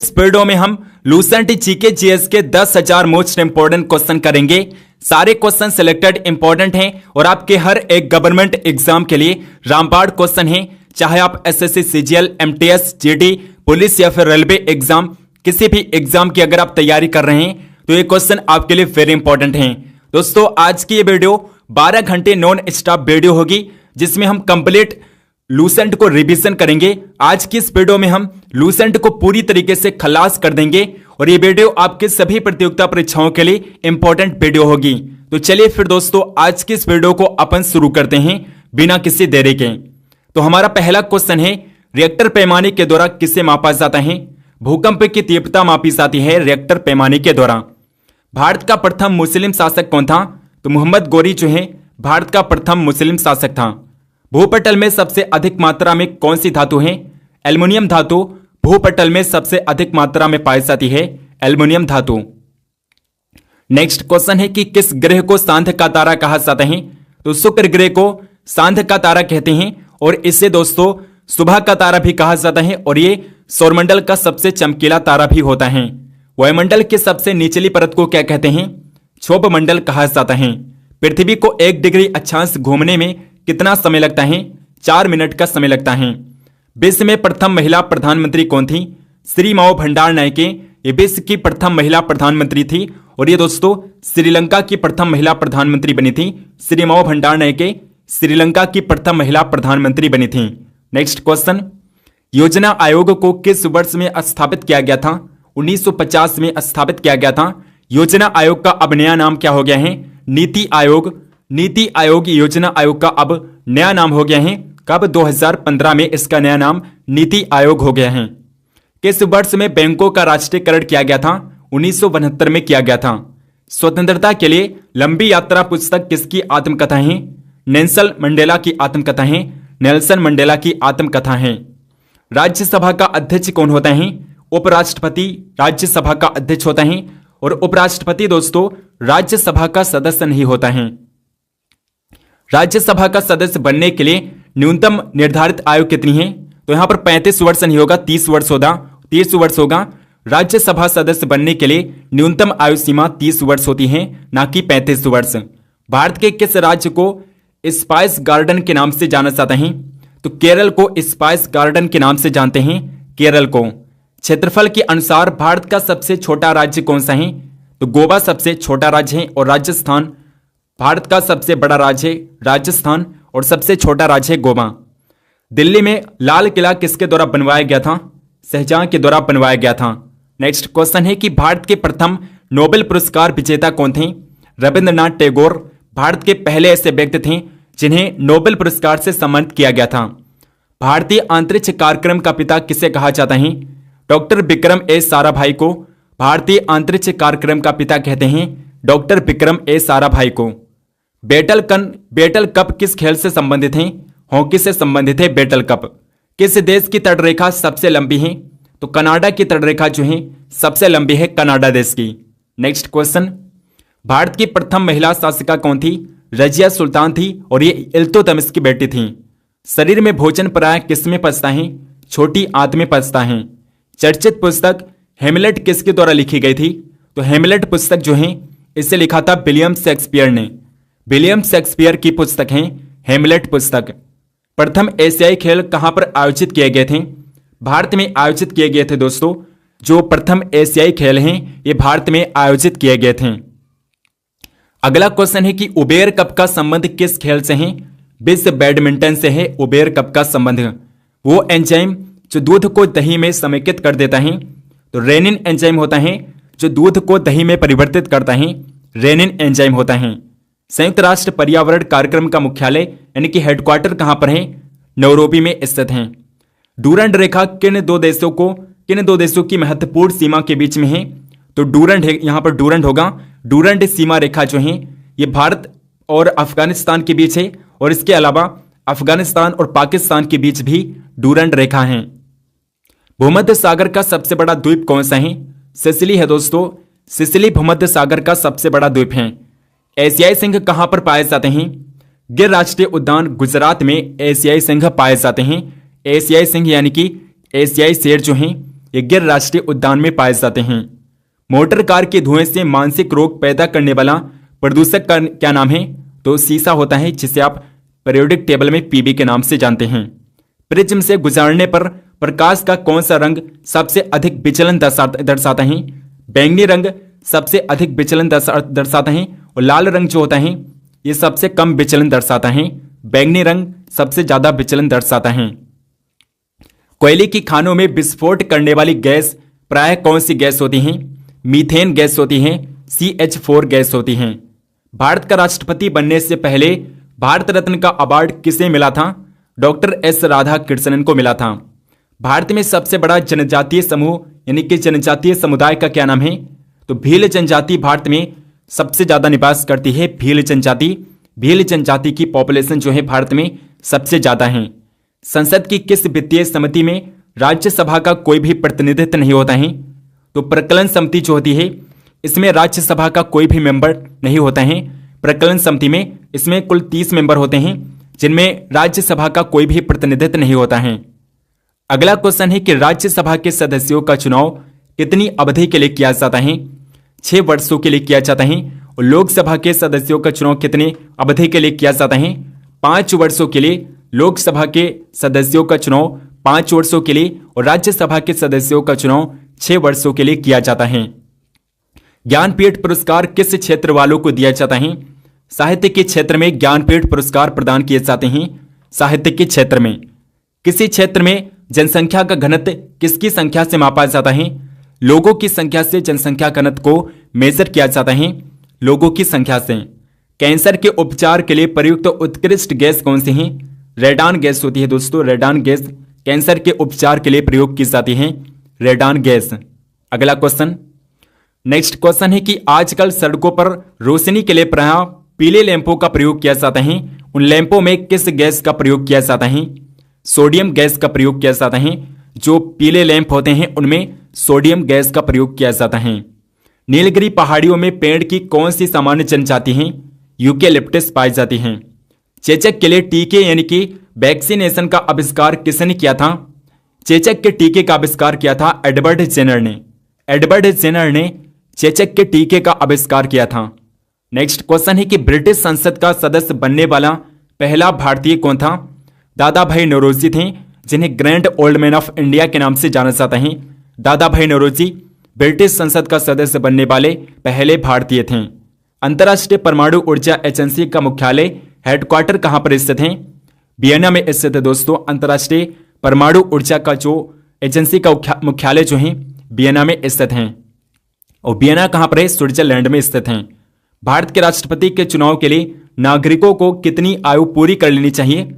इस वीडियो में हम लूसेंट जीके जीएस के 10,000 मोस्ट इंपोर्टेंट क्वेश्चन करेंगे। सारे क्वेश्चन सिलेक्टेड इंपॉर्टेंट हैं और आपके हर एक गवर्नमेंट एग्जाम के लिए रामबाण क्वेश्चन हैं। चाहे आप SSC, CGL, MTS, GD, police या फिर रेलवे एग्जाम, किसी भी एग्जाम की अगर आप तैयारी कर रहे हैं तो ये क्वेश्चन आपके लिए वेरी इंपॉर्टेंट हैं। दोस्तों, आज की ये वीडियो 12 घंटे नॉन स्टॉप वीडियो होगी जिसमें हम कंप्लीट लूसेंट को रिवीजन करेंगे। आज की इस वीडियो में हम लूसेंट को पूरी तरीके से खलास कर देंगे और ये वीडियो आपके सभी प्रतियोगिता परीक्षाओं के लिए इंपॉर्टेंट वीडियो होगी। तो चलिए फिर दोस्तों, आज की इस वीडियो को अपन शुरू करते हैं बिना किसी देरी के। तो हमारा पहला क्वेश्चन है, रिएक्टर पैमाने के द्वारा किसे मापा जाता है? भूकंप की तीव्रता मापी जाती है रिएक्टर पैमाने के द्वारा। भारत का प्रथम मुस्लिम शासक कौन था? तो मोहम्मद गोरी जो है भारत का प्रथम मुस्लिम शासक था। भूपटल में सबसे अधिक मात्रा में कौन सी धातु है? एल्युमिनियम धातु भूपटल में सबसे अधिक मात्रा में पाई जाती है, एल्युमिनियम धातु। नेक्स्ट क्वेश्चन है कि किस ग्रह को सांध का तारा कहा जाता है? तो शुक्र ग्रह को सांध का तारा कहते हैं और इसे दोस्तों सुबह का तारा भी कहा जाता है और ये सौरमंडल का सबसे चमकीला तारा भी होता है। वायुमंडल की सबसे निचली परत को क्या कहते हैं? क्षोभ मंडल कहा जाता है। पृथ्वी को 1 डिग्री अक्षांश घूमने में कितना समय लगता है? 4 मिनट का समय लगता है। विश्व में प्रथम महिला प्रधानमंत्री कौन थी? श्री माओ भंडार नायके ये विश्व की प्रथम महिला प्रधानमंत्री थी और ये दोस्तों श्रीलंका की प्रथम महिला प्रधानमंत्री बनी थी। श्री माओ भंडार नायके श्रीलंका की प्रथम महिला प्रधानमंत्री बनी थी। नेक्स्ट क्वेश्चन, योजना आयोग को किस वर्ष में स्थापित किया गया था? 1950 में स्थापित किया गया था। योजना आयोग का अब नया नाम क्या हो गया है? नीति आयोग। नीति आयोग योजना आयोग का अब नया नाम हो गया है। कब? 2015 में इसका नया नाम नीति आयोग हो गया है। किस वर्ष में बैंकों का राष्ट्रीयकरण किया गया था? 1972 में किया गया था। स्वतंत्रता के लिए लंबी यात्रा पुस्तक किसकी आत्मकथा है? नेल्सन मंडेला की आत्मकथा है। नेल्सन मंडेला की आत्मकथा है। राज्यसभा का अध्यक्ष कौन होता है? उपराष्ट्रपति राज्यसभा का अध्यक्ष होता है और उपराष्ट्रपति दोस्तों राज्यसभा का सदस्य नहीं होता है। राज्यसभा का सदस्य बनने के लिए न्यूनतम निर्धारित आयु कितनी है? तो यहां पर 35 वर्ष नहीं होगा, 30 वर्ष होगा। 30 वर्ष होगा। राज्यसभा सदस्य बनने के लिए न्यूनतम आयु सीमा 30 वर्ष होती है, ना कि 35 वर्ष। भारत के किस राज्य को स्पाइस गार्डन के नाम से जाना जाता है? तो केरल को स्पाइस गार्डन के नाम से जानते हैं, केरल को। क्षेत्रफल के अनुसार भारत का सबसे छोटा राज्य कौन सा है? तो गोवा सबसे छोटा राज्य है और राजस्थान भारत का सबसे बड़ा राज्य है, राजस्थान, और सबसे छोटा राज्य है गोवा। दिल्ली में लाल किला किसके द्वारा बनवाया गया था? शाहजहां के द्वारा बनवाया गया था। नेक्स्ट क्वेश्चन है कि भारत के प्रथम नोबेल पुरस्कार विजेता कौन थे? रविंद्रनाथ टैगोर भारत के पहले ऐसे व्यक्ति थे जिन्हें नोबेल पुरस्कार से सम्मानित किया गया था। भारतीय अंतरिक्ष कार्यक्रम का पिता किसे कहा जाता है? डॉक्टर विक्रम एस साराभाई को भारतीय अंतरिक्ष कार्यक्रम का पिता कहते हैं, डॉक्टर विक्रम एस साराभाई को। बैटल कप किस खेल से संबंधित है? हॉकी से संबंधित है बैटल कप। किस देश की तटरेखा सबसे लंबी है? तो कनाडा की तटरेखा जो है सबसे लंबी है, कनाडा देश की। नेक्स्ट क्वेश्चन, भारत की प्रथम महिला शासिका कौन थी? रजिया सुल्तान थी और ये इल्तुतमिश की बेटी थी। शरीर में भोजन प्राय किसमें पचता है? छोटी आंत में पचता है। चर्चित पुस्तक हेमलेट किसके द्वारा लिखी गई थी? तो हेमलेट पुस्तक जो है इसे लिखा था विलियम शेक्सपियर ने। विलियम शेक्सपियर की पुस्तक है हेमलेट पुस्तक। प्रथम एशियाई खेल कहां पर आयोजित किए गए थे? भारत में आयोजित किए गए थे दोस्तों। जो प्रथम एशियाई खेल हैं ये भारत में आयोजित किए गए थे। अगला क्वेश्चन है कि उबेर कप का संबंध किस खेल से है? विश्व बैडमिंटन से है उबेर कप का संबंध। वो एंजाइम जो दूध को दही में समेकित कर देता है, तो रेनिन एंजाइम होता है जो दूध को दही में परिवर्तित करता है, रेनिन एंजाइम होता है। संयुक्त राष्ट्र पर्यावरण कार्यक्रम का मुख्यालय यानी कि हेडक्वार्टर कहां पर है? नैरोबी में स्थित है। डूरंड रेखा किन दो देशों की महत्वपूर्ण सीमा के बीच में है? तो डूरंड है, यहां पर डूरंड होगा। डूरंड सीमा रेखा जो है ये भारत और अफगानिस्तान के बीच है और इसके अलावा अफगानिस्तान और पाकिस्तान के बीच भी डूरंड रेखा है। भूमध्य सागर का सबसे बड़ा द्वीप कौन सा है? सिसिली है दोस्तों। सिसिली भूमध्य सागर का सबसे बड़ा द्वीप है। एशियाई सिंह कहां पर पाए जाते हैं? गिर राष्ट्रीय उद्यान गुजरात में एशियाई सिंह पाए जाते हैं। एशियाई सिंह यानी कि एशियाई शेर जो हैं ये गिर राष्ट्रीय उद्यान में पाए जाते हैं। मोटर कार के धुएं से मानसिक रोग पैदा करने वाला प्रदूषक का क्या नाम है? तो शीशा होता है, जिसे आप पीरियोडिक टेबल में पीबी के नाम से जानते हैं। प्रिज्म से गुजरने पर प्रकाश का कौन सा रंग सबसे अधिक विचलन दर्शाता है? बैंगनी रंग सबसे अधिक विचलन दर्शाता है, और लाल रंग जो होता है ये सबसे कम विचलन दर्शाता है। बैंगनी रंग सबसे ज्यादा विचलन दर्शाता है। कोयले की खानों में विस्फोट करने वाली गैस प्रायः कौन सी गैस होती है? मीथेन गैस होती है, CH4 गैस होती है। भारत का राष्ट्रपति बनने से पहले भारत रत्न का अवार्ड किसे मिला था? डॉक्टर एस राधाकृष्णन को मिला था। भारत में सबसे बड़ा जनजातीय समूह यानी कि जनजातीय समुदाय का क्या नाम है? तो भील जनजाति भारत में सबसे ज्यादा निवास करती है। भील जनजाति, भील जनजाति की पॉपुलेशन जो है भारत में सबसे ज्यादा है। संसद की किस वित्तीय समिति में राज्यसभा का कोई भी प्रतिनिधित्व नहीं होता है? तो प्रकलन समिति जो होती है इसमें राज्यसभा का कोई भी मेंबर नहीं होता है। प्रकलन समिति में इसमें कुल 30 मेंबर होते हैं, जिनमें राज्यसभा का कोई भी प्रतिनिधित्व नहीं होता है। अगला क्वेश्चन है कि राज्यसभा के सदस्यों का चुनाव कितनी अवधि के लिए किया जाता है? 6 वर्षों के लिए किया जाता है। और लोकसभा के सदस्यों का चुनाव कितनी अवधि के लिए किया जाता है? 5 वर्षों के लिए लोकसभा के सदस्यों का चुनाव 5 वर्षों के लिए, और राज्यसभा के सदस्यों का चुनाव 6 वर्षों के लिए किया जाता है। ज्ञानपीठ पुरस्कार किस क्षेत्र वालों को दिया जाता है? साहित्य के क्षेत्र में ज्ञानपीठ पुरस्कार प्रदान किए जाते हैं। साहित्य के क्षेत्र में किसी क्षेत्र में जनसंख्या का घनत्व किसकी संख्या से मापा जाता है? लोगों की संख्या से जनसंख्या घनत्व को मेजर किया जाता है, लोगों की संख्या से। कैंसर के उपचार के लिए प्रयुक्त उत्कृष्ट गैस कौन सी है? रेडान गैस होती है दोस्तों। रेडान गैस कैंसर के उपचार के लिए प्रयोग की जाती है, रेडान गैस। अगला क्वेश्चन, नेक्स्ट क्वेश्चन है कि आजकल सड़कों पर रोशनी के लिए प्रायः पीले लैंपों का प्रयोग किया जाता है। उन लैंपों में किस गैस का प्रयोग किया जाता है? सोडियम गैस का प्रयोग किया जाता है। जो पीले लैंप होते हैं उनमें सोडियम गैस का प्रयोग किया जाता है। नीलगिरी पहाड़ियों में पेड़ की कौन सी सामान्य जनजाति है? यूकेलिप्टस पाई जाती है। चेचक के लिए टीके यानी कि वैक्सीनेशन का आविष्कार किसने किया था? चेचक के टीके का आविष्कार किया था एडवर्ड जेनर ने। एडवर्ड जेनर ने चेचक के टीके का आविष्कार किया था। नेक्स्ट क्वेश्चन है कि ब्रिटिश संसद का सदस्य बनने वाला पहला भारतीय कौन था? दादा भाई नौरोजी थे, जिन्हें grand old man of India के नाम से जाना जाता है। दादा भाई नौरोजी ब्रिटिश संसद का सदस्य बनने वाले पहले भारतीय थे। अंतर्राष्ट्रीय परमाणु ऊर्जा एजेंसी का मुख्यालय हेडक्वार्टर कहां पर स्थित है? वियना में स्थित है दोस्तों। अंतर्राष्ट्रीय परमाणु ऊर्जा का जो एजेंसी का मुख्यालय जो है वियना में स्थित है। और वियना कहां पर है? स्विट्जरलैंड में स्थित है। भारत के राष्ट्रपति के चुनाव के लिए नागरिकों को कितनी आयु पूरी कर लेनी चाहिए?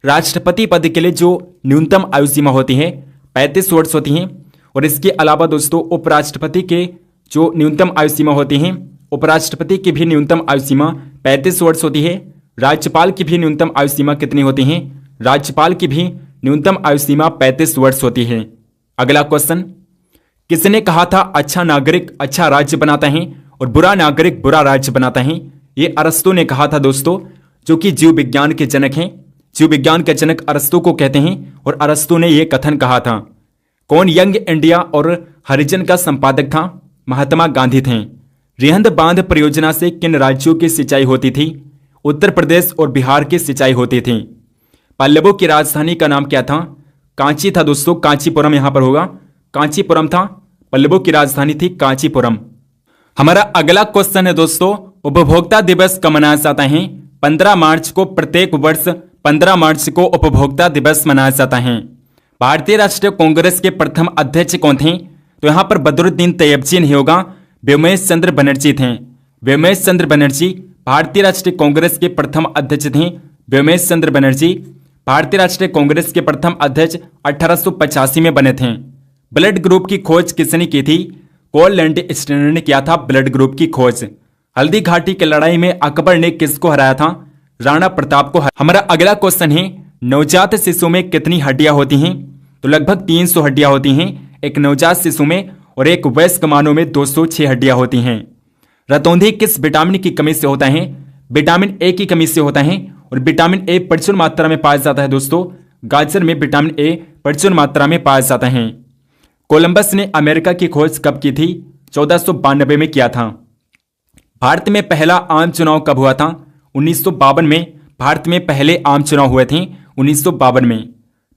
राष्ट्रपति पद के लिए जो न्यूनतम आयु सीमा होती है 35 वर्ष होती है। और इसके अलावा दोस्तों उपराष्ट्रपति के जो न्यूनतम आयु सीमा होती है, उपराष्ट्रपति की भी न्यूनतम आयु सीमा 35 वर्ष होती है। राज्यपाल की भी न्यूनतम आयु सीमा कितनी होती है? राज्यपाल की भी न्यूनतम आयु सीमा 35 वर्ष होती है। अगला क्वेश्चन, किसने कहा था अच्छा नागरिक अच्छा राज्य बनाता है और बुरा नागरिक बुरा राज्य बनाता है? ये अरस्तु ने कहा था दोस्तों, जो कि जीव विज्ञान के जनक हैं। जीव विज्ञान के जनक अरस्तु को कहते हैं और अरस्तु ने यह कथन कहा था। कौन यंग इंडिया और हरिजन का संपादक था? महात्मा गांधी थे। रिहंद बांध परियोजना से किन राज्यों की सिंचाई होती थी? उत्तर प्रदेश और बिहार की सिंचाई होती थी। पल्लवों की राजधानी का नाम क्या था? कांची था दोस्तों। कांचीपुरम यहां पर होगा, कांचीपुरम था। पल्लवों की राजधानी थी कांचीपुरम। हमारा अगला क्वेश्चन है दोस्तों, उपभोक्ता दिवस कब मनाया जाता है? 15 मार्च को प्रत्येक वर्ष 15 मार्च को उपभोक्ता दिवस मनाया जाता है। भारतीय राष्ट्रीय कांग्रेस के प्रथम अध्यक्ष कौन थे? तो यहां पर बदरुद्दीन तैयबजी नहीं होगा, व्योमेश चंद्र बनर्जी थे। व्योमेश चंद्र बनर्जी भारतीय राष्ट्रीय कांग्रेस के प्रथम अध्यक्ष थे। व्योमेश चंद्र बनर्जी भारतीय राष्ट्रीय कांग्रेस के प्रथम अध्यक्ष 1885 में बने थे। ब्लड ग्रुप की खोज किसने की थी? कोल लैंडस्टेनर ने किया था ब्लड ग्रुप की खोज। हल्दी घाटी की लड़ाई में अकबर ने किसको हराया था? राणा प्रताप को। हमारा अगला क्वेश्चन है, नवजात शिशु में कितनी हड्डियां होती हैं? तो लगभग 300 हड्डियां होती हैं एक नवजात शिशु में, और एक वयस्क मानव में 206 हड्डियां होती हैं। रतौंधी किस विटामिन की कमी से होता है? विटामिन ए की कमी से होता है, और विटामिन ए प्रचुर मात्रा में पाया जाता है दोस्तों। गाजर में विटामिन ए प्रचुर मात्रा में पाया जाता है। कोलंबस ने अमेरिका की खोज कब की थी? 1492 में किया था। भारत में पहला आम चुनाव कब हुआ था? 1952 में भारत में पहले आम चुनाव हुए थे 1952 में।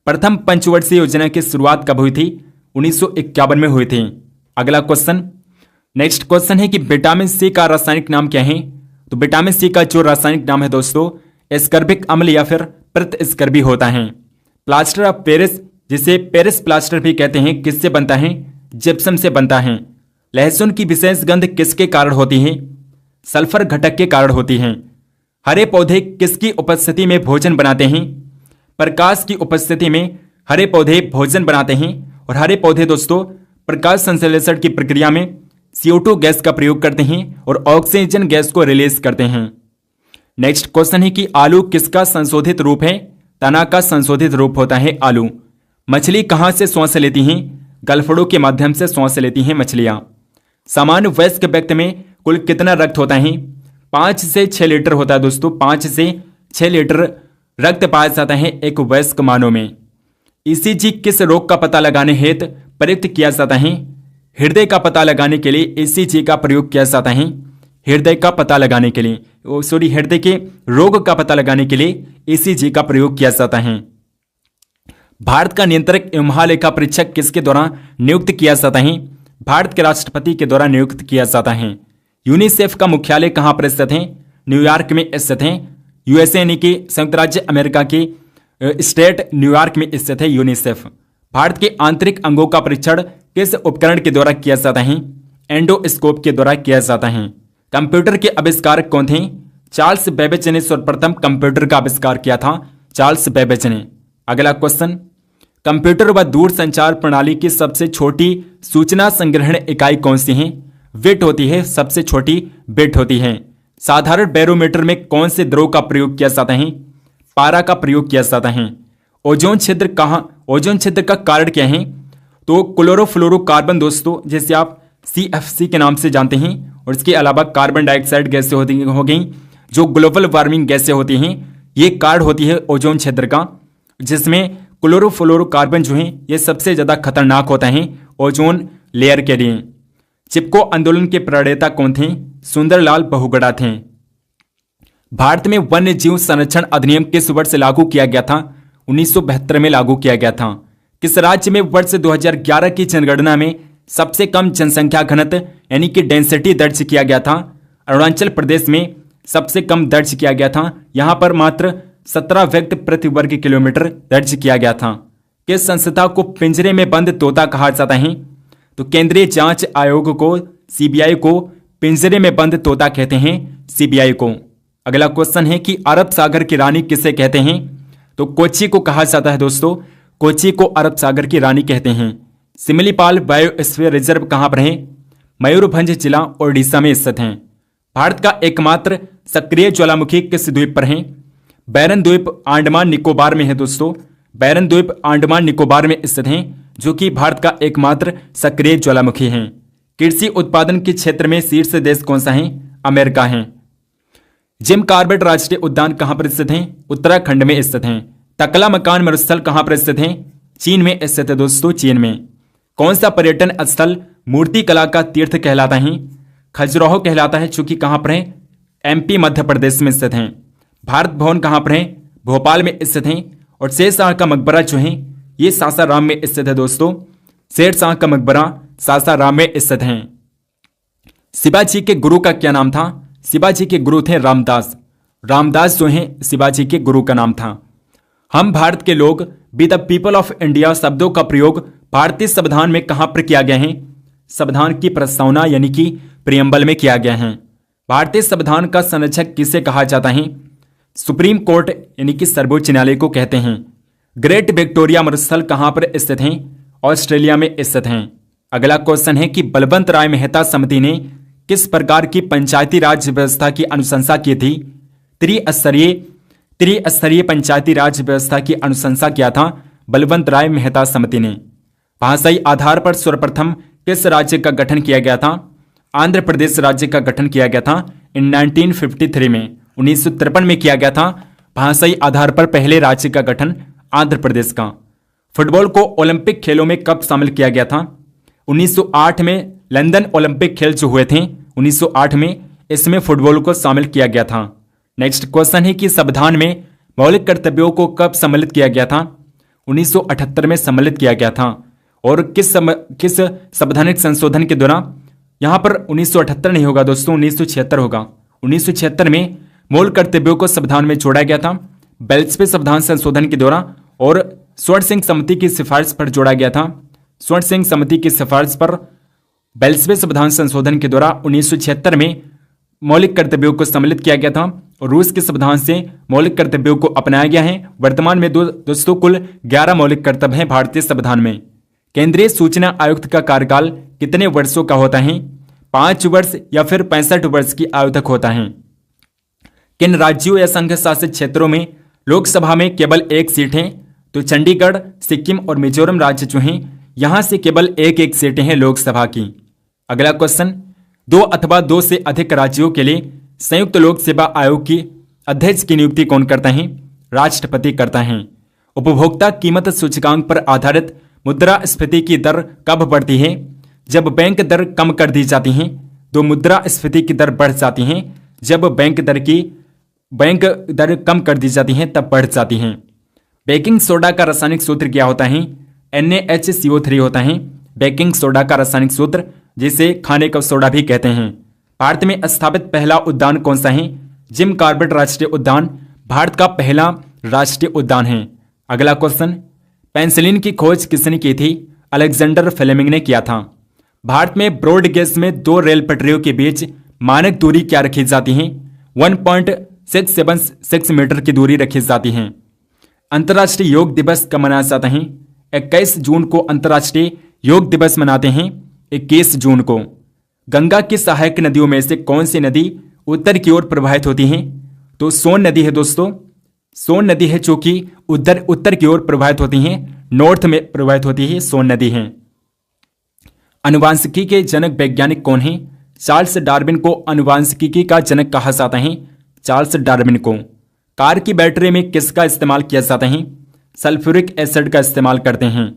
प्रथम पंचवर्षीय योजना की शुरुआत कब हुई थी? 1951 में हुई थी। अगला क्वेश्चन, नेक्स्ट क्वेश्चन है कि विटामिन सी का रासायनिक नाम क्या है? तो विटामिन सी का जो रासायनिक नाम है दोस्तों एस्कर्बिक अम्ल या फिर प्रतिस्कर्बी होता है। प्लास्टर ऑफ पेरिस, जिसे पेरिस प्लास्टर भी कहते हैं, किससे बनता है? जिप्सम से बनता है। लहसुन की विशेष गंध किसके कारण होती है? सल्फर घटक के कारण होती है। हरे पौधे किसकी उपस्थिति में भोजन बनाते हैं? प्रकाश की उपस्थिति में हरे पौधे भोजन बनाते हैं। और हरे पौधे दोस्तों प्रकाश संश्लेषण की प्रक्रिया में CO2 गैस का प्रयोग करते हैं और ऑक्सीजन गैस को रिलीज करते हैं। नेक्स्ट क्वेश्चन है कि आलू किसका संशोधित रूप है? तना का संशोधित रूप होता है आलू। मछली कहां से श्वास लेती हैं? गलफड़ों के माध्यम से श्वास लेती हैं मछलियां। सामान्य वयस्क व्यक्ति में कुल कितना रक्त होता है? 5 से 6 लीटर होता है दोस्तों। 5 से 6 लीटर रक्त पाया जाता है एक वयस्क मानव में। ECG किस रोग का पता लगाने हेतु प्रयुक्त किया जाता है? हृदय का पता लगाने के लिए ECG का प्रयोग किया जाता है। हृदय का पता लगाने के लिए हृदय के रोग का पता लगाने के लिए ECG का प्रयोग किया जाता है। भारत का नियंत्रक एवं महालेखा परीक्षक किसके द्वारा नियुक्त किया जाता है? भारत के राष्ट्रपति के द्वारा नियुक्त किया जाता है। यूनिसेफ का मुख्यालय कहां पर स्थित है? न्यूयॉर्क में स्थित है। USA यानी कि संयुक्त राज्य अमेरिका की स्टेट न्यूयॉर्क में स्थित है यूनिसेफ। भारत के आंतरिक अंगों का परीक्षण किस उपकरण के द्वारा किया जाता है? एंडोस्कोप के द्वारा किया जाता है। कंप्यूटर के आविष्कारक कौन थे? चार्ल्स बेबेज ने सर्वप्रथम कंप्यूटर का आविष्कार किया था, चार्ल्स बेबेज ने। अगला क्वेश्चन, कंप्यूटर व दूर संचार प्रणाली की सबसे छोटी सूचना संग्रहण इकाई कौन सी है? बिट होती है, सबसे छोटी बिट होती है। साधारण बैरोमीटर में कौन से द्रव का प्रयोग किया जाता है? पारा का प्रयोग किया जाता है। ओजोन क्षेत्र का कारण क्या है? तो क्लोरोफ्लोरोकार्बन दोस्तों, जिसे आप CFC के नाम से जानते हैं। और इसके अलावा कार्बन डाइऑक्साइड गैसें हो गई जो ग्लोबल वार्मिंग गैसें होती हैं, ये कारण होती है ओजोन क्षेत्र का, जिसमें क्लोरोफ्लोरोकार्बन जो है ये सबसे ज्यादा खतरनाक होता है ओजोन लेयर के लिए। चिपको आंदोलन के प्रणेता कौन थे? सुंदरलाल बहुगुणा थे। भारत में वन्य जीव संरक्षण अधिनियम किस वर्ष लागू किया गया था? 1972 में लागू किया गया था। किस राज्य में वर्ष 2011 की जनगणना में सबसे कम जनसंख्या घनत्व यानी कि डेंसिटी दर्ज किया गया था? अरुणाचल प्रदेश में सबसे कम दर्ज किया गया था। यहां पर मात्र 17 व्यक्ति प्रति वर्ग किलोमीटर दर्ज किया गया था। किस संस्था को पिंजरे में बंद तोता कहा जाता है? तो केंद्रीय जांच आयोग को, CBI को पिंजरे में बंद तोता कहते हैं, CBI को। अगला क्वेश्चन है कि अरब सागर की रानी किसे कहते हैं? तो कोच्चि को कहा जाता है दोस्तों, कोच्चि को अरब सागर की रानी कहते हैं। सिमलीपाल बायोस्फीयर रिजर्व कहां पर है? मयूरभंज जिला ओडिशा में स्थित है। भारत का एकमात्र सक्रिय ज्वालामुखी किस द्वीप पर है? बैरन द्वीप अंडमान निकोबार में है दोस्तों। बैरन द्वीप अंडमान निकोबार में स्थित है, जो कि भारत का एकमात्र सक्रिय ज्वालामुखी है। कृषि उत्पादन के क्षेत्र में शीर्ष देश कौन सा है? अमेरिका है। जिम कॉर्बेट राष्ट्रीय उद्यान कहां पर स्थित है? उत्तराखंड में स्थित है। तकला मकान मरुस्थल कहां पर स्थित है? चीन में स्थित है दोस्तों, चीन में। कौन सा पर्यटन स्थल मूर्ति कला का तीर्थ कहलाता है? खजुराहो कहलाता है, चूंकि कहां पर है? MP मध्य प्रदेश में स्थित है। भारत भवन कहां पर है? भोपाल में स्थित है। और शेरशाह का मकबरा जो है ये सासाराम में स्थित है दोस्तों। शेरशाह का मकबरा सासाराम में स्थित है। शिवाजी के गुरु का क्या नाम था? शिवाजी के गुरु थे रामदास। रामदास जो है शिवाजी के गुरु का नाम था। हम भारत के लोग be the people of India शब्दों का प्रयोग भारतीय संविधान में कहां पर किया गया है? संविधान की प्रस्तावना यानी कि प्रियम्बल में किया गया है। भारतीय संविधान का संरक्षक किसे कहा जाता है? सुप्रीम कोर्ट यानी कि सर्वोच्च न्यायालय को कहते हैं। ग्रेट विक्टोरिया मरुस्थल कहां पर स्थित है? ऑस्ट्रेलिया में स्थित है। अगला क्वेश्चन है कि बलवंत राय मेहता समिति ने किस प्रकार की पंचायती राज व्यवस्था की अनुशंसा की थी? त्रिस्तरीय पंचायती राज व्यवस्था की अनुशंसा किया था बलवंत राय मेहता समिति ने। भाषाई आधार पर सर्वप्रथम किस राज्य का गठन किया गया था? आंध्र प्रदेश राज्य का गठन किया गया था इन 1953 में। 1953 में किया गया था भाषाई आधार पर पहले राज्य का गठन आंध्र प्रदेश का। फुटबॉल को ओलंपिक खेलों में कब शामिल किया गया था? 1908 में लंदन ओलंपिक खेल जो हुए थे 1908 में, इसमें फुटबॉल को शामिल किया गया था। नेक्स्ट क्वेश्चन है कि संविधान में मौलिक कर्तव्यों को कब सम्मिलित किया गया था? 1978 में सम्मिलित किया गया था। और किस संवैधानिक संशोधन के द्वारा? यहां पर 1978 नहीं होगा दोस्तों, 1976 होगा। 1976 में मूल कर्तव्यों को संविधान में जोड़ा गया था 42वें संविधान संशोधन के द्वारा, और स्वर्ण सिंह समिति की सिफारिश पर जोड़ा गया था। स्वर्ण सिंह समिति की सिफारिश पर 42वें संविधान संशोधन के द्वारा 1976 में मौलिक कर्तव्यों को सम्मिलित किया गया था और रूस के संविधान से मौलिक कर्तव्यों को अपनाया गया है। वर्तमान में दोस्तों कुल 11 मौलिक कर्तव्य हैं भारतीय संविधान में। केंद्रीय सूचना आयुक्त का कार्यकाल कितने वर्षों का होता है? 5 वर्ष या फिर 65 वर्ष की आयु तक होता है। किन राज्यों या संघ शासित क्षेत्रों में लोकसभा में केवल एक सीट है? तो चंडीगढ़, सिक्किम और मिजोरम राज्य जो हैं यहां से केवल एक सीटें हैं लोकसभा की। अगला क्वेश्चन, 2 अथवा 2 से अधिक राज्यों के लिए संयुक्त लोक सेवा आयोग की अध्यक्ष की नियुक्ति कौन करता है? राष्ट्रपति करता है। उपभोक्ता कीमत सूचकांक पर आधारित मुद्रास्फीति की दर कब बढ़ती है? जब बैंक दर कम कर दी जाती हैं। तो मुद्रास्फीति की दर बढ़ जाती है जब बैंक दर कम कर दी जाती है, तब बढ़ जाती हैं। बेकिंग सोडा का रासायनिक सूत्र क्या होता है? NaHCO3 होता है बेकिंग सोडा का रासायनिक सूत्र, जिसे खाने का सोडा भी कहते हैं। भारत में स्थापित पहला उद्यान कौन सा है? जिम कॉर्बेट राष्ट्रीय उद्यान भारत का पहला राष्ट्रीय उद्यान है। अगला क्वेश्चन, पेनिसिलिन की खोज किसने की थी? अलेक्जेंडर फ्लेमिंग ने किया था। भारत में ब्रॉड गेज में 2 रेल पटरियों के बीच मानक दूरी क्या रखी जाती है? 1.676 मीटर की दूरी रखी जाती है। अंतर्राष्ट्रीय योग दिवस कब मनाया जाता है? 21 जून को अंतर्राष्ट्रीय योग दिवस मनाते हैं, 21 जून को। गंगा की सहायक नदियों में से कौन सी नदी उत्तर की ओर प्रवाहित होती है? तो सोन नदी है दोस्तों, सोन नदी है जो कि उत्तर की ओर प्रवाहित होती है, नॉर्थ में प्रवाहित होती है, सोन नदी है। आनुवांशिकी के जनक वैज्ञानिक कौन है? चार्ल्स डार्विन को आनुवांशिकी का जनक कहा जाता है, चार्ल्स डार्विन को। कार की बैटरी में किसका इस्तेमाल किया जाता है? सल्फ्यूरिक एसिड का इस्तेमाल करते हैं।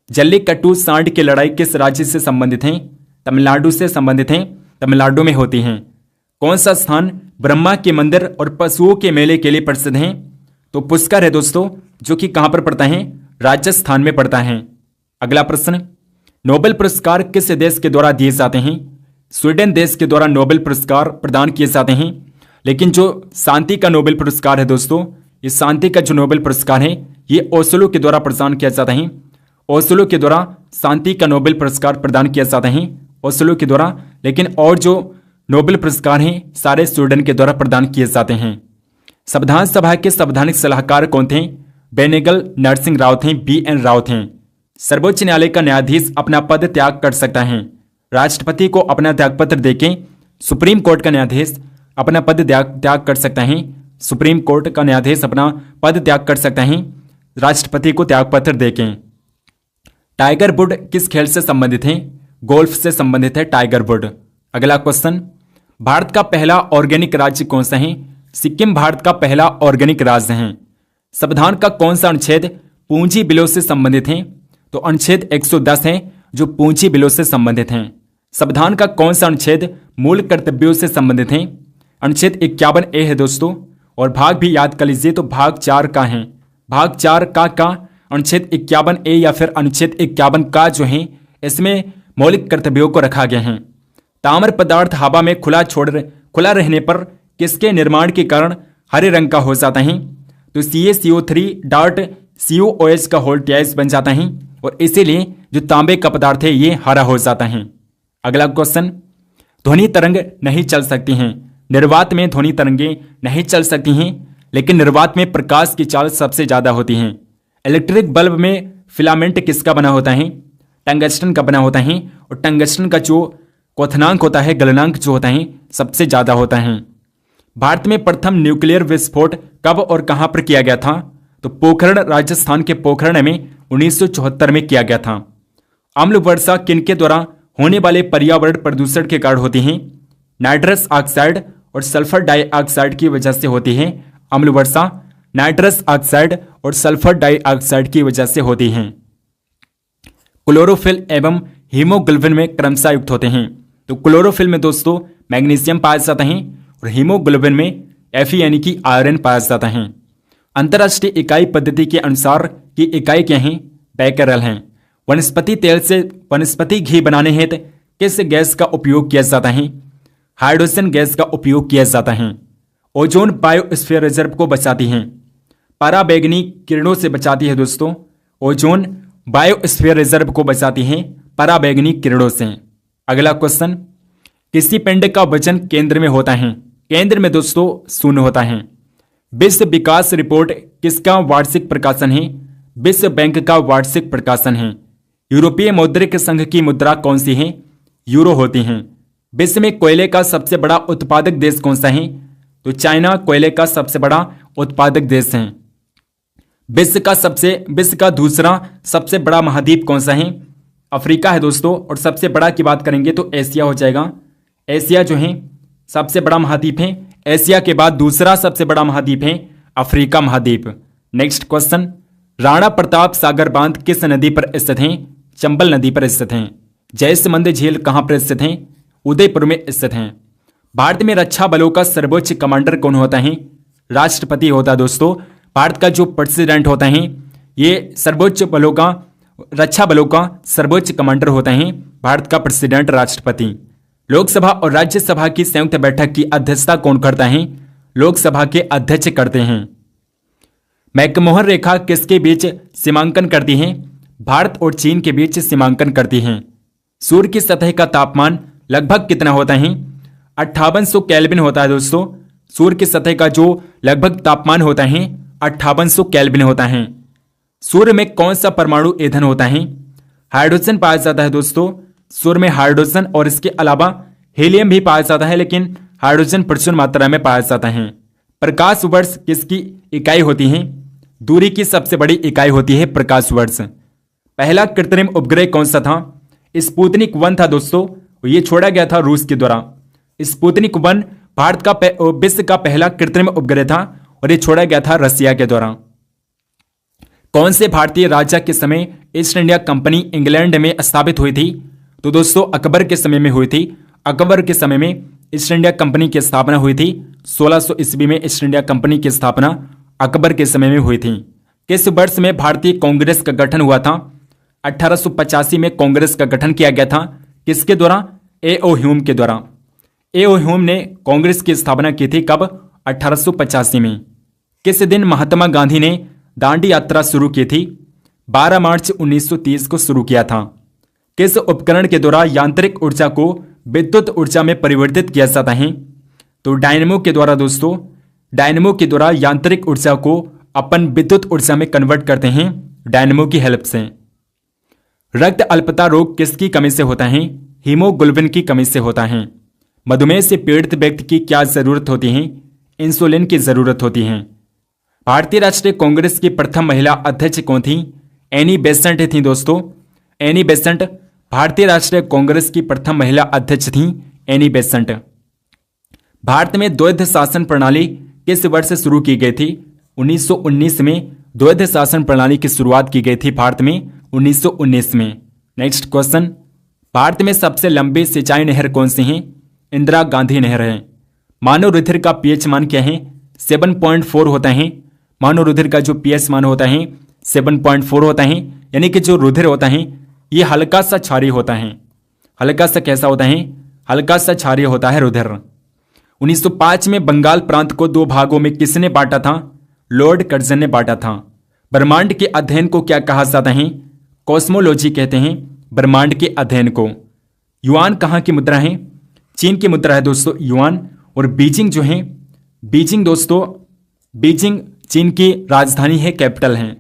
जल्लीकट्टू सांड की लड़ाई किस राज्य से संबंधित है? तमिलनाडु से संबंधित हैं, तमिलनाडु में होती हैं। कौन सा स्थान ब्रह्मा के मंदिर और पशुओं के मेले के लिए प्रसिद्ध है? तो पुष्कर है दोस्तों, जो कि कहां पर पड़ता है? राजस्थान में पड़ता है। अगला प्रश्न, नोबेल पुरस्कार किस देश के द्वारा दिए जाते हैं? स्वीडन देश के द्वारा नोबेल पुरस्कार प्रदान किए जाते हैं। लेकिन जो शांति का नोबेल पुरस्कार है दोस्तों, ये शांति का जो नोबेल पुरस्कार है ये ओस्लो के द्वारा प्रदान किया जाता है। ओस्लो के द्वारा शांति का नोबेल पुरस्कार प्रदान किया जाता है, ओस्लो के द्वारा। लेकिन और जो नोबेल पुरस्कार हैं सारे स्वीडन के द्वारा प्रदान किए जाते हैं। संविधान सभा के संवैधानिक सलाहकार कौन थे? बेनेगल नरसिंह राव थे, BN राव थे। सर्वोच्च न्यायालय का न्यायाधीश अपना पद त्याग कर सकता है। राष्ट्रपति को अपना त्यागपत्र देके सुप्रीम कोर्ट का न्यायाधीश अपना पद त्याग कर सकता है। सुप्रीम कोर्ट का न्यायाधीश अपना पद त्याग कर सकता है राष्ट्रपति को त्यागपत्र देके। टाइगर वुड किस खेल से संबंधित है? गोल्फ से संबंधित है टाइगर वुड। अगला क्वेश्चन, भारत का पहला ऑर्गेनिक राज्य कौन सा है? सिक्किम भारत का पहला ऑर्गेनिक राज्य है। संविधान का कौन सा अनुच्छेद पूंजी बिलों से संबंधित है? तो अनुच्छेद 110 है जो पूंजी बिलों से संबंधित है। संविधान का कौन सा अनुच्छेद मूल कर्तव्यों से संबंधित है? अनुच्छेद 51A है दोस्तों। और भाग भी याद कर लीजिए, तो भाग 4 का है, भाग 4 का अनुच्छेद 51A या फिर अनुच्छेद 51 का जो है इसमें मौलिक कर्तव्यों को रखा गया है। ताम्र पदार्थ हवा में खुला रहने पर किसके निर्माण के कारण हरे रंग का हो जाता है? तो CaCO3.COOH का होल्टेज बन जाता है और इसीलिए जो तांबे का पदार्थ है ये हरा हो जाता है। अगला क्वेश्चन, ध्वनि तरंग नहीं चल सकती हैं। निर्वात में ध्वनि तरंगें नहीं चल सकती हैं, लेकिन निर्वात में प्रकाश की चाल सबसे ज्यादा होती है। इलेक्ट्रिक बल्ब में फिलामेंट किसका बना होता है? टंगस्टन का बना होता है और टंगस्टन का जो क्वथनांक होता है, गलनांक जो होता है सबसे ज्यादा होता है। भारत में प्रथम न्यूक्लियर विस्फोट कब और कहां पर किया गया था? तो पोखरण, राजस्थान के पोखरण में 1974 में किया गया था। अम्ल वर्षा किनके द्वारा होने वाले पर्यावरण प्रदूषण के कारण होती है? नाइट्रस ऑक्साइड और सल्फर डाइऑक्साइड की वजह से होती है। अम्ल वर्षा नाइट्रस ऑक्साइड और सल्फर डाइऑक्साइड की वजह से होती है। क्लोरोफिल एवं हीमोग्लोबिन में क्रमशः युक्त होते हैं। तो क्लोरोफिल में दोस्तों मैग्नीशियम पाया जाता है और हीमोग्लोबिन में Fe यानी कि आयरन पाया जाता है। अंतरराष्ट्रीय इकाई पद्धति के अनुसार की इकाई क्या है? बैकरल है। वनस्पति तेल से वनस्पति घी बनाने हेतु किस गैस का उपयोग किया जाता है? हाइड्रोजन गैस का उपयोग किया जाता है। ओजोन बायोस्फीयर रिजर्व को बचाती है। पराबैंगनी किरणों से बचाती है दोस्तों। ओजोन बायोस्फीयर रिजर्व को बचाती है पराबैंगनी किरणों से। अगला क्वेश्चन, किसी पिंड का वजन केंद्र में होता है? केंद्र में दोस्तों शून्य होता है। विश्व विकास रिपोर्ट किसका वार्षिक प्रकाशन है? विश्व बैंक का वार्षिक प्रकाशन है। यूरोपीय मौद्रिक संघ की मुद्रा कौन सी है? यूरो होती है। विश्व में कोयले का सबसे बड़ा उत्पादक देश कौन सा है? तो चाइना कोयले का सबसे बड़ा उत्पादक देश है। विश्व का दूसरा सबसे बड़ा महाद्वीप कौन सा है? अफ्रीका है दोस्तों। और सबसे बड़ा की बात करेंगे तो एशिया हो जाएगा। एशिया जो है सबसे बड़ा महाद्वीप है। एशिया के बाद दूसरा सबसे बड़ा महाद्वीप है अफ्रीका महाद्वीप। नेक्स्ट क्वेश्चन, राणा प्रताप सागर बांध किस नदी पर स्थित है? चंबल नदी पर स्थित है। जयसमंद झील कहां पर स्थित है? उदयपुर में स्थित है। भारत में रक्षा बलों का सर्वोच्च कमांडर कौन होता है? राष्ट्रपति होता है दोस्तों। भारत का जो प्रेसिडेंट होता है ये रक्षा बलों का सर्वोच्च कमांडर होता है भारत का प्रेसिडेंट, राष्ट्रपति। लोकसभा और राज्यसभा की संयुक्त बैठक की अध्यक्षता कौन करता है? लोकसभा के अध्यक्ष करते हैं। मैकमोहन रेखा किसके बीच सीमांकन करती है? भारत और चीन के बीच सीमांकन करती है। सूर्य की सतह का तापमान लगभग कितना होता है? 5800 केल्विन होता है दोस्तों। सूर्य की सतह का जो लगभग तापमान होता है 5800 केल्विन होता है। सूर्य में कौन सा परमाणु ईंधन होता है? हाइड्रोजन पाया जाता है दोस्तों। सूर्य में हाइड्रोजन और इसके अलावा हीलियम भी पाया जाता है, लेकिन हाइड्रोजन प्रचुर मात्रा में पाया जाता है। प्रकाश वर्ष किसकी इकाई होती है? दूरी की सबसे बड़ी इकाई होती है प्रकाश वर्ष। पहला कृत्रिम उपग्रह कौन सा था? स्पुतनिक 1 था दोस्तों। ये छोड़ा गया था रूस के द्वारा। स्पुतनिक 1 भारत का विश्व का पहला कृत्रिम उपग्रह था और ये छोड़ा गया था रसिया के द्वारा। कौन से भारतीय राजा के समय ईस्ट इंडिया कंपनी इंग्लैंड में स्थापित हुई थी? तो दोस्तों अकबर के समय में हुई थी। अकबर के समय में ईस्ट इंडिया कंपनी की स्थापना हुई थी। 1600 ईस्वी में ईस्ट इंडिया कंपनी की स्थापना अकबर के समय में हुई थी। किस वर्ष में भारतीय कांग्रेस का गठन हुआ था? 1885 में कांग्रेस का गठन किया गया था। किसके द्वारा? A.O. ह्यूम के द्वारा। A.O. ह्यूम ने कांग्रेस की स्थापना की थी। कब? 1885 में। किस दिन महात्मा गांधी ने दांडी यात्रा शुरू की थी? 12 मार्च 1930 को शुरू किया था। किस उपकरण के द्वारा यांत्रिक ऊर्जा को विद्युत ऊर्जा में परिवर्तित किया जाता है? तो डायनेमो के द्वारा दोस्तों। डायनेमो के द्वारा यांत्रिक ऊर्जा को अपन विद्युत ऊर्जा में कन्वर्ट करते हैं डायनेमो की हेल्प से। रक्त अल्पता रोग किसकी कमी से होता है? हीमोग्लोबिन की कमी से होता है। मधुमेह से पीड़ित व्यक्ति की क्या जरूरत होती है? इंसुलिन की जरूरत होती है। भारतीय राष्ट्रीय कांग्रेस की प्रथम महिला अध्यक्ष कौन थी? एनी बेसेंट थी दोस्तों। एनी बेसेंट भारतीय राष्ट्रीय कांग्रेस की प्रथम महिला अध्यक्ष थी एनी बेसेंट। भारत में द्वैध शासन प्रणाली किस वर्ष शुरू की गई थी? 1919 में द्वैध शासन प्रणाली की शुरुआत की गई थी भारत में 1919 में। नेक्स्ट क्वेश्चन, भारत में सबसे लंबी सिंचाई नहर कौन सी है? इंदिरा गांधी नहर है। मानव रुधिर का पीएच मान क्या है? 7.4 होता है। मानव रुधिर का जो पीएच मान होता है 7.4 होता है। यानी कि जो रुधिर होता है ये हल्का सा क्षारीय होता है। हल्का सा कैसा होता है? हल्का सा क्षारीय होता है रुधिर। 1905 में बंगाल प्रांत को 2 भागों में किसने बांटा था? लॉर्ड कर्जन ने बांटा था। ब्रह्मांड के अध्ययन को क्या कहा जाता है? कॉस्मोलॉजी कहते हैं ब्रह्मांड के अध्ययन को। युआन कहाँ की मुद्रा है? चीन की मुद्रा है दोस्तों युआन। और बीजिंग जो है, बीजिंग दोस्तों, बीजिंग चीन की राजधानी है, कैपिटल है।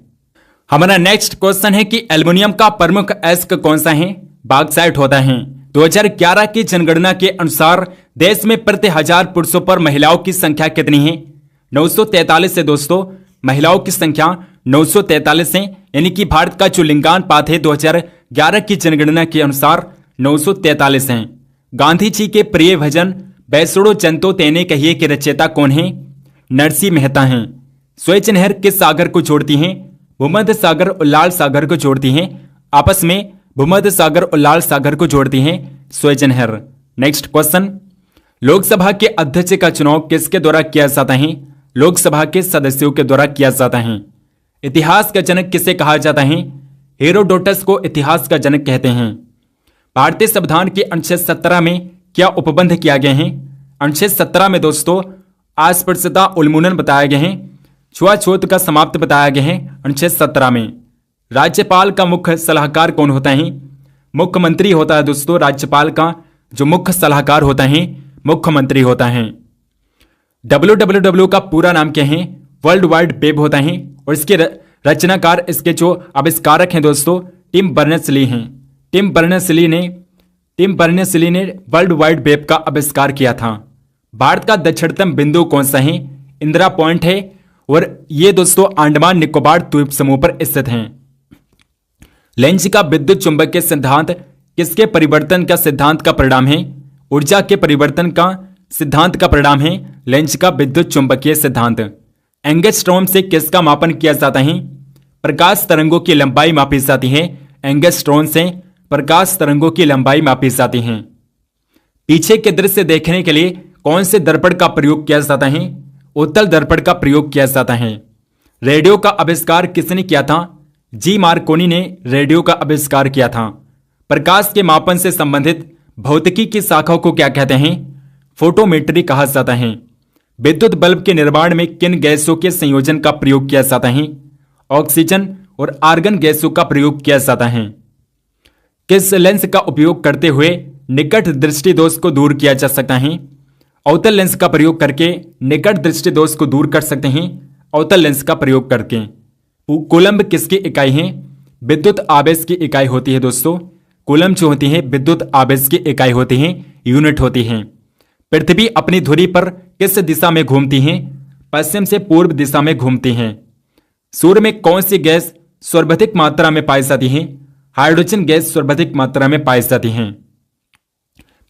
हमारा नेक्स्ट क्वेश्चन है कि एल्युमिनियम का प्रमुख अयस्क कौन सा है? बॉक्साइट होता है। 2011 की जनगणना के अनुसार देश में प्रति 1000 पुरुषों पर महिलाओं की संख्या कितनी है? 943 है दोस्तों। महिलाओं की संख्या 943 है। यानी कि भारत का जो लिंगानुपात है 2011 की जनगणना के अनुसार 943 है। गांधी जी के प्रिय भजन बैसड़ो जंतो तेने कहिए के रचयिता कौन है? नरसिंह मेहता हैं। स्वेज नहर किस सागर को जोड़ती हैं? भूमध्य सागर और लाल सागर को जोड़ती हैं। आपस में भूमध्य सागर और लाल सागर को जोड़ती हैं स्वेज नहर। नेक्स्ट क्वेश्चन, लोकसभा के अध्यक्ष का चुनाव किसके द्वारा किया जाता है? लोकसभा के सदस्यों के द्वारा किया जाता है। इतिहास का जनक किसे कहा जाता है? हेरोडोटस को इतिहास का जनक कहते हैं। भारतीय संविधान के अनुच्छेद 17 में क्या उपबंध किया गया है? अनुच्छेद 17 में दोस्तों अस्पृश्यता उन्मूलन बताया गया है, छुआछूत का समाप्त बताया गया है। अनुच्छेद 17 में राज्यपाल का मुख्य सलाहकार कौन होता है? मुख्यमंत्री होता है दोस्तों। राज्यपाल का जो मुख्य सलाहकार होता है मुख्यमंत्री होता है। www का पूरा नाम क्या है? वर्ल्ड वाइड वेब होता है और इसके रचनाकार, इसके जो आविष्कारक हैं दोस्तों टिम बर्नर्स-ली हैं। टिम बर्नर्स-ली ने वर्ल्ड वाइड वेब का आविष्कार किया था। भारत का दक्षिणतम बिंदु कौन सा है? इंदिरा पॉइंट है और ये दोस्तों अंडमान निकोबार द्वीप समूह पर स्थित हैं। लेंज का विद्युत चुंबकीय सिद्धांत किसके परिवर्तन का सिद्धांत का परिणाम है? ऊर्जा के परिवर्तन का सिद्धांत का परिणाम है लेंज का विद्युत चुंबकीय सिद्धांत। एंगस्ट्रॉम से किसका मापन किया जाता है? प्रकाश तरंगों की लंबाई मापी जाती है। एंगस्ट्रॉम से प्रकाश तरंगों की लंबाई मापी जाती है। पीछे के दृश्य देखने के लिए कौन से दर्पण का प्रयोग किया जाता है? उत्तल दर्पण का प्रयोग किया जाता है। रेडियो का आविष्कार किसने किया था? जी मार्कोनी ने रेडियो का आविष्कार किया था। प्रकाश के मापन से संबंधित भौतिकी की शाखाओं को क्या कहते हैं? फोटोमेट्री कहा जाता है। विद्युत बल्ब के निर्माण में किन गैसों के संयोजन का प्रयोग किया जाता है? ऑक्सीजन और आर्गन गैसों का प्रयोग किया जाता है। किस लेंस का उपयोग करते हुए निकट दृष्टि दोष को दूर किया जा सकता है? अवतल लेंस का प्रयोग करके निकट दृष्टि दोष को दूर कर सकते हैं, अवतल लेंस का प्रयोग करके। कूलम्ब किसकी इकाई है? विद्युत आवेश की इकाई होती है दोस्तों। कूलम्ब जो होती है विद्युत आवेश की इकाई होती है, यूनिट होती है। पृथ्वी अपनी धुरी पर किस दिशा में घूमती है? पश्चिम से पूर्व दिशा में घूमती है। सूर्य में कौन सी गैस सर्वाधिक मात्रा में पाई जाती है? हाइड्रोजन गैस सर्वाधिक मात्रा में पाई जाती है।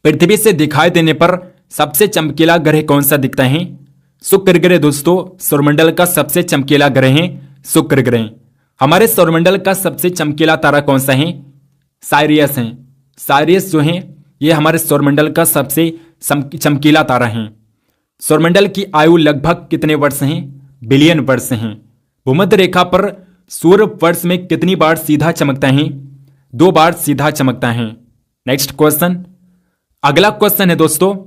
पृथ्वी से दिखाई देने पर सबसे चमकीला ग्रह कौन सा दिखता है? शुक्र ग्रह दोस्तों सौरमंडल का सबसे चमकीला ग्रह है शुक्र ग्रह। हमारे सौरमंडल का सबसे चमकीला तारा कौन सा है? साइरियस है। साइरियस जो है ये हमारे सौरमंडल का सबसे चमकीला तारा है। सौरमंडल की आयु लगभग कितने वर्ष हैं? बिलियन वर्ष हैं। भूमध्य रेखा पर सूर्य वर्ष में कितनी बार सीधा चमकता है? 2 बार सीधा चमकता है। नेक्स्ट क्वेश्चन, अगला क्वेश्चन है दोस्तों,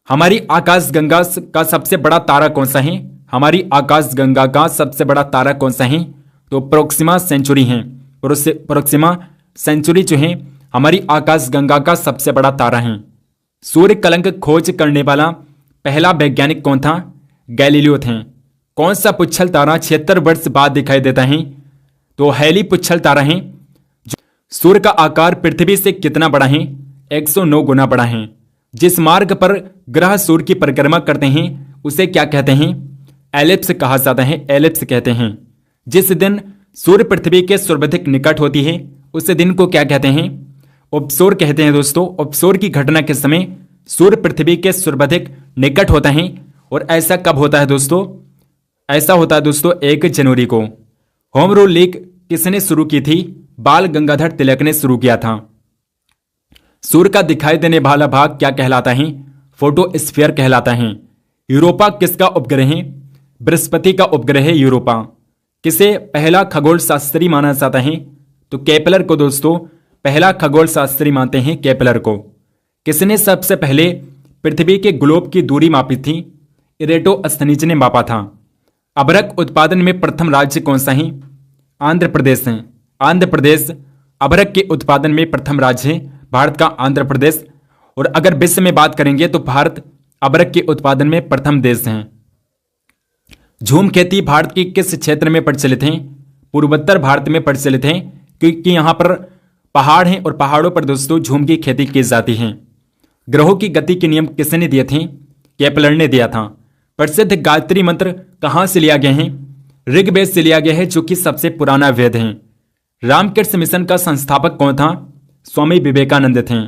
हमारी आकाशगंगा का सबसे बड़ा तारा कौन सा है? हमारी आकाशगंगा का सबसे बड़ा तारा कौन सा है? तो प्रोक्सिमा सेंचुरी है। प्रोक्सिमा सेंचुरी जो है हमारी आकाशगंगा का सबसे बड़ा तारा है। सूर्य कलंक खोज करने वाला पहला वैज्ञानिक कौन था? गैलीलियो थे। कौन सा पुच्छल तारा 76 वर्ष बाद दिखाई देता है? तो हैली पुच्छल तारा है। सूर्य का आकार पृथ्वी से कितना बड़ा है? 109 गुना बड़ा है। जिस मार्ग पर ग्रह सूर्य की परिक्रमा करते हैं उसे क्या कहते हैं? एलिप्स कहा जाता है, एलिप्स कहते हैं। जिस दिन सूर्य पृथ्वी के सर्वाधिक निकट होती है उस दिन को क्या कहते हैं? उपसौर कहते हैं दोस्तों। उपसौर की घटना के समय सूर्य पृथ्वी के सर्वाधिक निकट होता है और ऐसा कब होता है दोस्तों? ऐसा होता है दोस्तों 1 जनवरी को। होम रूल लीग किसने शुरू की थी? बाल गंगाधर तिलक ने शुरू किया था। सूर्य का दिखाई देने वाला भाग क्या कहलाता है? फोटोस्फीयर कहलाता है। यूरोपा किसका उपग्रह है? बृहस्पति का उपग्रह है यूरोपा। किसे पहला खगोल शास्त्री माना जाता है? तो केपलर को दोस्तों पहला खगोल शास्त्री मानते हैं, केपलर को। किसने सबसे पहले पृथ्वी के ग्लोब की दूरी मापी थी? इरेटोस्थनीज ने मापा था। अभ्रक उत्पादन में प्रथम राज्य कौन सा है? आंध्र प्रदेश है। आंध्र प्रदेश अभ्रक के उत्पादन में प्रथम राज्य है, भारत का आंध्र प्रदेश। और अगर विश्व में बात करेंगे तो भारत अभ्रक के उत्पादन में प्रथम देश है। झूम खेती भारत के किस क्षेत्र में प्रचलित है? पूर्वोत्तर भारत में प्रचलित है, क्योंकि यहां पर पहाड़ हैं और पहाड़ों पर दोस्तों झूम की खेती की जाती है। ग्रहों की गति के नियम किसने दिए थे? केपलर ने दिया था। प्रसिद्ध गायत्री मंत्र कहां से लिया गया है? ऋग्वेद से लिया गया है, जो कि सबसे पुराना वेद है। रामकृष्ण मिशन का संस्थापक कौन था? स्वामी विवेकानंद थे।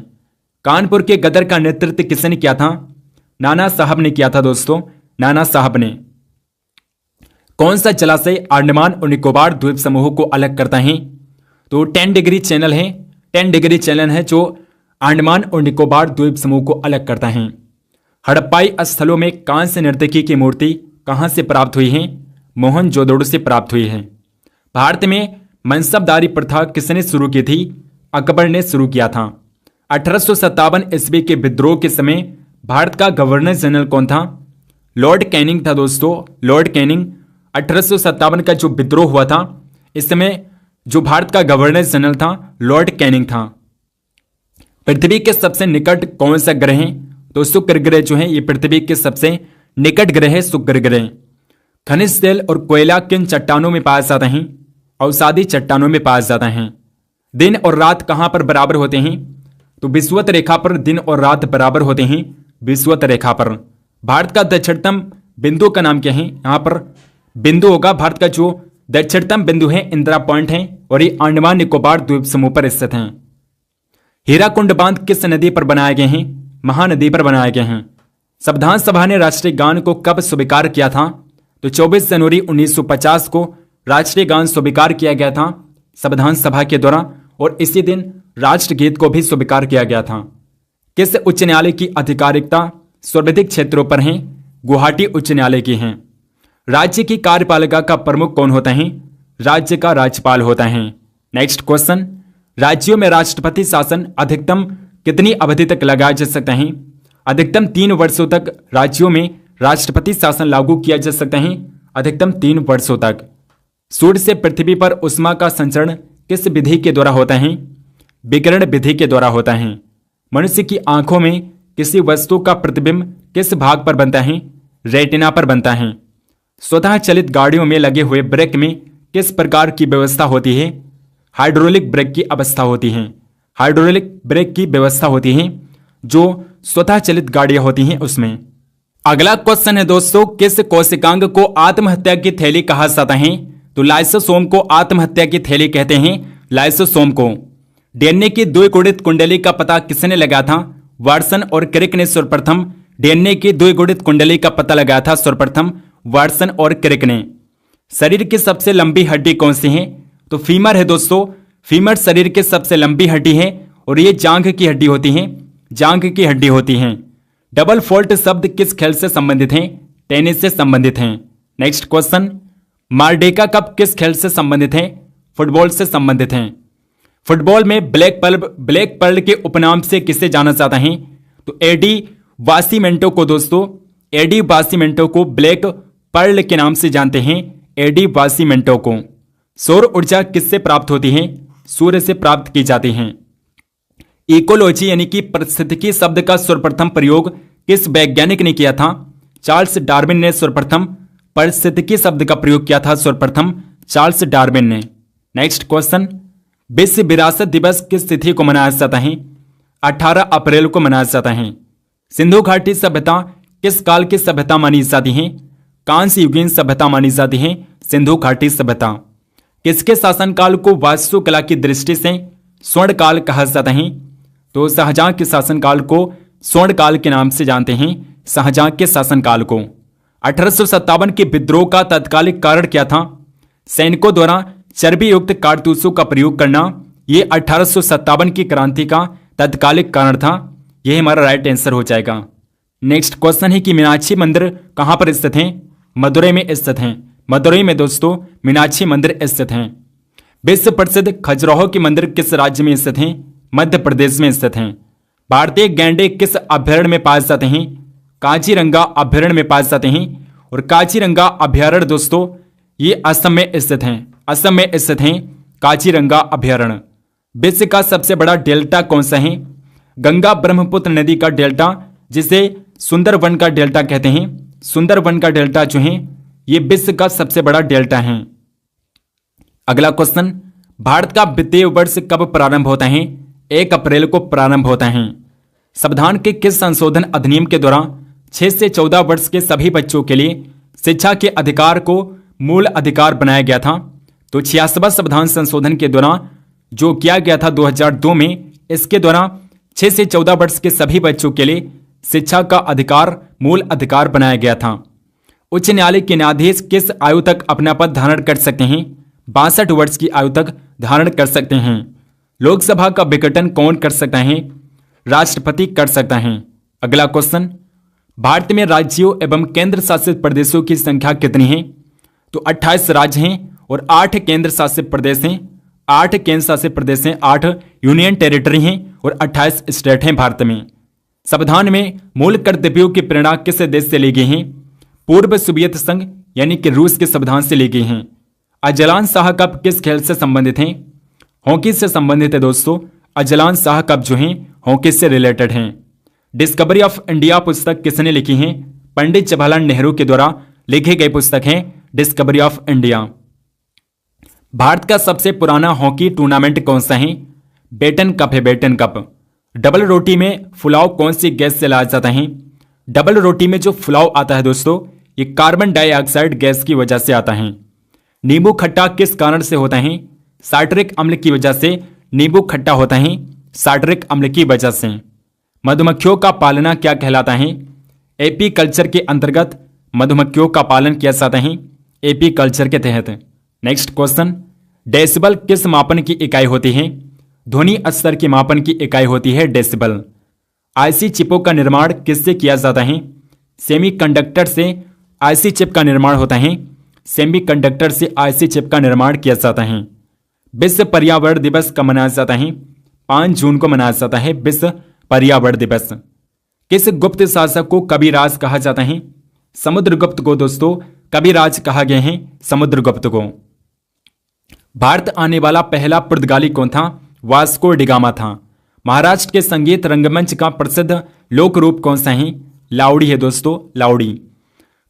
कानपुर के गदर का नेतृत्व किसने किया था? नाना साहब ने किया था दोस्तों, नाना साहब ने। कौन सा जलाशय अंडमान और निकोबार द्वीप समूह को अलग करता है? तो 10 डिग्री चैनल है 10 डिग्री चलन है जो अंडमान और निकोबार द्वीप समूह को अलग करता है। हड़प्पाई स्थलों में कांस्य नर्तकी की मूर्ति कहां से प्राप्त हुई है? मोहनजोदड़ो से प्राप्त हुई है। भारत में मनसबदारी प्रथा किसने शुरू की थी? अकबर ने शुरू किया था। 1857 ईस्वी के विद्रोह के समय भारत का गवर्नर जनरल कौन था? लॉर्ड कैनिंग था दोस्तों, लॉर्ड कैनिंग। 1857 का जो विद्रोह हुआ था इस समय जो भारत का गवर्नर जनरल था लॉर्ड कैनिंग था। पृथ्वी के सबसे निकट कौन सा ग्रह है? तो शुक्र ग्रह जो है ये पृथ्वी के सबसे निकट ग्रह है, शुक्र ग्रह। खनिज तेल और कोयला किन चट्टानों में पाया जाता है? अवसादी चट्टानों में पाया जाता है। दिन और रात कहां पर बराबर होते हैं? तो विषुवत रेखा पर दिन और रात बराबर होते हैं, विषुवत रेखा पर। भारत का दक्षिणतम बिंदु का नाम क्या है? यहां पर बिंदु होगा, भारत का जो दक्षिणतम बिंदु है इंदिरा पॉइंट है और ये अंडमान निकोबार द्वीप समूह पर स्थित है। हीराकुंड बांध किस नदी पर बनाए गए हैं? महानदी पर बनाए गए हैं। संविधान सभा ने राष्ट्रीय गान को कब स्वीकार किया था? तो 24 जनवरी 1950 को राष्ट्रीय गान स्वीकार किया गया था संविधान सभा के द्वारा, और इसी दिन राष्ट्रगीत को भी स्वीकार किया गया था। किस उच्च न्यायालय की आधिकारिकता सर्वाधिक क्षेत्रों पर है? गुवाहाटी उच्च न्यायालय की है। राज्य की कार्यपालिका का प्रमुख कौन होता है? राज्य का राज्यपाल होता है। नेक्स्ट क्वेश्चन, राज्यों में राष्ट्रपति शासन अधिकतम कितनी अवधि तक लगाया जा सकता है? अधिकतम 3 वर्षों तक राज्यों में राष्ट्रपति शासन लागू किया जा सकता है, अधिकतम 3 वर्षों तक। सूर्य से पृथ्वी पर उष्मा का संचरण किस विधि के द्वारा होता है? विकिरण विधि के द्वारा होता है। मनुष्य की आंखों में किसी वस्तु का प्रतिबिंब किस भाग पर बनता है? रेटिना पर बनता है। स्वतः चलित गाड़ियों में लगे हुए ब्रेक में किस प्रकार की व्यवस्था होती है? हाइड्रोलिक ब्रेक की अवस्था होती है। हाइड्रोलिक ब्रेक की व्यवस्था होती है जो स्वतः चलित गाड़ियां होती हैं उसमें। अगला क्वेश्चन है दोस्तों, किस कोशिकांग को आत्महत्या की थैली कहा जाता है? तो लाइसोसोम को आत्महत्या की थैली कहते हैं, लाइसोसोम को। डीएनए की द्विगुणित कुंडली का पता किसने लगाया था? वाटसन और क्रिक ने सर्वप्रथम डीएनए की द्विगुणित कुंडली का पता लगाया था, सर्वप्रथम वाटसन और क्रिक ने। शरीर की सबसे लंबी हड्डी कौन सी है? तो फीमर है दोस्तों। फीमर शरीर की सबसे लंबी हड्डी है और ये जांघ की हड्डी होती है, जांघ की हड्डी होती है। डबल फॉल्ट शब्द किस खेल से संबंधित है? टेनिस से संबंधित है। नेक्स्ट क्वेश्चन, मारडेका कप किस खेल से संबंधित है? फुटबॉल से संबंधित है। फुटबॉल में ब्लैक पर्ल के उपनाम से किसे जाना जाता है? तो एडी वासीमेंटो को दोस्तों, एडी वासीमेंटो को ब्लैक पर्ल के नाम से जानते हैं, एडी वासीमेंटो को। सौर ऊर्जा किससे प्राप्त होती है? सूर्य से प्राप्त की जाती है। इकोलॉजी यानी कि पारिस्थितिकी शब्द का सर्वप्रथम प्रयोग किस वैज्ञानिक ने किया था? चार्ल्स डार्विन ने सर्वप्रथम पारिस्थितिकी शब्द का प्रयोग किया था, सर्वप्रथम चार्ल्स डार्विन ने। नेक्स्ट क्वेश्चन, विश्व विरासत दिवस किस तिथि को मनाया जाता है? 18 अप्रैल को मनाया जाता है। सिंधु घाटी सभ्यता किस काल की सभ्यता मानी जाती है? कांस्य युगीन सभ्यता मानी जाती है, सिंधु घाटी सभ्यता। किसके शासनकाल को वास्तुकला की दृष्टि से स्वर्ण काल कहा जाता है? तो शाहजहां के शासनकाल को स्वर्ण काल के नाम से जानते हैं, शाहजहां के शासनकाल को। 1857 के विद्रोह का तत्कालिक कारण क्या था? सैनिकों द्वारा चर्बी युक्त कारतूसों का प्रयोग करना, यह 1857 की क्रांति का तत्कालिक कारण था। यह हमारा राइट आंसर हो जाएगा। नेक्स्ट क्वेश्चन है कि मीनाक्षी मंदिर कहां पर स्थित है? मदुरई में स्थित है। मदुरई में दोस्तों मीनाक्षी मंदिर स्थित है। विश्व प्रसिद्ध खजुराहो के मंदिर किस राज्य में स्थित हैं? मध्य प्रदेश में स्थित हैं। भारतीय गैंडे किस अभयारण्य में पाए जाते हैं? काजीरंगा अभयारण्य में पाए जाते हैं। और काजीरंगा अभयारण्य दोस्तों ये असम में स्थित हैं, असम में स्थित हैं काजीरंगा अभयारण्य। विश्व का सबसे बड़ा डेल्टा कौन सा है? गंगा ब्रह्मपुत्र नदी का डेल्टा, जिसे सुंदरवन का डेल्टा कहते हैं। सुंदरवन का डेल्टा जो है ये विश्व का सबसे बड़ा डेल्टा है। अगला क्वेश्चन, भारत का वित्तीय वर्ष कब प्रारंभ होता है? 1 अप्रैल को प्रारंभ होता है। संविधान के किस संशोधन अधिनियम के द्वारा 6 से 14 वर्ष के सभी बच्चों के लिए शिक्षा के अधिकार को मूल अधिकार बनाया गया था? तो 86वां संविधान संशोधन के द्वारा जो किया गया था 2002 में, इसके द्वारा 6 से 14 वर्ष के सभी बच्चों के लिए शिक्षा का अधिकार मूल अधिकार बनाया गया था। उच्च न्यायालय के न्यायाधीश किस आयु तक अपना पद धारण कर सकते हैं? 62 वर्ष की आयु तक धारण कर सकते हैं। लोकसभा का विघटन कौन कर सकता है? राष्ट्रपति कर सकता है। अगला क्वेश्चन, भारत में राज्यों एवं केंद्र शासित प्रदेशों की संख्या कितनी है? तो 28 राज्य हैं और 8 केंद्र शासित प्रदेश हैं। 8 केंद्र शासित प्रदेश हैं, 8 यूनियन टेरिटरी हैं और 28 स्टेट हैं भारत में। संविधान में मूल कर्तव्यों की प्रेरणा किस देश से ली गई है? पूर्व सोवियत संघ यानी कि रूस के संविधान से ली गई हैं। अजलान शाह कप किस खेल से संबंधित हैं? हॉकी से संबंधित है दोस्तों। अजलान शाह कप जो हैं हॉकी से रिलेटेड हैं। डिस्कवरी ऑफ इंडिया पुस्तक किसने लिखी है? पंडित जवाहरलाल नेहरू के द्वारा लिखी गई पुस्तक है डिस्कवरी ऑफ इंडिया। भारत का सबसे पुराना हॉकी टूर्नामेंट कौन सा है? बेटन कप है, बेटन कप। डबल रोटी में फुलाव कौन सी गैस से लाया जाता है? डबल रोटी में जो फुलाव आता है दोस्तों, ये कार्बन डाइऑक्साइड गैस की वजह से आता है। नींबू खट्टा किस कारण से होता है? सार्ट्रिक अम्ल की वजह से नींबू खट्टा होता है, सार्ट्रिक अम्ल की वजह से। मधुमक्खियों का पालना क्या कहलाता है? एपी कल्चर के अंतर्गत मधुमक्खियों का पालन किया जाता है, एपी कल्चर के तहत। नेक्स्ट क्वेश्चन, डेसिबल किस मापन की इकाई होती है? ध्वनि स्तर की मापन की इकाई होती है डेसिबल। आईसी चिपों का निर्माण किससे किया जाता है? सेमीकंडक्टर से आईसी चिप का निर्माण होता है, सेमीकंडक्टर से आईसी चिप का निर्माण किया जाता है। विश्व पर्यावरण दिवस कब मनाया जाता है? 5 जून को मनाया जाता है विश्व पर्यावरण दिवस। किस गुप्त शासक को कविराज कहा जाता है? समुद्रगुप्त को दोस्तों कविराज कहा गया है, समुद्रगुप्त को। भारत आने वाला पहला पुर्तगाली कौन था? वास्को डिगामा था। महाराष्ट्र के संगीत रंगमंच का प्रसिद्ध लोक रूप कौन सा है? लावड़ी है दोस्तों, लावड़ी।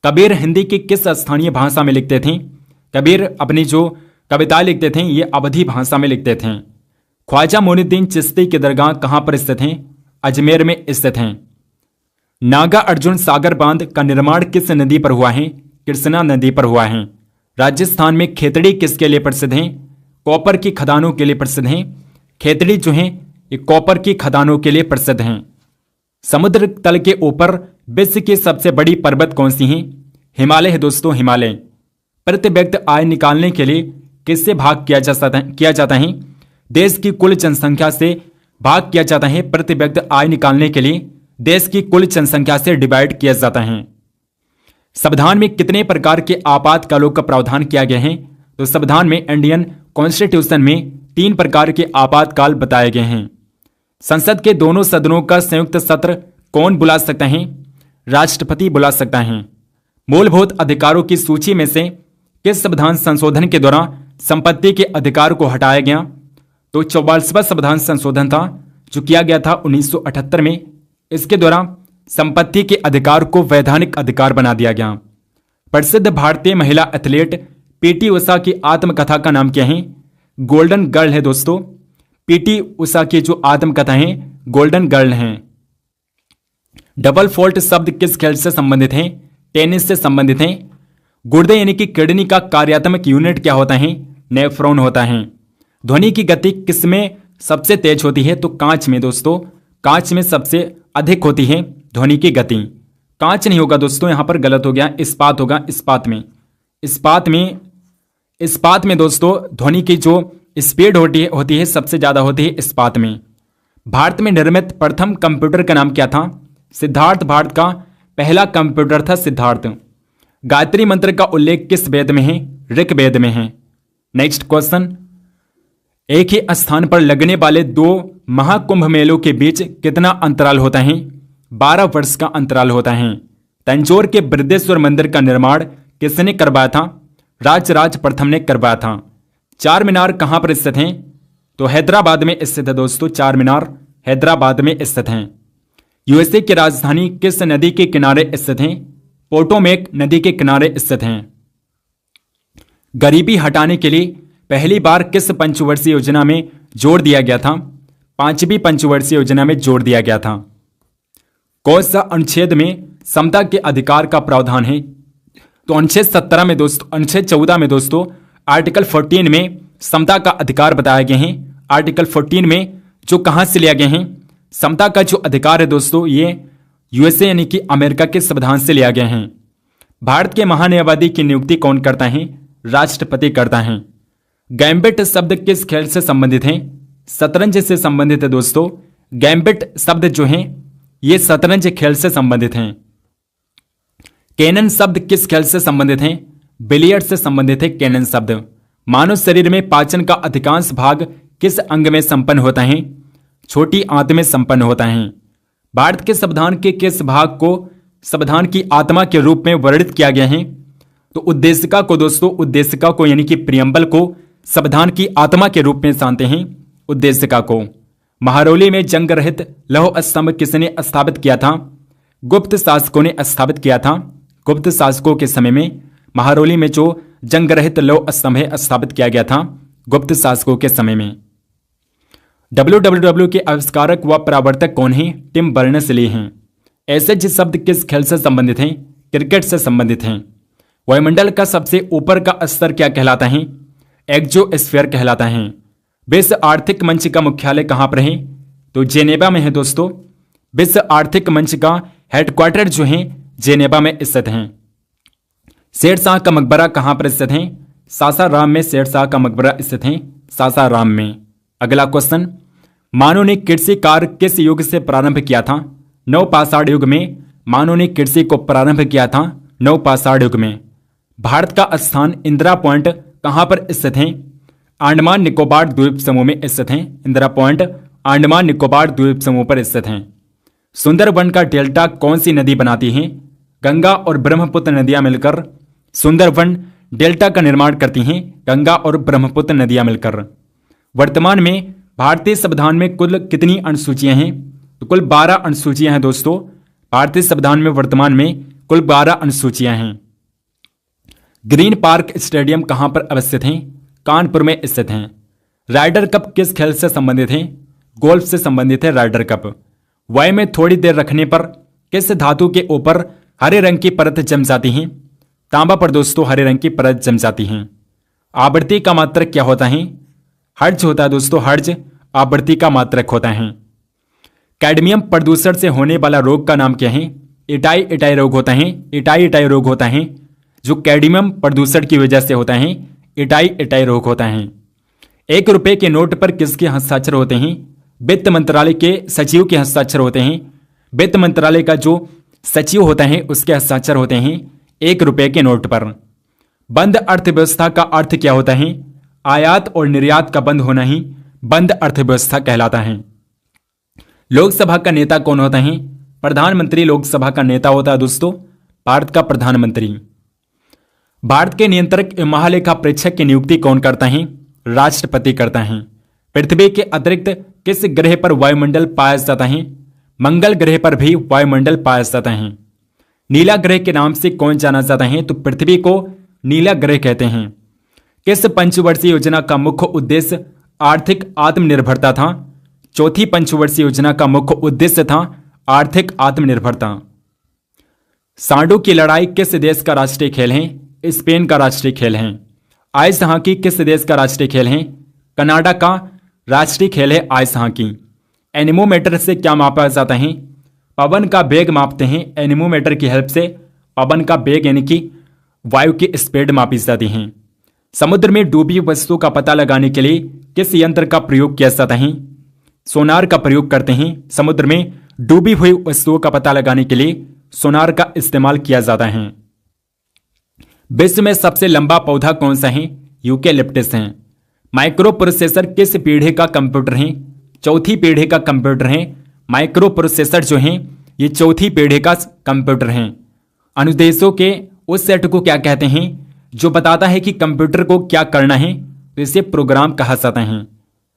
कबीर हिंदी की किस स्थानीय भाषा में लिखते थे? कबीर अपनी जो कविताएं लिखते थे ये अवधी भाषा में लिखते थे। ख्वाजा मोइनुद्दीन चिश्ती की दरगाह कहां पर स्थित हैं? अजमेर में स्थित हैं। नागा अर्जुन सागर बांध का निर्माण किस नदी पर हुआ है? कृष्णा नदी पर हुआ है। राजस्थान में खेतड़ी किसके लिए प्रसिद्ध हैं? कॉपर की खदानों के लिए प्रसिद्ध हैं। खेतड़ी जो हैं ये कॉपर की खदानों के लिए प्रसिद्ध हैं। समुद्र तल के ऊपर विश्व की सबसे बड़ी पर्वत कौन सी है? हिमालय है दोस्तों, हिमालय। प्रति व्यक्ति आय निकालने के लिए किससे भाग किया जाता है? देश की कुल जनसंख्या से भाग किया जाता है। प्रति व्यक्ति आय निकालने के लिए देश की कुल जनसंख्या से डिवाइड किया जाता है। संविधान में कितने प्रकार के आपातकालों का प्रावधान किया गया है? तो संविधान में इंडियन कॉन्स्टिट्यूशन में 3 प्रकार के आपातकाल बताए गए हैं। संसद के दोनों सदनों का संयुक्त सत्र कौन बुला सकता है? राष्ट्रपति बुला सकता है। मूलभूत अधिकारों की सूची में से किस संविधान संशोधन के द्वारा संपत्ति के अधिकार को हटाया गया? तो 44वां संविधान संशोधन था जो किया गया था 1978 में। इसके द्वारा संपत्ति के अधिकार को वैधानिक अधिकार बना दिया गया। प्रसिद्ध भारतीय महिला एथलीट पीटी उषा की आत्मकथा का नाम क्या है? गोल्डन गर्ल है दोस्तों। पीटी उषा की जो आत्मकथा है गोल्डन गर्ल है। डबल फॉल्ट शब्द किस खेल से संबंधित है? टेनिस से संबंधित है। गुर्दे यानी कि किडनी का कार्यात्मक यूनिट क्या होता है? नेफ्रॉन होता है। ध्वनि की गति किसमें सबसे तेज होती है? तो कांच में दोस्तों, कांच में सबसे अधिक होती है ध्वनि की गति। कांच नहीं होगा दोस्तों, यहां पर गलत हो गया, इस्पात होगा। इस्पात में दोस्तों ध्वनि की जो स्पीड होती है सबसे ज्यादा होती है इस्पात में। भारत में निर्मित प्रथम कंप्यूटर का नाम क्या था? सिद्धार्थ। भारत का पहला कंप्यूटर था सिद्धार्थ। गायत्री मंत्र का उल्लेख किस वेद में है? ऋग्वेद में है। नेक्स्ट क्वेश्चन, एक ही स्थान पर लगने वाले 2 महाकुंभ मेलों के बीच कितना अंतराल होता है? 12 वर्ष का अंतराल होता है। तंजौर के बृहदेश्वर मंदिर का निर्माण किसने करवाया था? राजराज प्रथम ने करवाया था। चार मीनार कहां पर स्थित हैं? तो हैदराबाद में स्थित है दोस्तों। चार मीनार हैदराबाद में स्थित हैं। यूएसए की राजधानी किस नदी के किनारे स्थित हैं? पोटोमेक नदी के किनारे स्थित हैं। गरीबी हटाने के लिए पहली बार किस पंचवर्षीय योजना में जोर दिया गया था? 5वीं पंचवर्षीय योजना में जोर दिया गया था। कौन सा अनुच्छेद में समता के अधिकार का प्रावधान है? तो अनुच्छेद 17 में दोस्तों, अनुच्छेद 14 में दोस्तों आर्टिकल 14 में समता का अधिकार बताया गया है। आर्टिकल 14 में जो कहां से लिया गया है समता का जो अधिकार है दोस्तों, ये यूएसए यानी कि अमेरिका के संविधान से लिया गया है। भारत के महान्यायवादी की नियुक्ति कौन करता है? राष्ट्रपति करता है। गैम्बिट शब्द किस खेल से संबंधित है? शतरंज से संबंधित है दोस्तों। गैम्बिट शब्द जो हैं ये शतरंज खेल से संबंधित हैं। कैनन शब्द किस खेल से संबंधित हैं? बिलियर्ड से संबंधित है कैनन शब्द। मानव शरीर में पाचन का अधिकांश भाग किस अंग में संपन्न होता है? छोटी आंत में संपन्न होता है। भारत के संविधान के किस भाग को संविधान की आत्मा के रूप में वर्णित किया गया है? तो उद्देशिका को दोस्तों, उद्देशिका को यानी कि प्रियम्बल को संविधान की आत्मा के रूप में जानते हैं, उद्देशिका को। महरौली में जंग रहित लौह स्तंभ किसने स्थापित किया था? गुप्त शासकों ने स्थापित किया था। गुप्त शासकों के समय में महरौली में जो जंग रहित लौह स्तंभ है स्थापित किया गया था गुप्त शासकों के समय में। WWW के आविष्कारक व प्रवर्तक कौन हैं? टिम बर्नर्स-ली हैं। एसएच शब्द किस खेल से संबंधित हैं? क्रिकेट से संबंधित हैं। वायुमंडल का सबसे ऊपर का स्तर क्या कहलाता है? एक्सोस्फीयर कहलाता है। विश्व आर्थिक मंच का मुख्यालय कहां पर है? तो जेनेवा में है दोस्तों। विश्व आर्थिक मंच का हेडक्वार्टर जो है जेनेवा में स्थित है। शेरशाह का मकबरा कहां पर स्थित है? सासाराम में शेरशाह का मकबरा स्थित है, सासाराम में। अगला क्वेश्चन, मानव ने कृषि कार्य किस युग से प्रारंभ किया था? नवपाषाण युग में मानव ने कृषि को प्रारंभ किया था, नवपाषाण युग में। भारत का स्थान इंदिरा पॉइंट कहां पर स्थित है? अंडमान निकोबार द्वीप समूह में स्थित है। इंदिरा पॉइंट अंडमान निकोबार द्वीप समूह पर स्थित है। सुंदरवन का डेल्टा कौन सी नदी बनाती है? गंगा और ब्रह्मपुत्र नदियां मिलकर सुंदरवन डेल्टा का निर्माण करती हैं, गंगा और ब्रह्मपुत्र नदियां मिलकर। वर्तमान में भारतीय संविधान में कुल कितनी अनुसूचियां हैं? तो कुल 12 अनुसूचियां हैं दोस्तों। भारतीय संविधान में वर्तमान में कुल 12 अनुसूचियां हैं। ग्रीन पार्क स्टेडियम कहां पर अवस्थित है? कानपुर में स्थित है। राइडर कप किस खेल से संबंधित है? गोल्फ से संबंधित है राइडर कप। वायु में थोड़ी देर रखने पर किस धातु के ऊपर हरे रंग की परत जम जाती है? तांबा पर दोस्तों हरे रंग की परत जम जाती है। आवृत्ति का मात्रक क्या होता है? हर्ट्ज होता है दोस्तों, हर्ट्ज आवृत्ति का मात्रक होता है। कैडमियम प्रदूषण से होने वाला रोग का नाम क्या है? इटाई रोग होता है, इटाई रोग होता है जो कैडमियम प्रदूषण की वजह से होता है, इटाई रोग होता है। 1 रुपए के नोट पर किसके हस्ताक्षर होते हैं? वित्त मंत्रालय के सचिव के हस्ताक्षर होते हैं। वित्त मंत्रालय का जो सचिव होता है उसके हस्ताक्षर होते हैं 1 रुपए के नोट पर। बंद अर्थव्यवस्था का अर्थ क्या होता है? आयात और निर्यात का बंद होना ही बंद अर्थव्यवस्था कहलाता है। लोकसभा का नेता कौन होता है? प्रधानमंत्री लोकसभा का नेता होता है दोस्तों, भारत का प्रधानमंत्री। भारत के नियंत्रक एवं महालेखा परीक्षक की नियुक्ति कौन करता है? राष्ट्रपति करता है। पृथ्वी के अतिरिक्त किस ग्रह पर वायुमंडल पाया जाता है? मंगल ग्रह पर भी वायुमंडल पाया जाता है। नीला ग्रह के नाम से कौन जाना जाता है? तो पृथ्वी को नीला ग्रह कहते हैं। किस पंचवर्षीय योजना का मुख्य उद्देश्य आर्थिक आत्मनिर्भरता था? चौथी पंचवर्षीय योजना का मुख्य उद्देश्य था आर्थिक आत्मनिर्भरता। सांडों की लड़ाई किस देश का राष्ट्रीय खेल है? स्पेन का राष्ट्रीय खेल है। आइस हॉकी किस देश का राष्ट्रीय खेल है? कनाडा का राष्ट्रीय खेल है आइस हॉकी। एनीमोमीटर से क्या मापा जाता है? पवन का वेग मापते हैं। एनीमोमीटर की हेल्प से पवन का वेग यानी कि वायु की स्पीड मापी जाती है। समुद्र में डूबी वस्तु का पता लगाने के लिए किस यंत्र का प्रयोग किया जाता है? सोनार का प्रयोग करते हैं। समुद्र में डूबी हुई वस्तुओं का पता लगाने के लिए सोनार का इस्तेमाल किया जाता है। विश्व में सबसे लंबा पौधा कौन सा है? यूकेलिप्टस है। माइक्रो प्रोसेसर किस पीढ़ी का कंप्यूटर है? चौथी पीढ़ी का कंप्यूटर है। माइक्रो प्रोसेसर जो है ये चौथी पीढ़ी का कंप्यूटर है। अनुदेशों के उस सेट को क्या कहते हैं जो बताता है कि कंप्यूटर को क्या करना है? तो इसे प्रोग्राम कहा जाता है।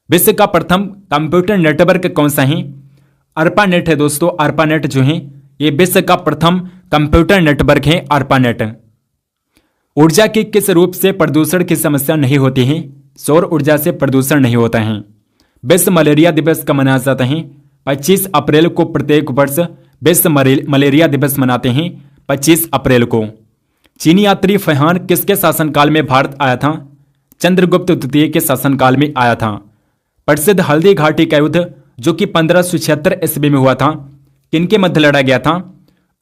विश्व का प्रथम कंप्यूटर नेटवर्क कौन सा है? अर्पानेट है दोस्तों। अर्पानेट जो है ये विश्व का प्रथम कंप्यूटर नेटवर्क है, अर्पानेट। ऊर्जा की किस रूप से प्रदूषण की समस्या नहीं होती है? सौर ऊर्जा से प्रदूषण नहीं होता है। विश्व मलेरिया दिवस कब मनाया जाता है? 25 अप्रैल को प्रत्येक वर्ष विश्व मलेरिया दिवस मनाते हैं 25 अप्रैल को। चीनी यात्री फैहान किसके शासनकाल में भारत आया था? चंद्रगुप्त द्वितीय के शासनकाल में आया था। प्रसिद्ध हल्दी घाटी का युद्ध जो कि 1576 ईस्वी में हुआ था किनके मध्य लड़ा गया था?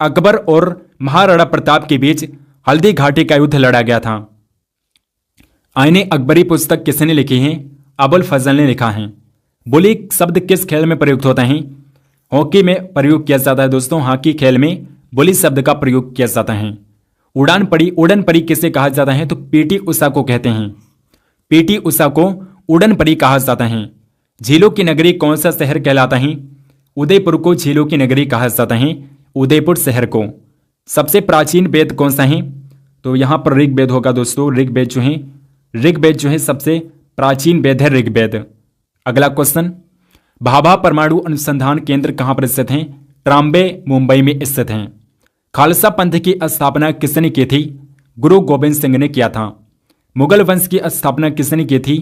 अकबर और महाराणा प्रताप के बीच हल्दी घाटी का युद्ध लड़ा गया था। आईने अकबरी पुस्तक किसने लिखी है? अबुल फजल ने लिखा है। बुली शब्द किस खेल में प्रयुक्त होता है? हॉकी में प्रयोग किया जाता है दोस्तों। हॉकी खेल में बुली शब्द का प्रयोग किया जाता है। उड़ान परी किसे कहा जाता है? तो पीटी उषा को कहते हैं। पीटी उषा को उड़न परी कहा जाता है। झीलों की नगरी कौन सा शहर कहलाता है? उदयपुर को झीलों की नगरी कहा जाता है, उदयपुर शहर को। सबसे प्राचीन वेद कौन सा है? तो यहां पर ऋग्वेद होगा दोस्तों। ऋग्वेद जो है सबसे प्राचीन वेद है ऋग्वेद। अगला क्वेश्चन, भाभा परमाणु अनुसंधान केंद्र कहां पर स्थित है? ट्राम्बे मुंबई में स्थित है। खालसा पंथ की स्थापना किसने की थी? गुरु गोविंद सिंह ने किया था। मुगल वंश की स्थापना किसने की थी?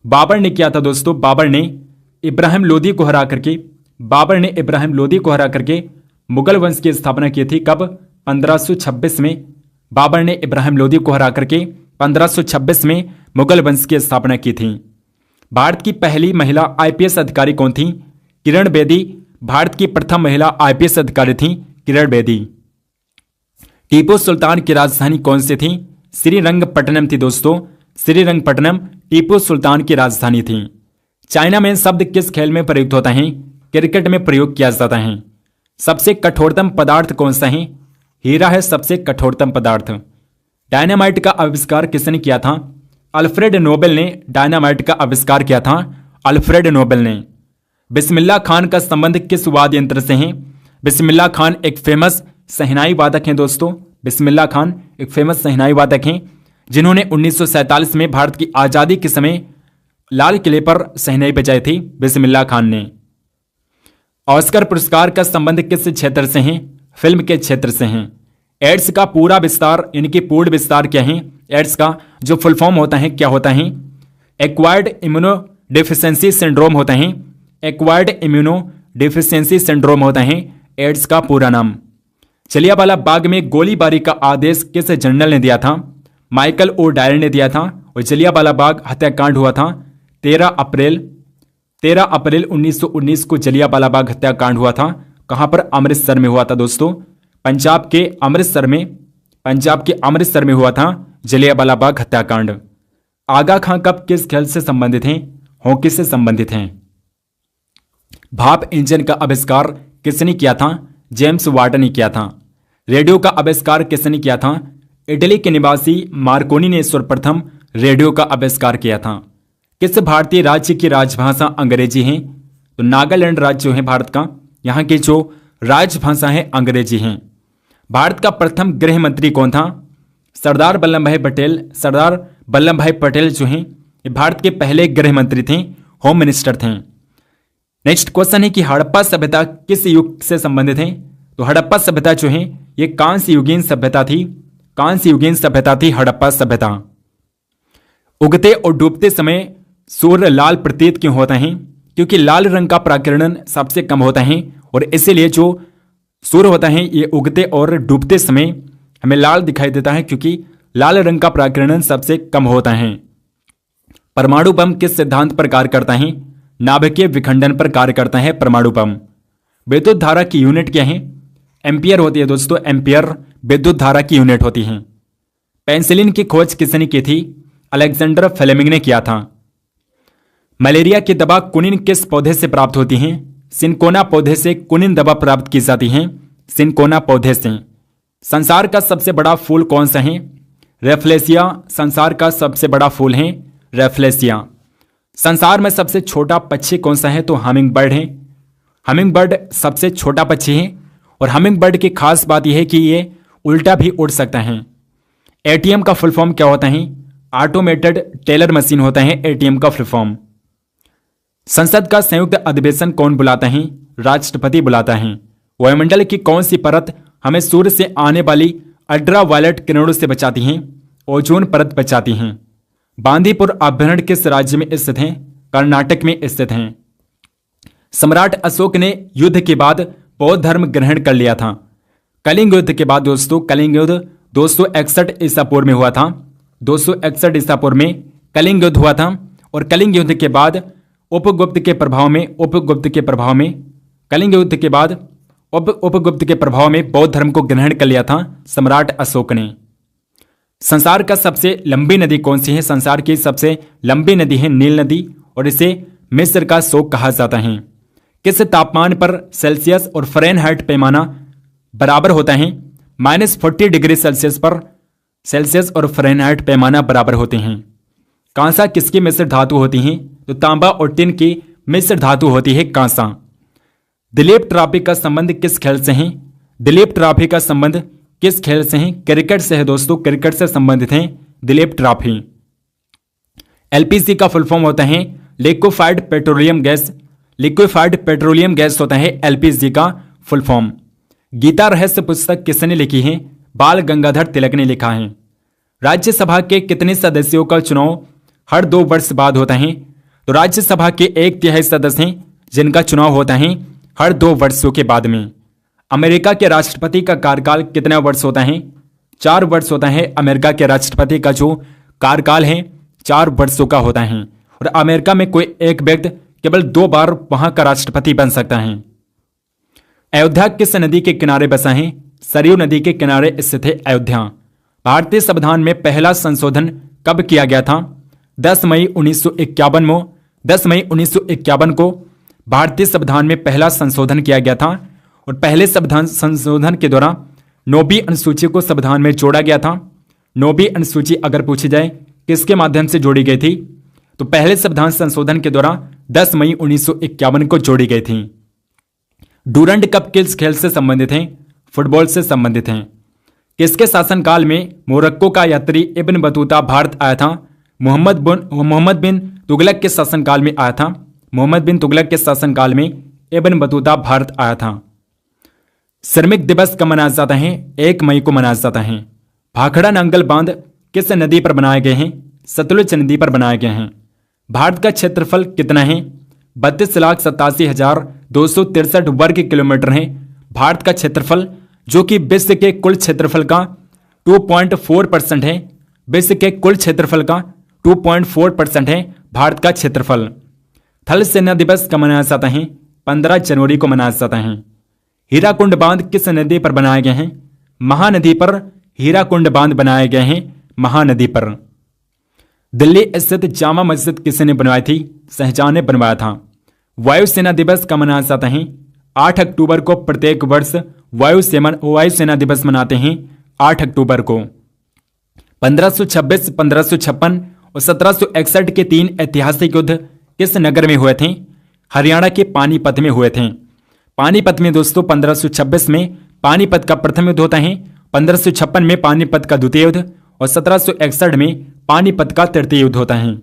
बाबर ने किया था दोस्तों। बाबर ने इब्राहिम लोदी को हरा करके मुगल वंश की स्थापना की थी। कब? 1526 में। बाबर ने इब्राहिम लोदी को हरा करके 1526 में मुगल वंश की स्थापना की थी। भारत की पहली महिला आईपीएस अधिकारी कौन थी? किरण बेदी भारत की प्रथम महिला आईपीएस अधिकारी थी, किरण बेदी। टीपू सुल्तान की राजधानी कौन सी थी? श्रीरंगपट्टनम थी दोस्तों। श्रीरंगपट्टनम टीपू सुल्तान की राजधानी थी। चाइना में शब्द किस खेल में प्रयुक्त होता है? क्रिकेट में प्रयोग किया जाता है। सबसे कठोरतम पदार्थ कौन सा है? हीरा है सबसे कठोरतम पदार्थ। डायनामाइट का आविष्कार किसने किया था? अल्फ्रेड नोबेल ने डायनामाइट का आविष्कार किया था, अल्फ्रेड नोबेल ने। बिस्मिल्लाह खान का संबंध किस वाद्य यंत्र से है? बिस्मिल्लाह खान एक फेमस शहनाई वादक हैं दोस्तों। बिस्मिल्लाह खान एक फेमस शहनाई वादक हैं जिन्होंने 1947 में भारत की आज़ादी के समय लाल किले पर शहनाई बजाई थी, बिस्मिल्लाह खान ने। ऑस्कर पुरस्कार का संबंध किस क्षेत्र से है? फिल्म के क्षेत्र से है। एड्स का पूरा विस्तार, इनकी पूर्ण विस्तार क्या है? एड्स का जो फुल फॉर्म होता है क्या होता है? एक्वायर्ड इम्यूनो डिफिशियंसी सिंड्रोम होता है। एक्वायर्ड इम्यूनो डिफिशियंसी सिंड्रोम होता है एड्स का पूरा नाम। जलियांवाला बाग में गोलीबारी का आदेश किस जनरल ने दिया था? माइकल ओ डायर ने दिया था। और जलियांवाला बाग हत्याकांड हुआ था 13 अप्रैल 1919 को जलियांवाला बाग हत्याकांड हुआ था। कहां पर? अमृतसर में हुआ था दोस्तों। पंजाब के अमृतसर में हुआ था जलियांवाला बाग हत्याकांड। आगा खां कब किस खेल से संबंधित हैं? हॉकी से संबंधित हैं। भाप इंजन का आविष्कार किसने किया था? जेम्स वाट ने किया था। रेडियो का आविष्कार किसने किया था? इटली के निवासी मार्कोनी ने सर्वप्रथम रेडियो का आविष्कार किया था। किस भारतीय राज्य की राजभाषा अंग्रेजी है? तो नागालैंड राज्य जो है भारत का, यहाँ की जो राजभाषा है अंग्रेजी है। भारत का प्रथम गृह मंत्री कौन था? सरदार वल्लभ भाई पटेल। सरदार वल्लभ भाई पटेल जो हैं ये भारत के पहले गृह मंत्री थे, होम मिनिस्टर थे। नेक्स्ट क्वेश्चन है कि हड़प्पा सभ्यता किस युग से संबंधित है? तो हड़प्पा सभ्यता जो है ये कांस्य युगीन सभ्यता थी। कांस्य युगीन सभ्यता थी हड़प्पा सभ्यता। उगते और डूबते समय सूर्य लाल प्रतीत क्यों होता है? क्योंकि लाल रंग का प्राकिरण सबसे कम होता है और इसीलिए जो सूर्य होता है ये उगते और डूबते समय हमें लाल दिखाई देता है, क्योंकि लाल रंग का प्राकिरण सबसे कम होता है। परमाणु बम किस सिद्धांत पर कार्य करता है? नाभिकीय विखंडन पर कार्य करता है परमाणु बम। विद्युत धारा की यूनिट क्या है? एम्पियर होती है दोस्तों। एम्पियर विद्युत धारा की यूनिट होती है। पेनिसिलिन की खोज किसने की थी? अलेक्जेंडर फ्लेमिंग ने किया था। मलेरिया की दवा कुनिन किस पौधे से प्राप्त होती है? सिनकोना पौधे से कुनिन दवा प्राप्त की जाती है, सिनकोना पौधे से। संसार का सबसे बड़ा फूल कौन सा है? रेफ्लेसिया। संसार का सबसे बड़ा फूल है रेफ्लेसिया। संसार में सबसे छोटा पक्षी कौन सा है? तो हमिंग बर्ड है। हमिंग बर्ड सबसे छोटा पक्षी है और हमिंग बर्ड की खास बात यह है कि ये उल्टा भी उड़ सकता है। एटीएम का फुल फॉर्म क्या होता है? ऑटोमेटेड टेलर मशीन होता है एटीएम का फुल फॉर्म। संसद का संयुक्त अधिवेशन कौन बुलाता है? राष्ट्रपति बुलाता है। वायुमंडल की कौन सी परत हमें सूर्य से आने वाली अल्ट्रावायलेट किरणों से बचाती हैं? ओजोन परत बचाती हैं। बांदीपुर अभ्यारण्य किस राज्य में स्थित है? कर्नाटक में स्थित है। सम्राट अशोक ने युद्ध के बाद बौद्ध धर्म ग्रहण कर लिया था। कलिंग युद्ध के बाद दोस्तों, कलिंग युद्ध 261 ईसा पूर्व में हुआ था। 261 ईसा पूर्व में कलिंग युद्ध हुआ था और कलिंग युद्ध के बाद उपगुप्त के प्रभाव में कलिंग युद्ध के बाद उपगुप्त के प्रभाव में बौद्ध धर्म को ग्रहण कर लिया था सम्राट अशोक ने। संसार का सबसे लंबी नदी कौन सी है? संसार की सबसे लंबी नदी है नील नदी और इसे मिस्र का शोक कहा जाता है? किस तापमान पर सेल्सियस और फ़ारेनहाइट पैमाना बराबर होता है? -40 डिग्री सेल्सियस पर सेल्सियस और फ़ारेनहाइट पैमाना बराबर होते हैं। कांसा किसकी मिश्र धातु होती है? तो तांबा और टिन की मिश्र धातु होती है कांसा। दिलीप ट्रॉफी का संबंध किस खेल से है? दिलीप ट्रॉफी का संबंध किस खेल से है? क्रिकेट से है दोस्तों, क्रिकेट से संबंधित है दिलीप ट्रॉफी। एलपीजी का फुल फॉर्म होता है liquefied petroleum gas. Liquefied petroleum gas होता है एलपीजी का फुल फॉर्म। गीता रहस्य पुस्तक किसने लिखी है? बाल गंगाधर तिलक ने लिखा है। राज्यसभा के कितने सदस्यों का चुनाव हर 2 वर्ष बाद होता है? तो राज्यसभा के 1/3 सदस्य हैं जिनका चुनाव होता है हर 2 वर्षों के बाद में। अमेरिका के राष्ट्रपति का कार्यकाल कितना वर्ष होता है? 4 वर्ष होता है। अमेरिका के राष्ट्रपति का जो कार्यकाल है 4 वर्षों का होता है। और अमेरिका में कोई एक व्यक्ति केवल 2 बार वहां का राष्ट्रपति बन सकता है। अयोध्या किस नदी के किनारे बसा है? सरयू नदी के किनारे स्थित है अयोध्या। भारतीय संविधान में पहला संशोधन कब किया गया था? 10 मई 1951 को भारतीय संविधान में पहला संशोधन किया गया था। और पहले संविधान संशोधन के दौरान 9वीं अनुसूची को संविधान में जोड़ा गया था। 9वीं अनुसूची अगर पूछी जाए किसके माध्यम से जोड़ी गई थी? तो पहले संविधान संशोधन के दौरान 10 मई 1951 को जोड़ी गई थी। डूरंड कप किस खेल से संबंधित हैं? फुटबॉल से संबंधित हैं। किसके शासनकाल में मोरक्को का यात्री इब्न बतूता भारत आया था? मोहम्मद बिन तुगलक के शासनकाल में आया था। मोहम्मद बिन तुगलक के शासनकाल में इब्न बतूता भारत आया था। श्रमिक दिवस कब मनाया जाता है? 1 मई को मनाया जाता है। भाखड़ा नांगल बांध किस नदी पर बनाए गए हैं? सतलुज नदी पर बनाए गए हैं। भारत का क्षेत्रफल कितना है? 32,87,263 वर्ग किलोमीटर है भारत का क्षेत्रफल, जो कि विश्व के कुल क्षेत्रफल का 2.4% है। विश्व के कुल क्षेत्रफल का 2.4% है भारत का क्षेत्रफल। थल सेना दिवस कब मनाया जाता है? 15 जनवरी को मनाया जाता है। हीराकुंड बांध किस नदी पर बनाए गए हैं? महानदी पर हीराकुंड बांध बनाए गए हैं महानदी पर। दिल्ली स्थित जामा मस्जिद किसने बनवाई थी? शाहजहां ने बनवाया था। वायुसेना दिवस कब मनाया जाता है? 8 अक्टूबर को प्रत्येक वर्ष वायुसेना दिवस मनाते हैं 8 अक्टूबर को। 1526, 1556 और 1761 के 3 ऐतिहासिक युद्ध किस नगर में हुए थे? हरियाणा के पानीपत में हुए थे। पानीपत में दोस्तों 1526 में पानीपत का प्रथम युद्ध होता है, 1556 में पानीपत का द्वितीय युद्ध और 1761 में पानीपत का तृतीय युद्ध होता है।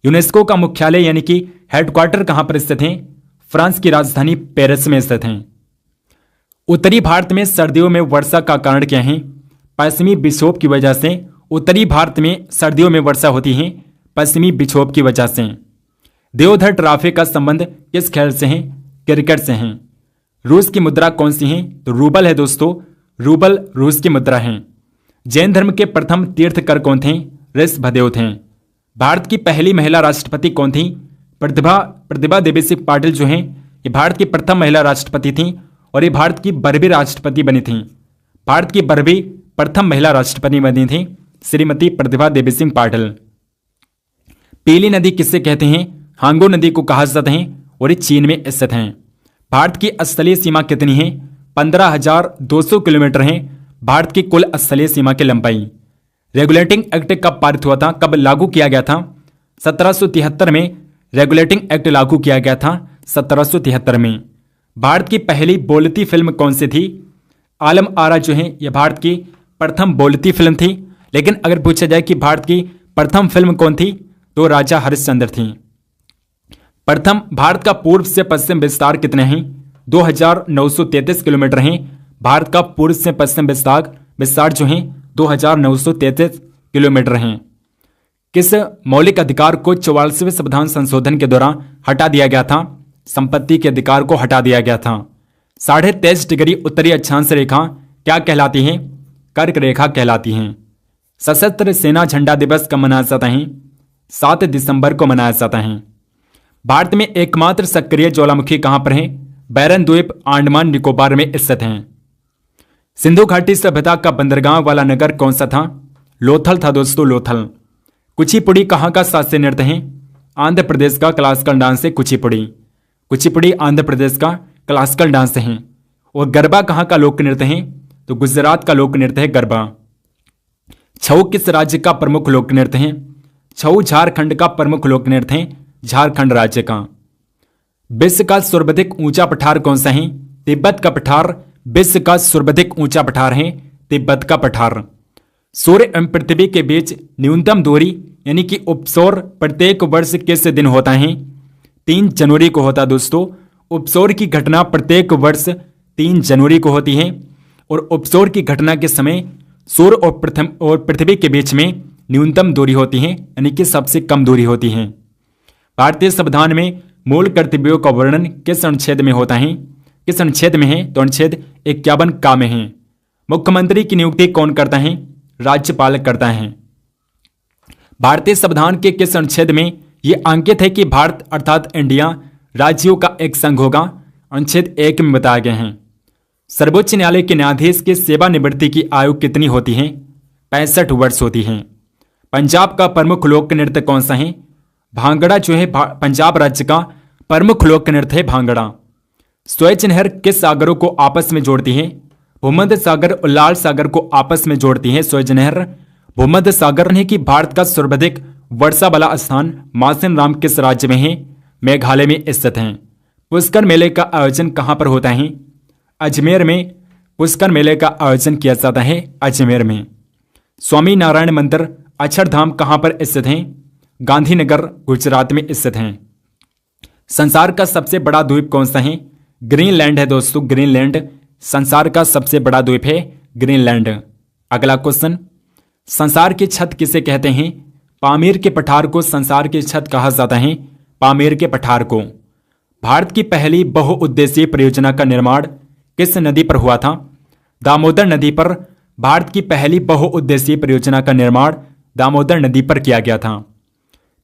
यूनेस्को का मुख्यालय यानी कि हेडक्वार्टर कहां पर स्थित है? फ्रांस की राजधानी पेरिस में स्थित है। उत्तरी भारत में सर्दियों में वर्षा का कारण क्या है? पश्चिमी विक्षोभ की वजह से उत्तरी भारत में सर्दियों में वर्षा होती है पश्चिमी विक्षोभ की वजह से। देवधर ट्रॉफी का संबंध किस खेल से है? क्रिकेट से है। रूस की मुद्रा कौन सी है? तो रूबल है दोस्तों, रूबल रूस की मुद्रा है। जैन धर्म के प्रथम तीर्थकर कौन थे? ऋषभदेव थे। भारत की पहली महिला राष्ट्रपति कौन थी? प्रतिभा देवी सिंह पाटिल जो हैं ये भारत की प्रथम महिला राष्ट्रपति थी और ये भारत की 12वीं राष्ट्रपति बनी थी। भारत की 12वीं प्रथम महिला राष्ट्रपति बनी थी श्रीमती प्रतिभा देवी सिंह पाटिल। पीली नदी किससे कहते हैं? हांगो नदी को कहा जाता है और ये चीन में स्थित है। भारत की स्थलीय सीमा कितनी है? 15,200 किलोमीटर है भारत की कुल स्थलीय सीमा की लंबाई। रेगुलेटिंग एक्ट कब पारित हुआ था? कब लागू किया गया था? 1773 में रेगुलेटिंग एक्ट लागू किया गया था 1773 में। भारत की पहली बोलती फिल्म कौन सी थी? आलम आरा जो है यह भारत की प्रथम बोलती फिल्म थी। लेकिन अगर पूछा जाए कि भारत की प्रथम फिल्म कौन थी तो राजा हरिश्चंद्र थी। प्रथम भारत का पूर्व से पश्चिम विस्तार कितने हैं? 2933 किलोमीटर हैं भारत का पूर्व से पश्चिम विस्तार जो है 2933 किलोमीटर हैं। किस मौलिक अधिकार को 44वें संविधान संशोधन के दौरान हटा दिया गया था? संपत्ति के अधिकार को हटा दिया गया था। 23.5 डिग्री उत्तरी अक्षांश रेखा क्या कहलाती है? कर्क रेखा कहलाती है। सशस्त्र सेना झंडा दिवस कब मनाया जाता है? 7 दिसंबर को मनाया जाता है। भारत में एकमात्र सक्रिय ज्वालामुखी कहां पर है? बैरन द्वीप अंडमान निकोबार में स्थित है। सिंधु घाटी सभ्यता का बंदरगाह वाला नगर कौन सा था? लोथल था दोस्तों, लोथल। कुचिपुड़ी कहां का शास्त्रीय नृत्य है? आंध्र प्रदेश का क्लासिकल डांस है कुचिपुड़ी। कुचिपुड़ी आंध्र प्रदेश का क्लासिकल डांस है। और गरबा कहाँ का लोक नृत्य है? तो गुजरात का लोक नृत्य है गरबा। छऊ किस राज्य का प्रमुख लोक नृत्य है? छऊ झारखंड का प्रमुख लोक नृत्य है, झारखंड राज्य का। विश्व का सर्वाधिक ऊंचा पठार कौन सा है? तिब्बत का पठार विश्व का सर्वाधिक ऊंचा पठार है, तिब्बत का पठार। सूर्य एवं पृथ्वी के बीच न्यूनतम दूरी यानी कि उपसौर प्रत्येक वर्ष किस दिन होता है? 3 जनवरी को होता है दोस्तों। उपसौर की घटना प्रत्येक वर्ष 3 जनवरी को होती है। और उपसौर की घटना के समय सूर्य और पृथ्वी के बीच में न्यूनतम दूरी होती है यानी कि सबसे कम दूरी होती है। भारतीय संविधान में मूल कर्तव्यों का वर्णन किस अनुच्छेद में होता है? किस अनुच्छेद में है? तो अनुच्छेद 51 का में है। मुख्यमंत्री की नियुक्ति कौन करता है? राज्यपाल करता है। भारतीय संविधान के किस अनुच्छेद में यह अंकित है कि भारत अर्थात इंडिया राज्यों का एक संघ होगा? अनुच्छेद 1 में बताया गया है। सर्वोच्च न्यायालय के न्यायाधीश की सेवानिवृत्ति की आयु कितनी होती है? 65 वर्ष होती है। पंजाब का प्रमुख लोक नृत्य कौन सा है? भांगड़ा जो है पंजाब राज्य का प्रमुख लोक नृत्य है भांगड़ा। स्वेज नहर किस सागरों को आपस में जोड़ती है? भूमध्य सागर और लाल सागर को आपस में जोड़ती है स्वेज नहर। भूमध्य सागर ने कि भारत का सर्वाधिक वर्षा वाला स्थान मासिन राम किस राज्य में है? मेघालय में स्थित है। पुष्कर मेले का आयोजन कहां पर होता है? अजमेर में पुष्कर मेले का आयोजन किया जाता है अजमेर में। स्वामी नारायण मंदिर अक्षरधाम कहां पर स्थित है? गांधीनगर गुजरात में स्थित है। संसार का सबसे बड़ा द्वीप कौन सा है? ग्रीनलैंड है दोस्तों, ग्रीनलैंड संसार का सबसे बड़ा द्वीप है ग्रीनलैंड। अगला क्वेश्चन, संसार की छत किसे कहते हैं? पामीर के पठार को संसार की छत कहा जाता है, पामीर के पठार को। भारत की पहली बहुउद्देशीय परियोजना का निर्माण किस नदी पर हुआ था? दामोदर नदी पर भारत की पहली बहुउद्देशीय परियोजना का निर्माण दामोदर नदी पर किया गया था।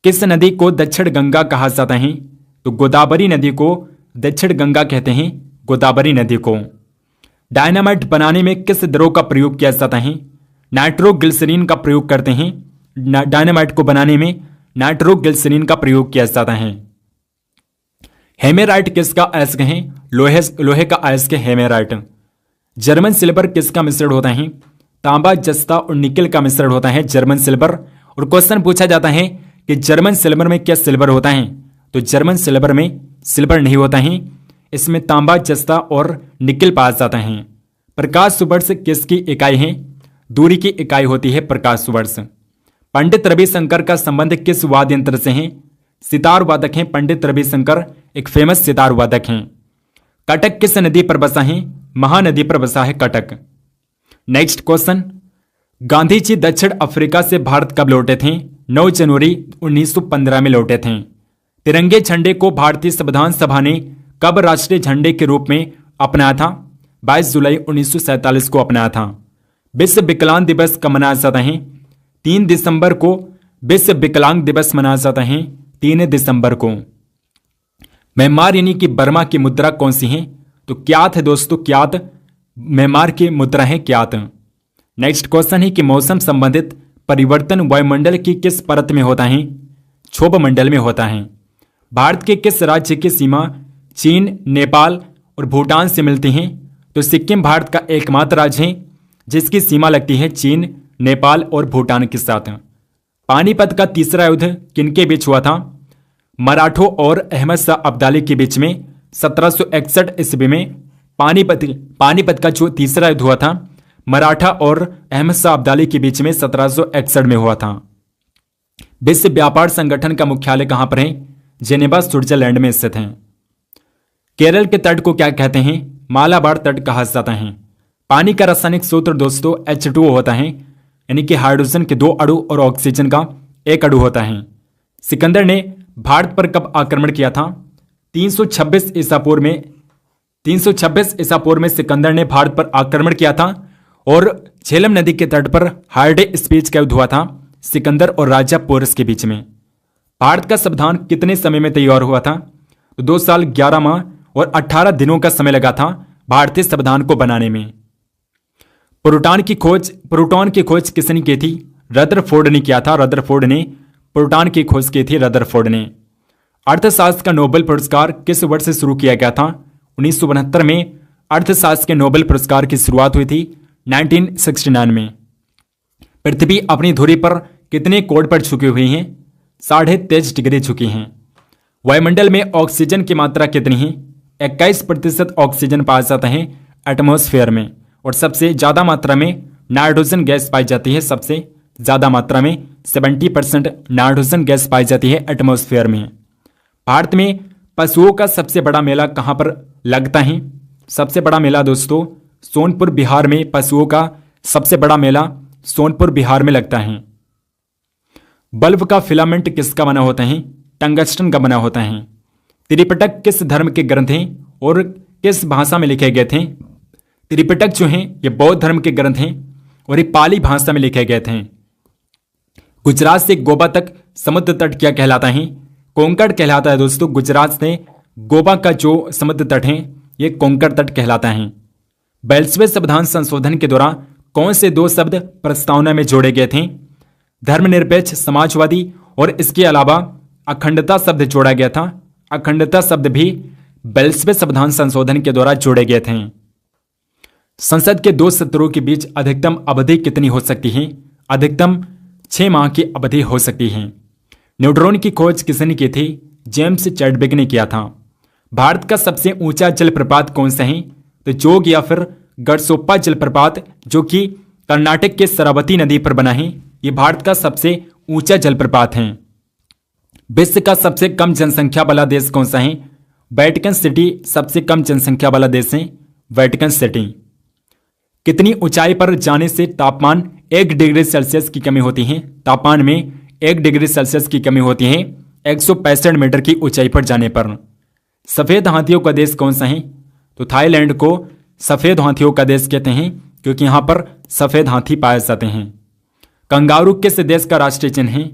किस नदी को दक्षिण गंगा कहा जाता है? तो गोदावरी नदी को दक्षिण गंगा कहते हैं, गोदावरी नदी को। डायनामाइट बनाने में किस द्रव का प्रयोग किया जाता है? नाइट्रोग्लिसरीन का प्रयोग करते हैं। डायनामाइट को बनाने में नाइट्रोग्लिसरीन का प्रयोग किया जाता है। हेमेराइट किसका अयस्क है? लोहे का अयस्क हेमेराइट। जर्मन सिल्वर किसका मिश्रण होता है? तांबा, जस्ता और निकल का मिश्रण होता है जर्मन सिल्वर। और क्वेश्चन पूछा जाता है कि जर्मन सिल्वर में क्या सिल्वर होता है? तो जर्मन सिल्वर में सिल्वर नहीं होता है, इसमें तांबा, जस्ता और निकल पाया जाता है। प्रकाश वर्ष किसकी इकाई है? दूरी की इकाई होती है प्रकाश वर्ष। पंडित रविशंकर का संबंध किस वाद्य यंत्र से है? सितार वादक हैं पंडित रविशंकर, एक फेमस सितार वादक हैं। कटक किस नदी पर बसा है? महानदी पर बसा है कटक। नेक्स्ट क्वेश्चन, गांधी जी दक्षिण अफ्रीका से भारत कब लौटे थे? 9 जनवरी 1915 में लौटे थे। तिरंगे झंडे को भारतीय संविधान सभा ने कब राष्ट्रीय झंडे के रूप में अपनाया था? 22 जुलाई 1947 को अपनाया था। विश्व विकलांग दिवस कब मनाया जाता है? 3 दिसंबर को विश्व विकलांग दिवस मनाया जाता है, 3 दिसंबर को। म्यांमार यानी कि बर्मा की मुद्रा कौन सी है? तो क्यात है दोस्तों, क्यात म्यांमार की मुद्रा है क्यात। नेक्स्ट क्वेश्चन है कि मौसम संबंधित परिवर्तन वायुमंडल की किस परत में होता है? क्षोभ मंडल में होता है। भारत के किस राज्य की सीमा चीन, नेपाल और भूटान से मिलती है? तो सिक्किम भारत का एकमात्र राज्य है जिसकी सीमा लगती है चीन, नेपाल और भूटान के साथ। पानीपत का तीसरा युद्ध किनके बीच हुआ था? मराठों और अहमद शाह अब्दाली के बीच में 1761 ईस्वी में पानीपत का जो तीसरा युद्ध हुआ था मराठा और अहमद शाह अब्दाली के बीच में 1761 में हुआ था। विश्व व्यापार संगठन का मुख्यालय कहां पर है? जेनेवा, स्विट्जरलैंड में स्थित है। केरल के तट को क्या कहते हैं? मालाबार तट कहा जाता है। पानी का रासायनिक सूत्र दोस्तों H2O होता है, यानी कि हाइड्रोजन के 2 अणु और ऑक्सीजन का 1 अणु होता है। सिकंदर ने भारत पर कब आक्रमण किया था? 326 ईसा पूर्व में सिकंदर ने भारत पर आक्रमण किया था और झेलम नदी के तट पर हार्डे स्पीच का युद्ध हुआ था सिकंदर और राजा पोरस के बीच में। भारत का संविधान कितने समय में तैयार हुआ था? 2 साल 11 माह और 18 दिनों का समय लगा था भारतीय संविधान को बनाने में। प्रोटॉन की खोज किसने की थी? रदरफोर्ड ने किया था। रदरफोर्ड ने प्रोटॉन की खोज की थी रदरफोर्ड ने। अर्थशास्त्र का नोबेल पुरस्कार किस वर्ष से शुरू किया गया था? 1972 में अर्थशास्त्र के नोबेल पुरस्कार की शुरुआत हुई थी 1969 में। पृथ्वी अपनी धुरी पर कितने कोण पर झुकी हुई है? 23.5 डिग्री झुकी हैं। वायुमंडल में ऑक्सीजन की मात्रा कितनी है? 21% ऑक्सीजन पाया जाता है एटमॉस्फेयर में, और सबसे ज्यादा मात्रा में नाइट्रोजन गैस पाई जाती है। सबसे ज्यादा मात्रा में 70% नाइट्रोजन गैस पाई जाती है एटमॉस्फेयर में। भारत में पशुओं का सबसे बड़ा मेला कहां पर लगता है? सबसे बड़ा मेला दोस्तों सोनपुर बिहार में, पशुओं का सबसे बड़ा मेला सोनपुर बिहार में लगता है। बल्ब का फिलामेंट किसका बना होता है? टंगस्टन का बना होता है। त्रिपिटक किस धर्म के ग्रंथ हैं और किस भाषा में लिखे गए थे? त्रिपिटक जो हैं ये बौद्ध धर्म के ग्रंथ हैं और ये पाली भाषा में लिखे गए थे। गुजरात से गोवा तक समुद्र तट क्या कहलाता है? कोंकण कहलाता है दोस्तों। गुजरात से गोवा का जो समुद्र तट है ये कोंकण तट कहलाता है। 42वें संविधान संशोधन के द्वारा कौन से दो शब्द प्रस्तावना में जोड़े गए थे? धर्मनिरपेक्ष, समाजवादी और इसके अलावा अखंडता शब्द जोड़ा गया था। अखंडता शब्द भी 42वें संविधान संशोधन के द्वारा जोड़े गए थे। संसद के दो सत्रों के बीच अधिकतम अवधि कितनी हो सकती है? अधिकतम 6 माह की अवधि हो सकती है। न्यूट्रॉन की खोज किसने की थी? जेम्स चैडविक ने किया था। भारत का सबसे ऊंचा जलप्रपात कौन सा है? तो जोग या फिर गढ़सोप्पा जलप्रपात, जो कि कर्नाटक के शरावती नदी पर बना है, ये भारत का सबसे ऊंचा जलप्रपात है। विश्व का सबसे कम जनसंख्या वाला देश कौन सा है? वेटिकन सिटी सबसे कम जनसंख्या वाला देश है, वेटिकन सिटी। कितनी ऊंचाई पर जाने से तापमान 1 डिग्री सेल्सियस की कमी होती है? तापमान में 1 डिग्री सेल्सियस की कमी होती है 165 मीटर की ऊंचाई पर जाने पर। सफेद हाथियों का देश कौन सा है? तो थाईलैंड को सफेद हाथियों का देश कहते हैं क्योंकि यहां पर सफेद हाथी पाए जाते हैं। कंगारू किस देश का राष्ट्रीय चिन्ह है?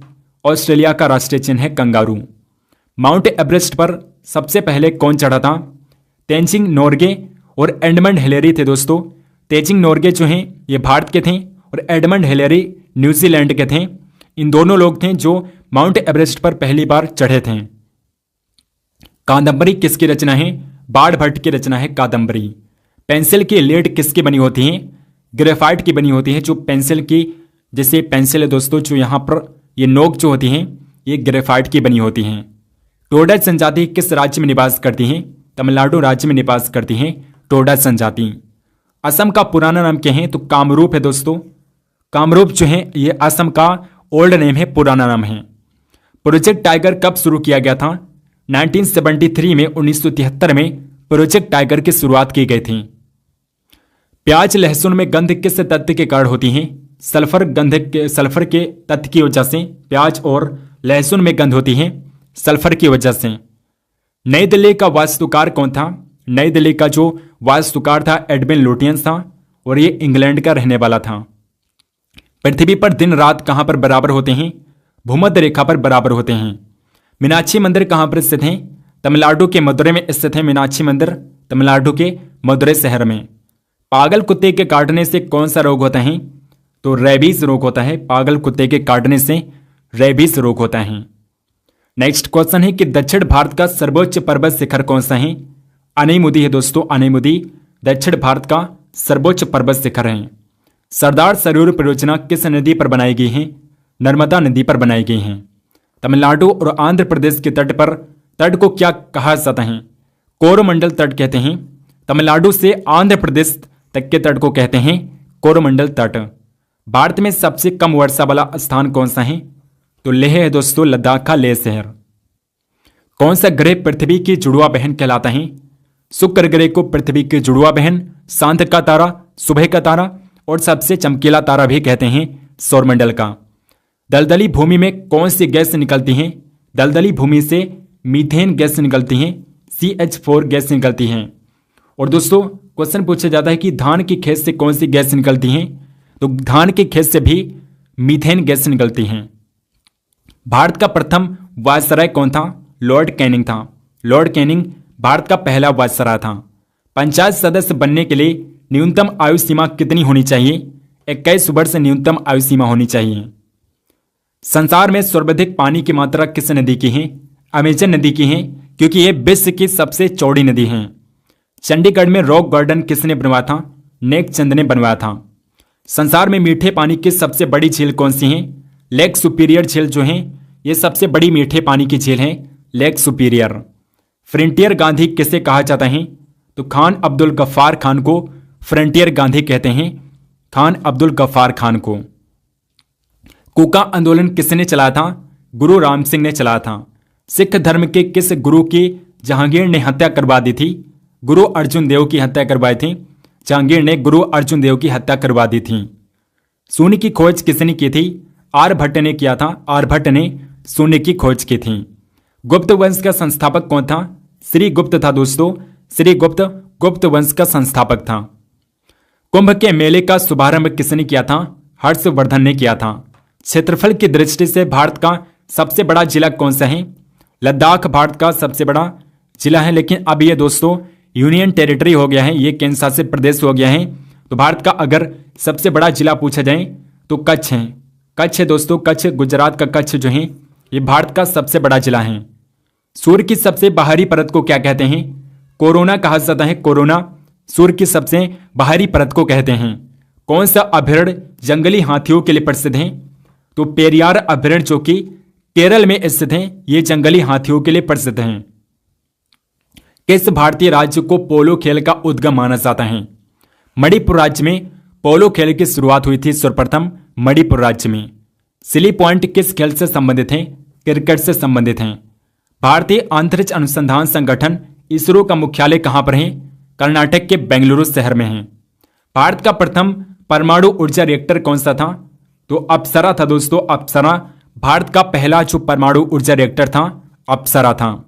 ऑस्ट्रेलिया का राष्ट्रीय चिन्ह है कंगारू। माउंट एवरेस्ट पर सबसे पहले कौन चढ़ा था? तेंजिंग नोर्गे और एडमंड हिलेरी थे दोस्तों। तेंजिंग नोर्गे जो हैं ये भारत के थे और एडमंड हिलेरी न्यूजीलैंड के थे। इन दोनों लोग थे जो माउंट एवरेस्ट पर पहली बार चढ़े थे। कादंबरी किसकी रचना है? बाण भट्ट की रचना है कादंबरी। पेंसिल की लीड किसकी बनी होती है? ग्रेफाइट की बनी होती है। जो पेंसिल की, जैसे पेंसिल है दोस्तों, जो यहाँ पर ये नोक जो होती हैं ये ग्रेफाइट की बनी होती हैं। टोडा जनजाति किस राज्य में निवास करती हैं? तमिलनाडु राज्य में निवास करती हैं टोडा जनजाति। असम का पुराना नाम क्या है? तो कामरूप है दोस्तों। कामरूप जो है ये असम का ओल्ड नेम है, पुराना नाम है। प्रोजेक्ट टाइगर कब शुरू किया गया था? 1973 में, 1973 में प्रोजेक्ट टाइगर की शुरुआत की गई थी। प्याज लहसुन में गंध किस तत्व के कारण होती है? सल्फर के तत्व की वजह से प्याज और लहसुन में गंध होती है सल्फर की वजह से। नई दिल्ली का वास्तुकार कौन था? नई दिल्ली का जो वास्तुकार था एडविन लुटियंस था और ये इंग्लैंड का रहने वाला था। पृथ्वी पर दिन रात कहां पर बराबर होते हैं? भूमध्य रेखा पर बराबर होते हैं। मीनाक्षी मंदिर कहां पर स्थित है? तमिलनाडु के मदुरै में स्थित है मीनाक्षी मंदिर, तमिलनाडु के मदुरै शहर में। पागल कुत्ते के काटने से कौन सा रोग होता है? तो रेबीज रोग होता है। पागल कुत्ते के काटने से रेबीज रोग होता है। नेक्स्ट क्वेश्चन है कि दक्षिण भारत का सर्वोच्च पर्वत शिखर कौन सा है? अनेमुदी है दोस्तों, अनेमुदी दक्षिण भारत का सर्वोच्च पर्वत शिखर है। सरदार सरोवर परियोजना किस नदी पर बनाई गई है? नर्मदा नदी पर बनाई गई है। तमिलनाडु और आंध्र प्रदेश के तट पर तट को क्या कहा जाता है? कोरोमंडल तट कहते हैं। तमिलनाडु से आंध्र प्रदेश तक के तट को कहते हैं कोरोमंडल तट। भारत में सबसे कम वर्षा वाला स्थान कौन सा है? तो लेह है दोस्तों, लद्दाख का लेह शहर। कौन सा ग्रह पृथ्वी की जुड़वा बहन कहलाता है? शुक्र ग्रह को पृथ्वी की जुड़वा बहन, सांत का तारा, सुबह का तारा और सबसे चमकीला तारा भी कहते हैं सौरमंडल का। दलदली भूमि में कौन सी गैस निकलती है? दलदली भूमि से मीथेन गैस निकलती है, CH4 गैस निकलती है। और दोस्तों क्वेश्चन पूछा जाता है कि धान की खेत से कौन सी गैस निकलती है? तो धान की खेत से भी मीथेन गैस निकलती है। भारत का प्रथम वायसराय कौन था? लॉर्ड कैनिंग था। लॉर्ड कैनिंग भारत का पहला वायसराय था। पंचायत सदस्य बनने के लिए न्यूनतम आयु सीमा कितनी होनी चाहिए? 21 वर्ष न्यूनतम आयु सीमा होनी चाहिए। संसार में सर्वाधिक पानी की मात्रा किस नदी की है? अमेजन नदी की है, क्योंकि यह विश्व की सबसे चौड़ी नदी है। चंडीगढ़ में रॉक गार्डन किसने बनवाया था? नेक चंद ने बनवाया था। संसार में मीठे पानी की सबसे बड़ी झील कौन सी है? लेक सुपीरियर झील जो है ये सबसे बड़ी मीठे पानी की झील है, लेक सुपीरियर। फ्रंटियर गांधी किसे कहा जाता है? तो खान अब्दुल गफ्फार खान को फ्रंटियर गांधी कहते हैं, खान अब्दुल गफ्फार खान को। कूका आंदोलन किसने चलाया था? गुरु राम सिंह ने चलाया था। सिख धर्म के किस गुरु की जहांगीर ने हत्या करवा दी थी? गुरु अर्जुन देव की हत्या करवाई थी। जहांगीर ने गुरु अर्जुन देव की हत्या करवा दी थी। शून्य की खोज किसने की थी? आर्यभट्ट ने किया था। आर्यभट्ट ने शून्य की खोज की थी। गुप्त वंश का संस्थापक कौन था? श्री गुप्त था दोस्तों। श्री गुप्त गुप्त वंश का संस्थापक था। कुंभ के मेले का शुभारंभ किसने किया था? हर्षवर्धन ने किया था। क्षेत्रफल की दृष्टि से भारत का सबसे बड़ा जिला कौन सा है? लद्दाख भारत का सबसे बड़ा जिला है, लेकिन अब ये दोस्तों यूनियन टेरिटरी हो गया है, ये केंद्र शासित प्रदेश हो गया है। तो भारत का अगर सबसे बड़ा जिला पूछा जाए तो कच्छ है। कच्छ है दोस्तों, कच्छ, गुजरात का कच्छ जो है ये भारत का सबसे बड़ा जिला है। सूर्य की सबसे बाहरी परत को क्या कहते हैं? कोरोना कहा जाता है। कोरोना सूर्य की सबसे बाहरी परत को कहते हैं। कौन सा अभयारण्य जंगली हाथियों के लिए प्रसिद्ध है? तो पेरियार अभयारण्य जो कि केरल में स्थित है, ये जंगली हाथियों के लिए प्रसिद्ध है। किस भारतीय राज्य को पोलो खेल का उद्गम माना जाता है? मणिपुर राज्य में पोलो खेल की शुरुआत हुई थी सर्वप्रथम मणिपुर राज्य में। सिली पॉइंट किस खेल से संबंधित है? क्रिकेट से संबंधित है। भारतीय अंतरिक्ष अनुसंधान संगठन इसरो का मुख्यालय कहां पर है? कर्नाटक के बेंगलुरु शहर में है। भारत का प्रथम परमाणु ऊर्जा रिएक्टर कौन सा था? तो अप्सरा था दोस्तों। अप्सरा भारत का पहला जो परमाणु ऊर्जा रिएक्टर था अप्सरा था।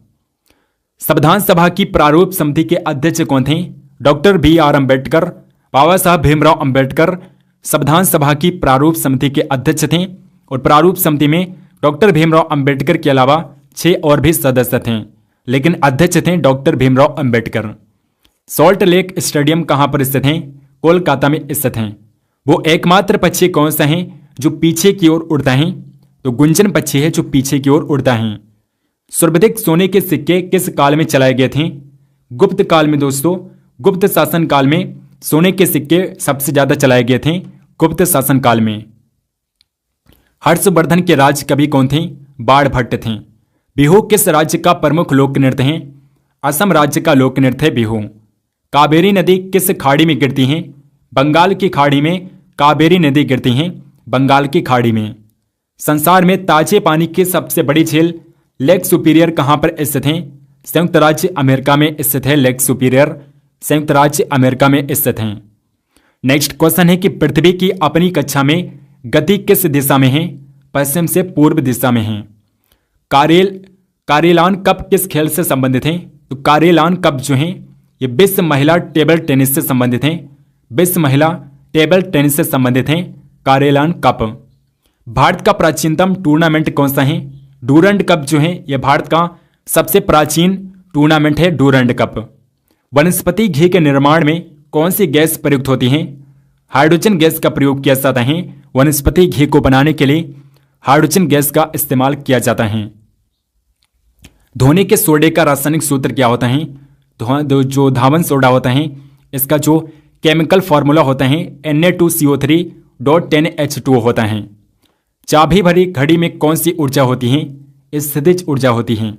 संविधान सभा की प्रारूप समिति के अध्यक्ष कौन थे? डॉक्टर BR अम्बेडकर, बाबा साहब भीमराव अम्बेडकर संविधान सभा की प्रारूप समिति के अध्यक्ष थे। और प्रारूप समिति में डॉक्टर भीमराव अम्बेडकर के अलावा 6 और भी सदस्य थे, लेकिन अध्यक्ष थे doctor Bhimrao Ambedkar. Salt lake stadium कहां पर स्थित है? कोलकाता में स्थित है। वो एकमात्र पक्षी कौन सा है जो पीछे की ओर उड़ता है? तो गुंजन पक्षी है जो पीछे की ओर उड़ता है। सर्वाधिक सोने के सिक्के किस काल में चलाए गए थे? गुप्त काल में दोस्तों। गुप्त शासन काल में सोने के सिक्के सबसे ज्यादा चलाए गए थे, गुप्त शासन काल में। हर्षवर्धन के राज कवि कौन थे? बाणभट्ट थे। बिहू किस राज्य का प्रमुख लोक नृत्य है? असम राज्य का लोक नृत्य है बिहू। कावेरी नदी किस खाड़ी में गिरती है? बंगाल की खाड़ी में कावेरी नदी गिरती है, बंगाल की खाड़ी में। संसार में ताजे पानी की सबसे बड़ी झील लेक सुपीरियर कहां पर स्थित है? संयुक्त राज्य अमेरिका में स्थित है। लेक सुपीरियर संयुक्त राज्य अमेरिका में स्थित है। नेक्स्ट क्वेश्चन है कि पृथ्वी की अपनी कक्षा में गति किस दिशा में है? पश्चिम से पूर्व दिशा में है। कारेलान कप किस खेल से संबंधित है? तो कारेलान कप जो है ये विश्व महिला टेबल टेनिस से संबंधित है। विश्व महिला टेबल टेनिस से संबंधित है कारेलान कप। भारत का प्राचीनतम टूर्नामेंट कौन सा है? डूरंड कप जो है यह भारत का सबसे प्राचीन टूर्नामेंट है, डूरंड कप। वनस्पति घी के निर्माण में कौन सी गैस प्रयुक्त होती है? हाइड्रोजन गैस का प्रयोग किया जाता है। वनस्पति घी को बनाने के लिए हाइड्रोजन गैस का इस्तेमाल किया जाता है। धोने के सोडे का रासायनिक सूत्र क्या होता है? तो जो धावन सोडा होता है इसका जो केमिकल फॉर्मूला होता है Na2CO3.10H2 होता है। चाबी भरी घड़ी में कौन सी ऊर्जा होती है? स्थितिज ऊर्जा होती है।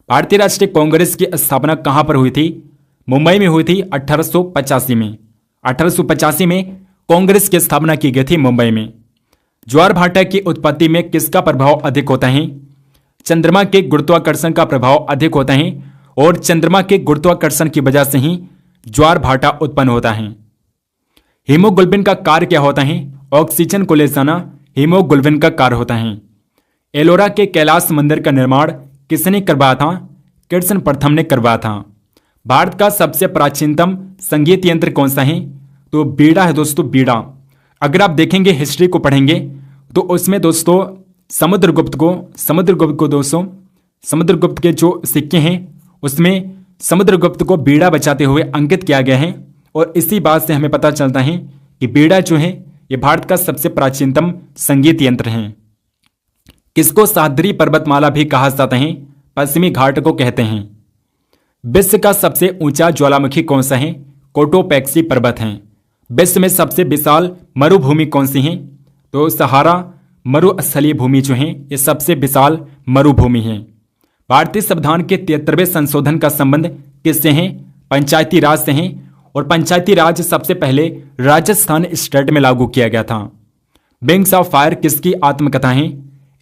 भारतीय राष्ट्रीय कांग्रेस की स्थापना कहां पर हुई थी? मुंबई में हुई थी 1885 में। 1885 में कांग्रेस की स्थापना की गई थी मुंबई में। ज्वार भाटा की उत्पत्ति में किसका प्रभाव अधिक होता है? चंद्रमा के गुरुत्वाकर्षण का प्रभाव अधिक होता है और चंद्रमा के गुरुत्वाकर्षण की वजह से ही ज्वार भाटा उत्पन्न होता है। हीमोग्लोबिन का कार्य क्या होता है? ऑक्सीजन को ले जाना हीमोग्लोबिन का कार्य होता है। एलोरा के कैलाश मंदिर का निर्माण किसने करवाया था? कृष्ण प्रथम ने करवाया था। भारत का सबसे प्राचीनतम संगीत यंत्र कौन सा है? तो बीड़ा है दोस्तों, बीड़ा। अगर आप देखेंगे हिस्ट्री को पढ़ेंगे तो उसमें दोस्तों समुद्रगुप्त के जो सिक्के हैं उसमें समुद्रगुप्त को बीड़ा बचाते हुए अंकित किया गया है। और इसी बात से हमें पता चलता है कि बीड़ा जो है ये भारत का सबसे प्राचीनतम संगीत यंत्र है। किसको सह्याद्री पर्वतमाला भी कहा जाता है? पश्चिमी घाट को कहते हैं। विश्व का सबसे ऊंचा ज्वालामुखी कौन सा है? कोटोपैक्सी पर्वत है। विश्व में सबसे विशाल मरुभूमि कौन सी है? तो सहारा मरुस्थलीय भूमि जो है ये सबसे विशाल मरुभूमि है। भारतीय संविधान के 73वें संशोधन का संबंध किससे है? पंचायती राज से है। और पंचायती राज सबसे पहले राजस्थान स्टेट में लागू किया गया था। विंग्स ऑफ फायर किसकी आत्मकथा है?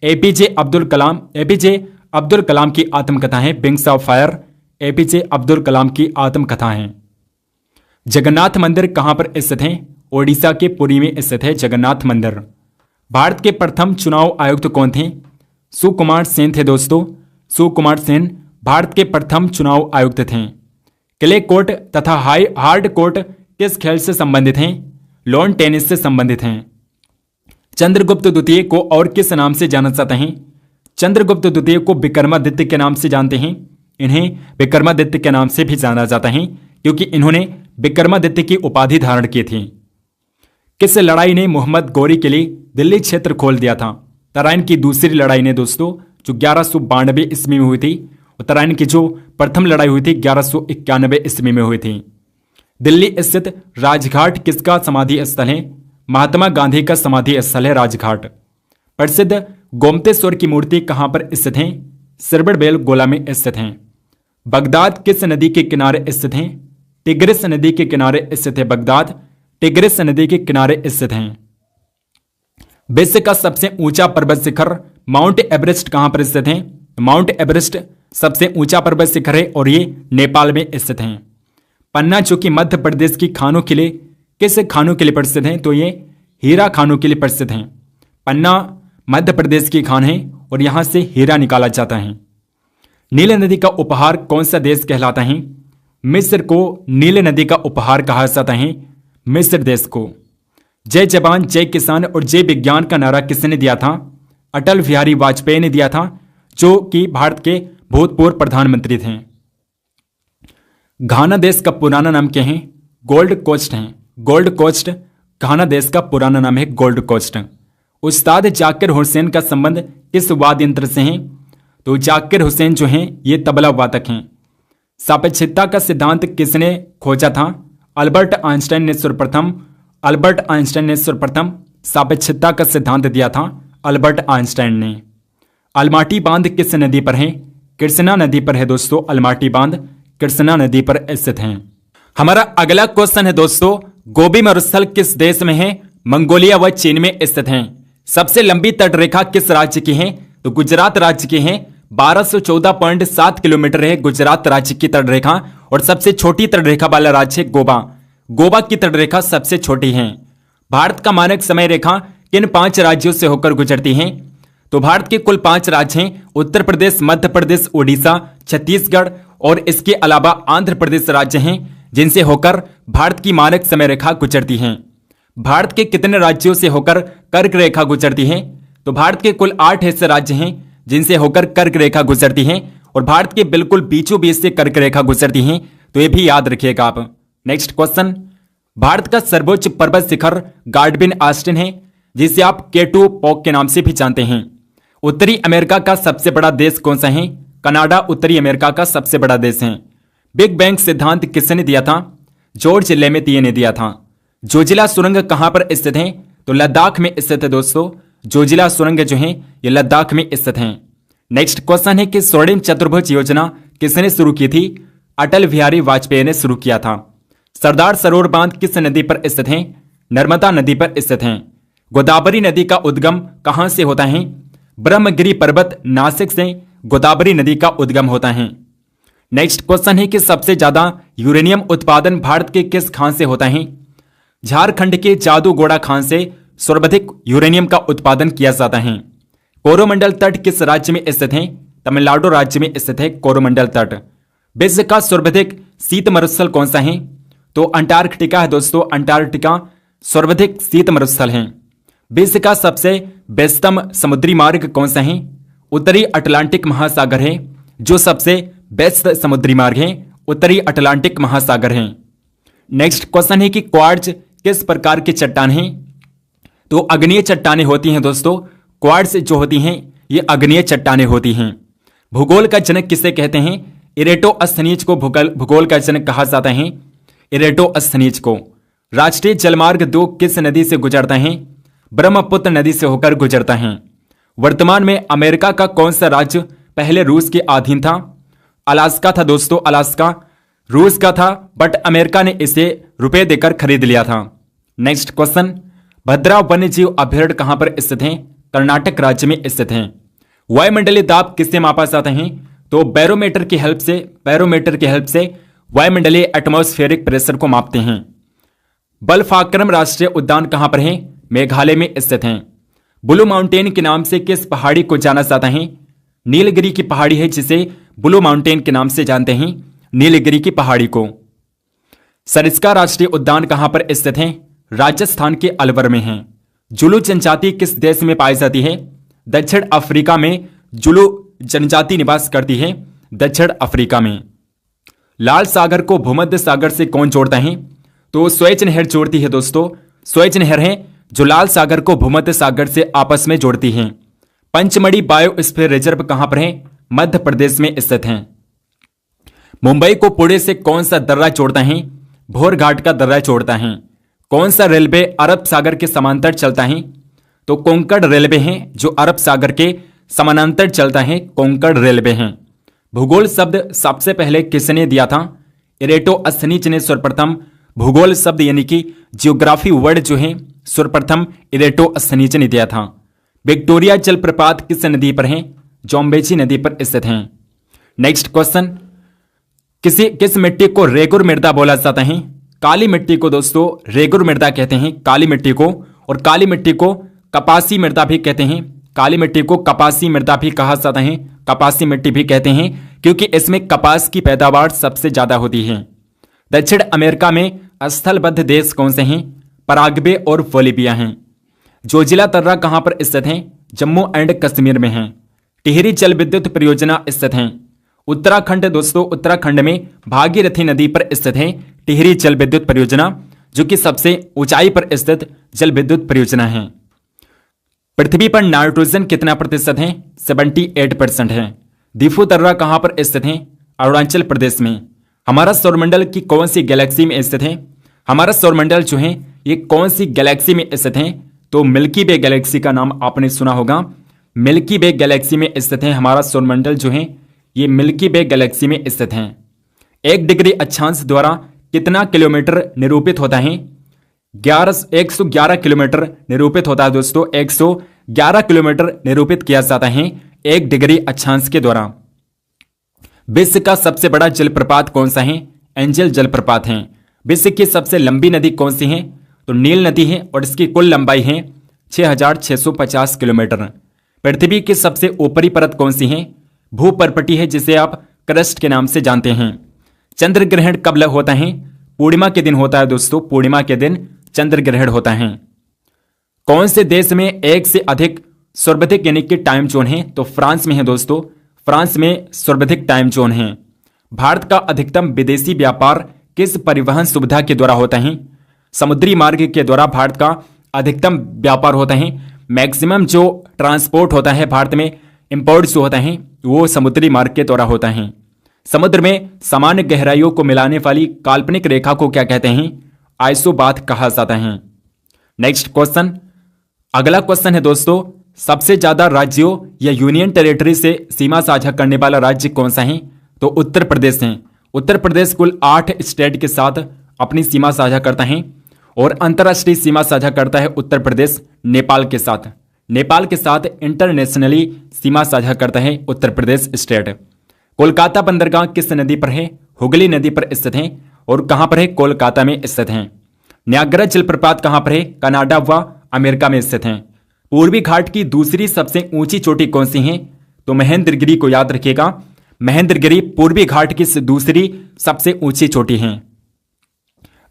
एपीजे अब्दुल कलाम की आत्मकथा है। Wings of fire APJ Abdul Kalam की आत्मकथा है। जगन्नाथ मंदिर कहां पर स्थित है? ओडिशा के पुरी में स्थित है जगन्नाथ मंदिर। भारत के प्रथम चुनाव आयुक्त कौन थे? सुकुमार सेन थे दोस्तों। सुकुमार सेन भारत के प्रथम चुनाव आयुक्त थे। क्ले कोर्ट तथा हार्ड कोर्ट किस खेल से संबंधित हैं? लॉन टेनिस से संबंधित हैं। चंद्रगुप्त द्वितीय को और किस नाम से जाना जाता है? चंद्रगुप्त द्वितीय को विक्रमादित्य के नाम से जानते हैं। इन्हें विक्रमादित्य के नाम से भी जाना जाता है क्योंकि इन्होंने विक्रमादित्य की उपाधि धारण की थी। किस लड़ाई ने मोहम्मद गौरी के लिए दिल्ली क्षेत्र खोल दिया था? तराइन की दूसरी लड़ाई ने दोस्तों जो 1192 ईस्वी में हुई थी, और तराइन की जो प्रथम लड़ाई हुई थी 1191 ईस्वी में हुई थी। दिल्ली स्थित राजघाट किसका समाधि स्थल है? महात्मा गांधी का समाधि स्थल है राजघाट। प्रसिद्ध गोमतेश्वर की मूर्ति कहां पर स्थित है? सिरबड़बेल गोला में स्थित है। बगदाद किस नदी के किनारे स्थित है? टिग्रिस नदी के किनारे स्थित है बगदाद। टिग्रिस नदी के किनारे स्थित है। विश्व का सबसे ऊंचा पर्वत शिखर माउंट एवरेस्ट कहां पर स्थित है? माउंट एवरेस्ट सबसे ऊंचा पर्वत शिखर है और ये नेपाल में स्थित है। पन्ना जो कि मध्य प्रदेश की खानों के लिए किस खानों के लिए प्रसिद्ध है? तो ये हीरा खानों के लिए प्रसिद्ध है। पन्ना मध्य प्रदेश की खान है और यहां से हीरा निकाला जाता है। नील नदी का उपहार कौन सा देश कहलाता है? मिस्र को नील नदी का उपहार कहा जाता है, मिस्र देश को। जय जवान जय किसान और जय विज्ञान का नारा किसने दिया था? अटल बिहारी वाजपेयी ने दिया था, जो कि भारत के भूतपूर्व प्रधानमंत्री थे। घाना देश का पुराना नाम क्या है? गोल्ड कोस्ट है। गोल्ड कोस्ट घाना देश का पुराना नाम है गोल्ड कोस्ट। उस्ताद जाकिर हुसैन का संबंध किस वाद्य यंत्र से है? तो जाकिर हुसैन जो हैं ये तबला वादक हैं। सापेक्षिकता का सिद्धांत किसने खोजा था? अल्बर्ट आइंस्टाइन ने सर्वप्रथम सापेक्षिकता का सिद्धांत दिया था अल्बर्ट आइंस्टाइन ने। अलमाटी बांध किस नदी पर है? कृष्णा नदी पर है दोस्तों। अलमाटी बांध कृष्णा नदी पर स्थित है। हमारा अगला क्वेश्चन है दोस्तों, गोबी मरुस्थल किस देश में है? मंगोलिया व चीन में स्थित है। सबसे लंबी तटरेखा किस राज्य की है? तो गुजरात राज्य की है। 1214.7 किलोमीटर है गुजरात राज्य की तटरेखा। और सबसे छोटी तटरेखा वाला राज्य है गोवा। गोवा की तटरेखा सबसे छोटी है। भारत का मानक समय रेखा किन 5 राज्यों से होकर गुजरती है? तो भारत के कुल 5 राज्य हैं, उत्तर प्रदेश, मध्य प्रदेश, ओडिशा, छत्तीसगढ़ और इसके अलावा आंध्र प्रदेश राज्य हैं जिनसे होकर भारत की मानक समय रेखा गुजरती है। भारत के कितने राज्यों से होकर कर्क रेखा गुजरती है? तो भारत के कुल 8 ऐसे राज्य हैं जिनसे होकर कर्क रेखा गुजरती है और भारत के बिल्कुल बीचों बीच से कर्क रेखा गुजरती है, तो ये भी याद रखिएगा आप। नेक्स्ट क्वेश्चन, भारत का सर्वोच्च पर्वत शिखर गार्डबिन आस्टिन है, जिसे आप K2 पॉक के नाम से भी जानते हैं। उत्तरी अमेरिका का सबसे बड़ा देश कौन सा है? कनाडा उत्तरी अमेरिका का सबसे बड़ा देश है। बिग बैंग सिद्धांत किसने दिया था? जॉर्ज लेमेतिये ने दिया था। जोजिला सुरंग कहां पर स्थित है? तो लद्दाख में स्थित है दोस्तों। जोजिला सुरंग जो है ये लद्दाख में स्थित है। नेक्स्ट क्वेश्चन है कि स्वर्णिम चतुर्भुज योजना किसने शुरू की थी? अटल बिहारी वाजपेयी ने शुरू किया था। सरदार सरोवर बांध किस नदी पर स्थित है? नर्मदा नदी पर स्थित है। गोदावरी नदी का उद्गम कहां से होता है? ब्रह्मगिरी पर्वत नासिक से गोदावरी नदी का उद्गम होता है। नेक्स्ट क्वेश्चन है कि सबसे ज्यादा यूरेनियम उत्पादन भारत के किस खान से होता है? झारखंड के जादूगोड़ा खान से सर्वाधिक यूरेनियम का उत्पादन किया जाता है। कोरोमंडल तट किस राज्य में स्थित है? तमिलनाडु राज्य में स्थित है कोरोमंडल तट। विश्व का सर्वाधिक शीत मरुस्थल कौन सा है? तो अंटार्कटिका है दोस्तों। अंटार्कटिका सर्वाधिक शीत मरुस्थल है। विश्व का सबसे व्यस्तम समुद्री मार्ग कौन सा है? उत्तरी अटलांटिक महासागर है, जो सबसे व्यस्त समुद्री मार्ग है उत्तरी अटलांटिक महासागर है। नेक्स्ट क्वेश्चन है कि क्वार्ट्ज किस प्रकार की चट्टान है? तो अग्नीय चट्टानें होती हैं दोस्तों। क्वार्ट्ज जो होती हैं ये अग्नेय चट्टानें होती हैं। भूगोल का जनक किसे कहते हैं? इरेटोस्थनीज को भूगोल का जनक कहा जाता है, इरेटोस्थनीज को। राष्ट्रीय जलमार्ग 2 किस नदी से गुजरता है? ब्रह्मपुत्र नदी से होकर गुजरता है। वर्तमान में अमेरिका का कौन सा राज्य पहले रूस के अधीन था? अलास्का था दोस्तों, अलास्का रूस का था, बट अमेरिका ने इसे रुपए देकर खरीद लिया था। नेक्स्ट क्वेश्चन, भद्रा वन्य जीव अभयारण्य कहां पर स्थित है? कर्नाटक राज्य में स्थित है। वायुमंडलीय दाब किससे मापा जाता है? तो बैरोमीटर की हेल्प से वायुमंडलीय एटमॉस्फेरिक प्रेशर को मापते हैं। बलफाक्रम राष्ट्रीय उद्यान कहां पर है? मेघालय में स्थित है। ब्लू माउंटेन के नाम से किस पहाड़ी को जाना जाता है? नीलगिरी की पहाड़ी है जिसे ब्लू माउंटेन के नाम से जानते हैं, नीलगिरी की पहाड़ी को। सरिस्का राष्ट्रीय उद्यान कहां पर स्थित है? राजस्थान के अलवर में है। जुलू जनजाति किस देश में पाई जाती है? दक्षिण अफ्रीका में जुलू जनजाति निवास करती है, दक्षिण अफ्रीका में। लाल सागर को भूमध्य सागर से कौन जोड़ता है? तो स्वेज नहर जोड़ती है दोस्तों, स्वेज नहर है जो लाल सागर को भूमध्य सागर से आपस में जोड़ती है। पंचमढ़ी बायोस्फीयर रिजर्व कहां पर है? मध्य प्रदेश में स्थित है। मुंबई को पुणे से कौन सा दर्रा जोड़ता है? भोर घाट का दर्रा जोड़ता है। कौन सा रेलवे अरब सागर के समांतर चलता है? तो कोंकण रेलवे है जो अरब सागर के समानांतर चलता है, कोंकण रेलवे है। भूगोल शब्द सबसे पहले किसने दिया था? इरेटोस्थनीज ने सर्वप्रथम भूगोल शब्द यानी कि जियोग्राफी वर्ड जो है सर्वप्रथम इरेटोस्थनीज ने दिया था। विक्टोरिया जलप्रपात किस नदी पर है? जोम्बेची नदी पर स्थित है। नेक्स्ट क्वेश्चन, किस मिट्टी को रेगुर मृदा बोला जाता है? काली मिट्टी को दोस्तों रेगुर मृदा कहते हैं, काली मिट्टी को। और काली मिट्टी को कपासी मृदा भी कहते हैं, काली मिट्टी को कपासी मृदा भी कहा जाता है, कपासी मिट्टी भी कहते हैं क्योंकि इसमें कपास की पैदावार सबसे ज्यादा होती है। दक्षिण अमेरिका में स्थलबद्ध देश कौन से हैं? पराग्वे और बोलिविया हैं। जोजिला तर्रा कहां पर स्थित है? जम्मू एंड कश्मीर में है। टिहरी जल विद्युत परियोजना स्थित है उत्तराखंड दोस्तों, उत्तराखंड में भागीरथी नदी पर स्थित है टिहरी जल विद्युत परियोजना, जो कि सबसे ऊंचाई पर स्थित जल विद्युत परियोजना है। पृथ्वी पर नाइट्रोजन कितना प्रतिशत है? 78% है। दीफू तर्रा कहां पर स्थित है? अरुणाचल प्रदेश में। हमारा सौरमंडल की कौन सी गैलेक्सी में स्थित है? हमारा सौरमंडल जो है ये कौन सी गैलेक्सी में स्थित है? तो मिल्की वे गैलेक्सी का नाम आपने सुना होगा, मिल्की वे गैलेक्सी में स्थित है हमारा सौरमंडल जो है ये मिल्की वे गैलेक्सी में स्थित है। 1 डिग्री अक्षांश द्वारा कितना किलोमीटर निरूपित होता है? 111 किलोमीटर निरूपित होता है दोस्तों, 111 किलोमीटर निरूपित किया जाता है 1 डिग्री अक्षांश के द्वारा। विश्व का सबसे बड़ा जलप्रपात कौन सा है? एंजल जलप्रपात है। विश्व की सबसे लंबी नदी कौन सी है? तो नील नदी है और इसकी कुल लंबाई है 6650 किलोमीटर। पृथ्वी की सबसे ऊपरी परत कौन सी है? भूपर्पटी है जिसे आप क्रस्ट के नाम से जानते हैं। चंद्र ग्रहण कब होता है? पूर्णिमा के दिन होता है दोस्तों, पूर्णिमा के दिन चंद्र ग्रहण होता है। कौन से देश में एक से अधिक सर्वाधिक यानी कि टाइम जोन है? तो फ्रांस में है दोस्तों, फ्रांस में सर्वाधिक टाइम जोन है। भारत का अधिकतम विदेशी व्यापार किस परिवहन सुविधा के द्वारा होता है? समुद्री मार्ग के द्वारा भारत का अधिकतम व्यापार होता है। मैक्सिमम जो ट्रांसपोर्ट होता है भारत में, इंपोर्ट जो होता है वो समुद्री मार्ग के द्वारा होता है। समुद्र में सामान्य गहराइयों को मिलाने वाली काल्पनिक रेखा को क्या कहते हैं? आइसोबाथ कहा जाता है। नेक्स्ट क्वेश्चन, अगला क्वेश्चन है दोस्तों, सबसे ज्यादा राज्यों या यूनियन टेरिटरी से सीमा साझा करने वाला राज्य कौन सा है? तो उत्तर प्रदेश है। उत्तर प्रदेश कुल 8 स्टेट के साथ अपनी सीमा साझा करता है और अंतर्राष्ट्रीय सीमा साझा करता है उत्तर प्रदेश नेपाल के साथ। नेपाल के साथ इंटरनेशनली सीमा साझा करता है उत्तर प्रदेश स्टेट। कोलकाता बंदरगाह किस नदी पर है? हुगली नदी पर स्थित है और कहां पर है? कोलकाता में स्थित है। न्याग्रा जलप्रपात कहां पर है? कनाडा व अमेरिका में स्थित है। पूर्वी घाट की दूसरी सबसे ऊंची चोटी कौन सी है? तो महेंद्रगिरी को याद रखिएगा, महेंद्रगिरी पूर्वी घाट की दूसरी सबसे ऊंची चोटी है।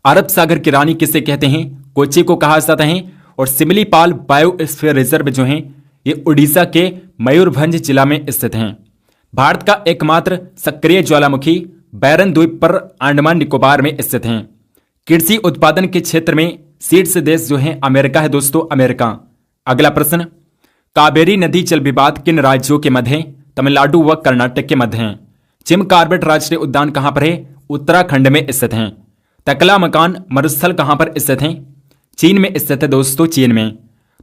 अरब सागर की रानी किसे कहते हैं? कोच्चि को कहा जाता है। और सिमलीपाल बायोस्फीयर रिजर्व जो है ये उड़ीसा के मयूरभंज जिला में स्थित है। भारत का एकमात्र सक्रिय ज्वालामुखी बैरन द्वीप पर अंडमान निकोबार में स्थित है। कृषि उत्पादन के क्षेत्र में शीर्ष देश जो है अमेरिका है दोस्तों, अमेरिका। अगला प्रश्न, कावेरी नदी जल विवाद किन राज्यों के मध्य है? तमिलनाडु व कर्नाटक के मध्य है। जिम कॉर्बेट राष्ट्रीय उद्यान कहां पर है? उत्तराखंड में स्थित है। तकला मकान मरुस्थल कहां पर स्थित है? चीन में स्थित है दोस्तों, चीन में।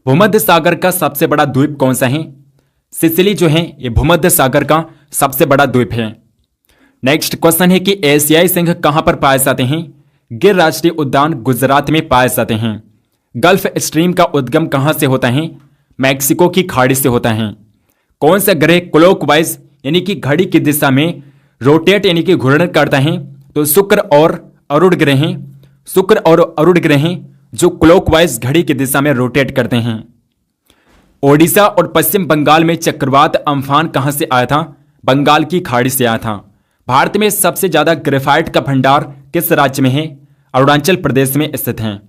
भूमध्य सागर का सबसे बड़ा द्वीप कौन सा है? सिसिली जो है ये भूमध्य सागर का सबसे बड़ा द्वीप है। नेक्स्ट क्वेश्चन है कि एशियाई सिंह कहां पर पाए जाते हैं? गिर राष्ट्रीय उद्यान गुजरात में पाए जाते हैं। गल्फ स्ट्रीम का उद्गम कहां से होता है? मैक्सिको की खाड़ी से होता है। कौन सा ग्रह क्लॉकवाइज यानी कि घड़ी की दिशा में रोटेट यानी कि घूर्णन करता है? तो शुक्र और अरुण ग्रह हैं। शुक्र और अरुण ग्रह हैं जो क्लॉकवाइज घड़ी की दिशा में रोटेट करते हैं। ओडिशा और पश्चिम बंगाल में चक्रवात अम्फान कहां से आया था? बंगाल की खाड़ी से आया था। भारत में सबसे ज्यादा ग्रेफाइट का भंडार किस राज्य में है? अरुणाचल प्रदेश में स्थित है।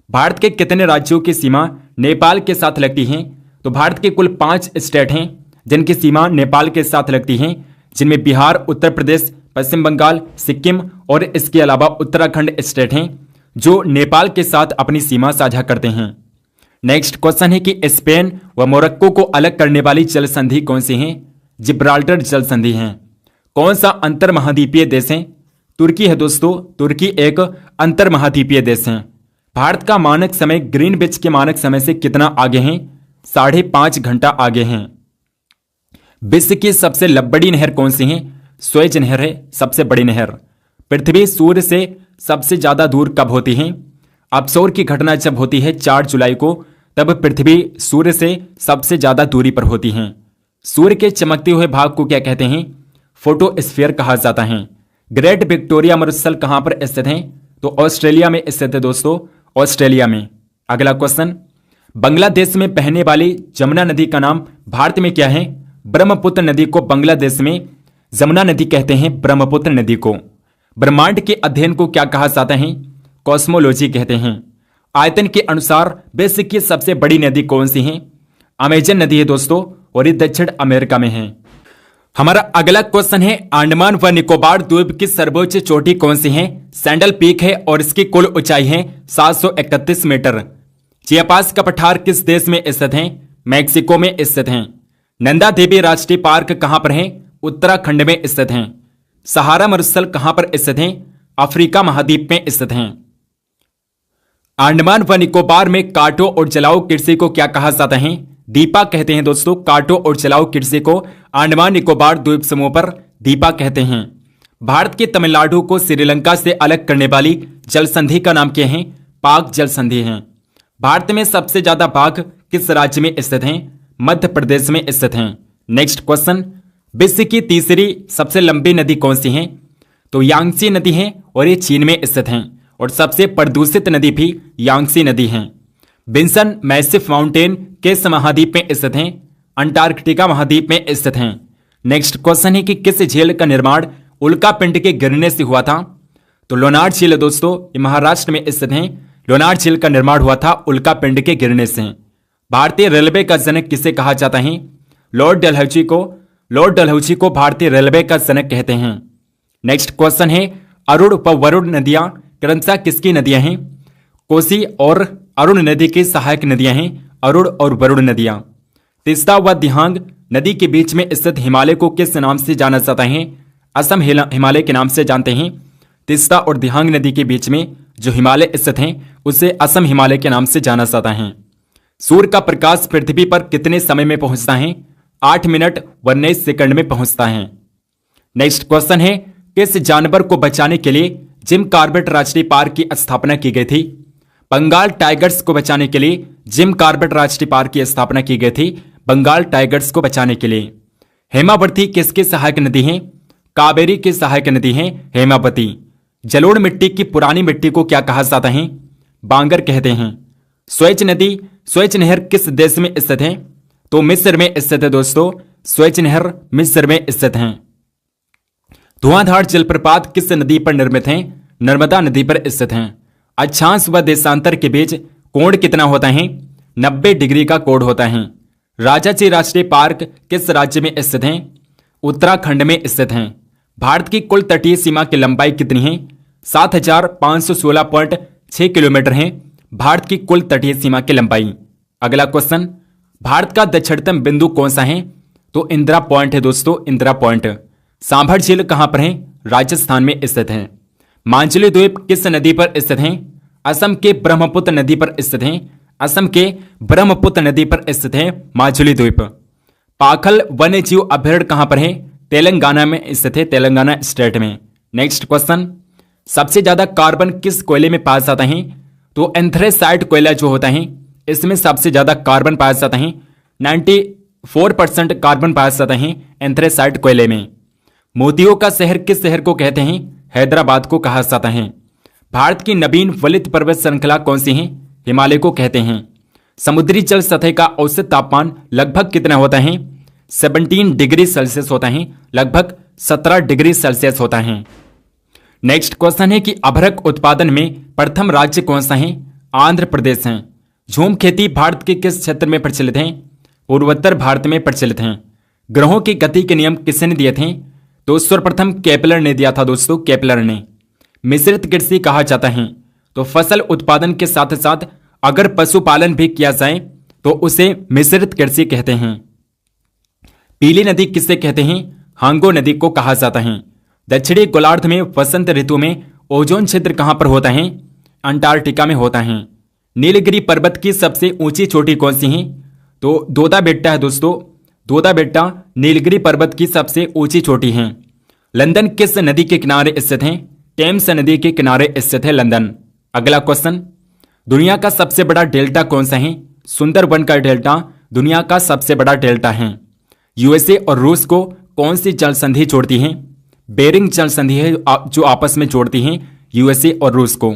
भारत के कितने राज्यों की सीमा नेपाल के साथ लगती है? तो भारत के कुल 5 स्टेट हैं जिनकी सीमा नेपाल के साथ लगती है, जिनमें बिहार, उत्तर प्रदेश, पश्चिम बंगाल, सिक्किम और इसके अलावा उत्तराखंड स्टेट हैं जो नेपाल के साथ अपनी सीमा साझा करते हैं। नेक्स्ट क्वेश्चन है कि स्पेन व मोरक्को को अलग करने वाली जल संधि कौन सी है? जिब्राल्टर जल संधि है। कौन सा अंतर महाद्वीपीय देश है? तुर्की है दोस्तों। तुर्की एक अंतर महाद्वीपीय देश है। भारत का मानक समय ग्रीनविच के मानक समय से कितना आगे है? 5.5 घंटा आगे हैं। विश्व की सबसे बड़ी नहर कौन सी है? स्वेज नहर है सबसे बड़ी नहर। पृथ्वी सूर्य से सबसे ज्यादा दूर कब होती है? अपसौर की घटना जब होती है 4 जुलाई को, तब पृथ्वी सूर्य से सबसे ज्यादा दूरी पर होती है। सूर्य के चमकते हुए भाग को क्या कहते हैं? फोटोस्फीयर कहा जाता है। ग्रेट विक्टोरिया मरुस्थल कहां पर स्थित है? तो ऑस्ट्रेलिया में स्थित है दोस्तों, ऑस्ट्रेलिया में। अगला क्वेश्चन, बांग्लादेश में बहने वाली जमुना नदी का नाम भारत में क्या है? ब्रह्मपुत्र नदी को बांग्लादेश में जमुना नदी कहते हैं, ब्रह्मपुत्र नदी को। ब्रह्मांड के अध्ययन को क्या कहा जाता है? कॉस्मोलॉजी कहते हैं। आयतन के अनुसार विश्व की सबसे बड़ी नदी कौन सी है? अमेजन नदी है दोस्तों, और ये दक्षिण अमेरिका में है। हमारा अगला क्वेश्चन है, अंडमान व निकोबार द्वीप की सर्वोच्च चोटी कौन सी है? सैंडल पीक है और इसकी कुल ऊंचाई है 731 मीटर। चियापास का पठार किस देश में स्थित है? मैक्सिको में स्थित है। नंदा देवी राष्ट्रीय पार्क कहां पर है? उत्तराखंड में स्थित है। सहारा मरुस्थल कहां पर स्थित है? अफ्रीका महाद्वीप में स्थित है। अंडमान व निकोबार में काटो और जलाओ कृषि को क्या कहा जाता है? दीपा कहते हैं दोस्तों। काटो और जलाओ कृषि को अंडमान निकोबार द्वीप समूह पर दीपा कहते हैं। भारत के तमिलनाडु को श्रीलंका से अलग करने वाली जल संधि का नाम क्या है? पाक जल संधि है। भारत में सबसे ज्यादा बाघ किस राज्य में स्थित हैं? मध्य प्रदेश में स्थित हैं। नेक्स्ट क्वेश्चन, विश्व की तीसरी सबसे लंबी नदी कौन सी है? तो यांगसी नदी है और ये चीन में स्थित है। और सबसे प्रदूषित नदी भी यांगसी नदी है। विंसन मैसिव माउंटेन किस महाद्वीप में स्थित हैं? अंटार्कटिका महाद्वीप में स्थित हैं। नेक्स्ट क्वेश्चन है कि किस झील का निर्माण उल्का पिंड के गिरने से हुआ था? तो लोनार झील दोस्तों, ये महाराष्ट्र में स्थित है। लोनार झील का निर्माण हुआ था उल्का पिंड के गिरने से। भारतीय रेलवे का जनक किसे कहा जाता है? लॉर्ड डलहौजी को। लॉर्ड डलहौजी को भारतीय रेलवे का जनक कहते हैं। नेक्स्ट क्वेश्चन है, अरुण व वरुण नदियां क्रमशः किसकी नदियां हैं? कोसी और अरुण नदी की सहायक नदियां हैं, अरुण और वरुण नदियां। तिस्ता व दिहांग नदी के बीच में स्थित हिमालय को किस नाम से जाना जाता है? असम हिमालय के नाम से जानते हैं। तिस्ता और दिहांग नदी के बीच में जो हिमालय स्थित हैं उसे असम हिमालय के नाम से जाना जाता है। सूर्य का प्रकाश पृथ्वी पर कितने समय में पहुंचता है? 8 मिनट 19 सेकंड में पहुंचता है। नेक्स्ट क्वेश्चन है, किस जानवर को बचाने के लिए जिम कॉर्बेट राष्ट्रीय पार्क की स्थापना की गई थी? बंगाल टाइगर्स को बचाने के लिए जिम कॉर्बेट राष्ट्रीय पार्क की स्थापना की गई थी, बंगाल टाइगर्स को बचाने के लिए। हेमावती किसकी सहायक नदी है? कावेरी की सहायक नदी है हेमावती। जलोढ़ मिट्टी की पुरानी मिट्टी को क्या कहा जाता है? बांगर कहते हैं। स्वेज नदी, स्वेज नहर किस देश में स्थित है? तो मिस्र में स्थित है दोस्तों। स्वेज नहर मिस्र में स्थित है। धुआंधार जलप्रपात किस नदी पर निर्मित है? नर्मदा नदी पर स्थित है। अक्षांश व देशांतर के बीच कोण कितना होता है? 90 डिग्री का कोण होता है। राजाजी राष्ट्रीय पार्क किस राज्य में स्थित है? उत्तराखंड में स्थित है। भारत की कुल तटीय सीमा की लंबाई कितनी है? 7516.6 किलोमीटर है भारत की कुल तटीय सीमा की लंबाई। अगला क्वेश्चन, भारत का दक्षिणतम बिंदु कौन सा है? तो इंदिरा पॉइंट है दोस्तों, इंदिरा पॉइंट। सांभर झील कहां पर है? राजस्थान में स्थित है। मांजुली द्वीप किस नदी पर स्थित है? असम के ब्रह्मपुत्र नदी पर स्थित है। असम के ब्रह्मपुत्र नदी पर स्थित है मांजुली द्वीप। पाखल वन्य जीव अभयारण्य कहां पर है? तेलंगाना में स्थित है, तेलंगाना स्टेट में। नेक्स्ट क्वेश्चन, सबसे ज्यादा कार्बन किस कोयले में पाया जाता है? तो एंथ्रेसाइट कोयला जो होता है इसमें सबसे ज्यादा कार्बन पाया जाता है। 94% कार्बन पाया जाता है एंथ्रेसाइट कोयले में। मोतियों का शहर किस शहर को कहते हैं? हैदराबाद को कहा जाता है। भारत की नवीन वलित पर्वत श्रृंखला कौन सी है? हिमालय को कहते हैं। समुद्री जल सतह का औसत तापमान लगभग कितना होता है? 17 डिग्री सेल्सियस होता है, लगभग 17 डिग्री सेल्सियस होता है। नेक्स्ट क्वेश्चन है कि अभ्रक उत्पादन में प्रथम राज्य कौन सा है? आंध्र प्रदेश है। झूम खेती भारत के किस क्षेत्र में प्रचलित है? पूर्वोत्तर भारत में प्रचलित है। ग्रहों की गति के नियम किसने दिए थे? तो सर्वप्रथम केपलर ने दिया था दोस्तों, केपलर ने। मिश्रित कृषि कहा जाता है तो फसल उत्पादन के साथ साथ अगर पशुपालन भी किया जाए तो उसे मिश्रित कृषि कहते हैं। पीली नदी किसे कहते हैं? हांगो नदी को कहा जाता है। दक्षिणी गोलार्ध में वसंत ऋतु में ओजोन क्षेत्र कहां पर होता है? अंटार्कटिका में होता है। नीलगिरी पर्वत की सबसे ऊंची चोटी कौन सी है? तो दोदा बेट्टा है दोस्तों, दोदा बेट्टा नीलगिरी पर्वत की सबसे ऊंची चोटी है। लंदन किस नदी के किनारे स्थित है? टेम्स नदी के किनारे स्थित है लंदन। अगला क्वेश्चन, दुनिया का सबसे बड़ा डेल्टा कौन सा है? सुंदरबन का डेल्टा दुनिया का सबसे बड़ा डेल्टा है। यूएसए और रूस को कौन सी जल संधि जोड़ती है? बेरिंग जल संधि है जो आपस में जोड़ती है यूएसए और रूस को।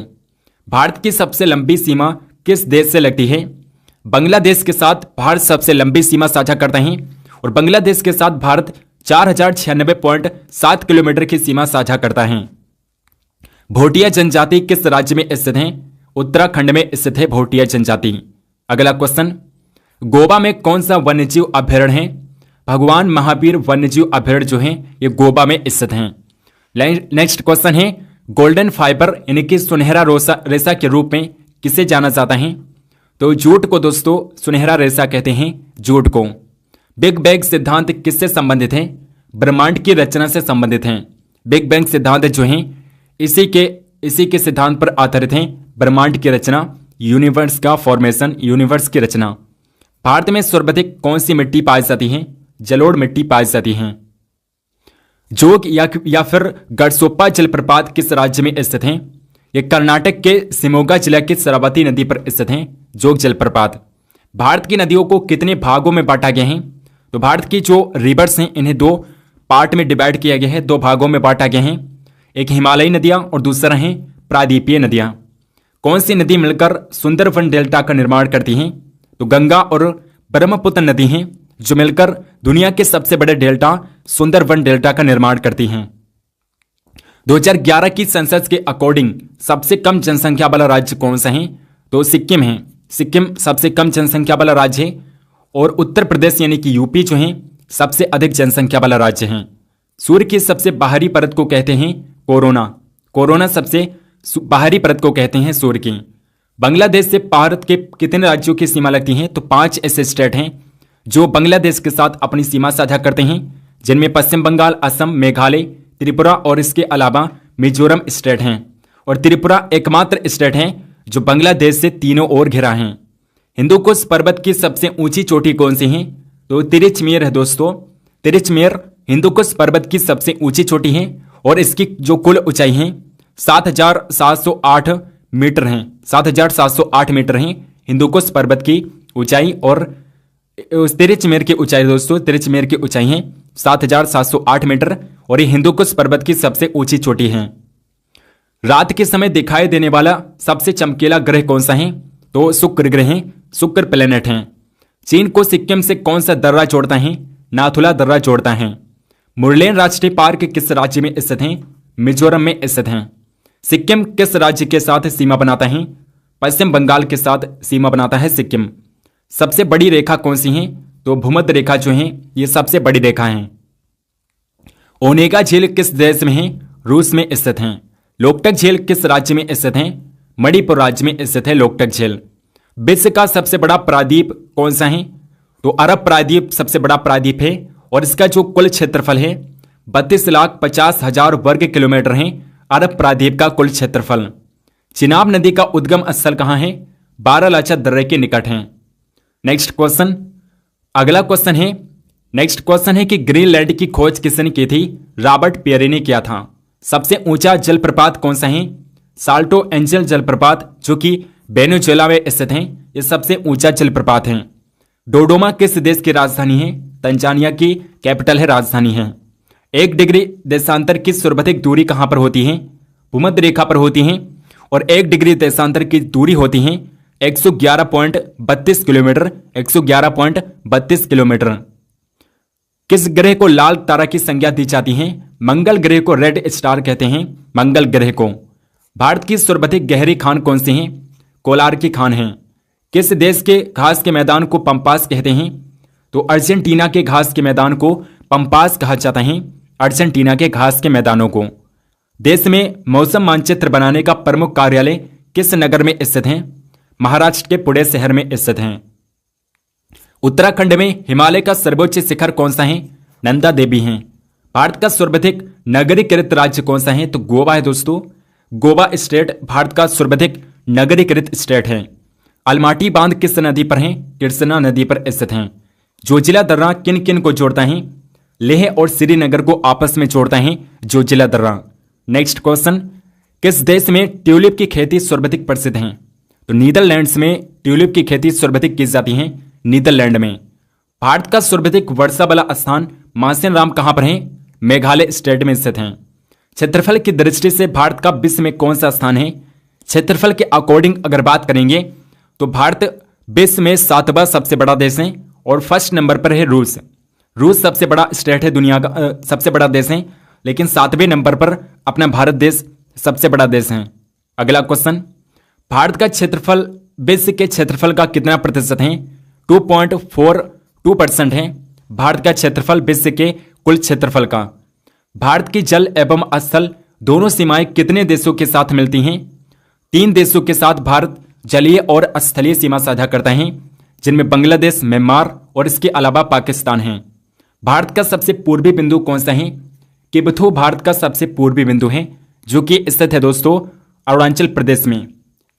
भारत की सबसे लंबी सीमा किस देश से लगती है? बांग्लादेश के साथ भारत सबसे लंबी सीमा साझा करता है और बांग्लादेश के साथ भारत 4096.7 किलोमीटर की सीमा साझा करता है। भोटिया जनजाति किस राज्य में स्थित है? उत्तराखंड में स्थित है भोटिया जनजाति। अगला क्वेश्चन, गोवा में कौन सा वन्यजीव अभयारण्य है? भगवान महावीर वन्यजीव अभयारण्य जो है ये गोवा में स्थित है। नेक्स्ट क्वेश्चन है, गोल्डन फाइबर यानी कि सुनहरा रेशा के रूप में किसे जाना जाता है? तो जूट को दोस्तों सुनहरा रेशा कहते हैं, जूट को। बिग बैंग सिद्धांत किससे संबंधित है? ब्रह्मांड की रचना से संबंधित है। बिग बैंग सिद्धांत जो है इसी के सिद्धांत पर आधारित है ब्रह्मांड की रचना, यूनिवर्स का फॉर्मेशन, यूनिवर्स की रचना। भारत में सर्वाधिक कौन सी मिट्टी पाई जाती है? जलोढ़ मिट्टी पाई जाती है। जोग या फिर गढ़सोप्पा जलप्रपात किस राज्य में स्थित है? ये कर्नाटक के शिमोगा जिला की शरावती नदी पर स्थित है जोग जलप्रपात। भारत की नदियों को कितने भागों में बांटा गया है? तो भारत की जो रिवर्स हैं इन्हें दो पार्ट में डिवाइड किया गया है, दो भागों में बांटा गया है। एक हिमालयी नदियां और दूसरा है प्रायद्वीपीय नदियां। कौन सी नदी मिलकर सुंदरवन डेल्टा का निर्माण करती हैं? तो गंगा और ब्रह्मपुत्र नदी हैं जो मिलकर दुनिया के सबसे बड़े डेल्टा सुंदरवन डेल्टा का निर्माण करती हैं। 2011 की सेंसस के अकॉर्डिंग सबसे कम जनसंख्या वाला राज्य कौन सा है? तो सिक्किम है। सिक्किम सबसे कम जनसंख्या वाला राज्य है और उत्तर प्रदेश यानी कि यूपी जो है सबसे अधिक जनसंख्या वाला राज्य है। सूर्य की सबसे बाहरी परत को कहते हैं कोरोना। कोरोना सबसे बाहरी परत को कहते हैं सूर्य की। बांग्लादेश से भारत के कितने राज्यों की सीमा लगती है? तो 5 ऐसे स्टेट हैं जो बांग्लादेश के साथ अपनी सीमा साझा करते हैं, जिनमें पश्चिम बंगाल, असम, मेघालय, त्रिपुरा और इसके अलावा मिजोरम स्टेट हैं। और त्रिपुरा एकमात्र स्टेट है जो बांग्लादेश से तीनों ओर घिरा है। हिंदुकुश पर्वत की सबसे ऊंची चोटी कौन सी है? तो तिरिचमेर है दोस्तों। तिरिचमेर हिंदुकुश पर्वत की सबसे ऊंची चोटी है और इसकी जो कुल ऊंचाई है 7,708 मीटर है। 7,708 मीटर है हिंदुकुश पर्वत की ऊंचाई। और तिरिचमेर की ऊंचाई दोस्तों, तिरिचमेर की ऊंचाई है 7,708 मीटर और ये हिंदुकुश पर्वत की सबसे ऊंची चोटी है। रात के समय दिखाई देने वाला सबसे चमकीला ग्रह कौन सा है? तो शुक्र ग्रह है, शुक्र प्लेनेट है। चीन को सिक्किम से कौन सा दर्रा जोड़ता है? नाथुला दर्रा जोड़ता है। मुरलेन राष्ट्रीय पार्क किस राज्य में स्थित है? मिजोरम में स्थित है। सिक्किम किस राज्य के साथ सीमा बनाता है? पश्चिम बंगाल के साथ सीमा बनाता है सिक्किम। सबसे बड़ी रेखा कौन सी है? तो भूमध्य रेखा जो है ये सबसे बड़ी रेखा है। ओनेगा झील किस देश में है? रूस में स्थित है। लोकटक झील किस राज्य में स्थित है? मणिपुर राज्य में स्थित है लोकटक झील। विश्व का सबसे बड़ा प्रायद्वीप कौन सा है? तो अरब प्रायद्वीप सबसे बड़ा प्रायद्वीप है और इसका जो कुल क्षेत्रफल है 32,50,000 वर्ग किलोमीटर है अरब प्रायद्वीप का कुल क्षेत्रफल। चिनाब नदी का उद्गम स्थल कहां है? बारालाचा दर्रे के निकट है। नेक्स्ट क्वेश्चन, अगला क्वेश्चन है कि ग्रीनलैंड की खोज किसने की थी? रॉबर्ट पियरे ने किया था। सबसे ऊंचा जलप्रपात कौन सा है? साल्टो एंजल जलप्रपात जो कि वेनेजुएला में स्थित है। यह सबसे ऊंचा जलप्रपात है। डोडोमा किस देश की राजधानी है? तंजानिया की कैपिटल है, राजधानी है। 1 डिग्री देशांतर की सर्वाधिक दूरी कहां पर होती है? भूमध्य रेखा पर होती है और 1 डिग्री देशांतर की दूरी होती है 111.32 किलोमीटर। 111.32 किलोमीटर। किस ग्रह को लाल तारा की संज्ञा दी जाती है? मंगल ग्रह को रेड स्टार कहते हैं, मंगल ग्रह को। भारत की सर्वाधिक गहरी खान कौन सी है? कोलार की खान है। किस देश के घास के मैदान को पंपास कहते हैं? तो अर्जेंटीना के घास के मैदान को पंपास कहा जाता है, अर्जेंटीना के घास के मैदानों को। देश में मौसम मानचित्र बनाने का प्रमुख कार्यालय किस नगर में स्थित है? महाराष्ट्र के पुणे शहर में स्थित है। उत्तराखंड में हिमालय का सर्वोच्च शिखर कौन सा है? नंदा देवी है। भारत का सर्वाधिक नगरीकृत राज्य कौन सा है? तो गोवा है दोस्तों। गोवा स्टेट भारत का सर्वाधिक नगरीकृत स्टेट है। अलमाटी बांध किस नदी पर है? कृष्णा नदी पर स्थित है। जोजिला दर्रा किन किन को जोड़ता है? लेह और श्रीनगर को आपस में जोड़ता है जोजिला दर्रा। नेक्स्ट क्वेश्चन, किस देश में ट्यूलिप की खेती सर्वाधिक प्रसिद्ध है? तो नीदरलैंड्स में ट्यूलिप की खेती सर्वाधिक की जाती है, नीदरलैंड में। भारत का सर्वाधिक वर्षा वाला स्थान मासेन राम कहां पर है? मेघालय स्टेट में स्थित है। क्षेत्रफल की दृष्टि से भारत का विश्व में कौन सा स्थान है? क्षेत्रफल के अकॉर्डिंग अगर बात करेंगे तो भारत विश्व में 7वां सबसे बड़ा देश है और फर्स्ट नंबर पर है रूस। रूस सबसे बड़ा स्टेट है, दुनिया का सबसे बड़ा देश है, लेकिन 7वें नंबर पर अपना भारत देश सबसे बड़ा देश है। अगला क्वेश्चन, भारत का क्षेत्रफल विश्व के क्षेत्रफल का कितना प्रतिशत है? 2.42% है भारत का क्षेत्रफल विश्व के कुल क्षेत्रफल का। भारत की जल एवं स्थल दोनों सीमाएं कितने देशों के साथ मिलती हैं? 3 देशों के साथ भारत जलीय और स्थलीय सीमा साझा करता है, जिनमें बांग्लादेश, म्यांमार और इसके अलावा पाकिस्तान है। भारत का सबसे पूर्वी बिंदु कौन सा है? किबथू भारत का सबसे पूर्वी बिंदु है, जो कि स्थित है दोस्तों अरुणाचल प्रदेश में।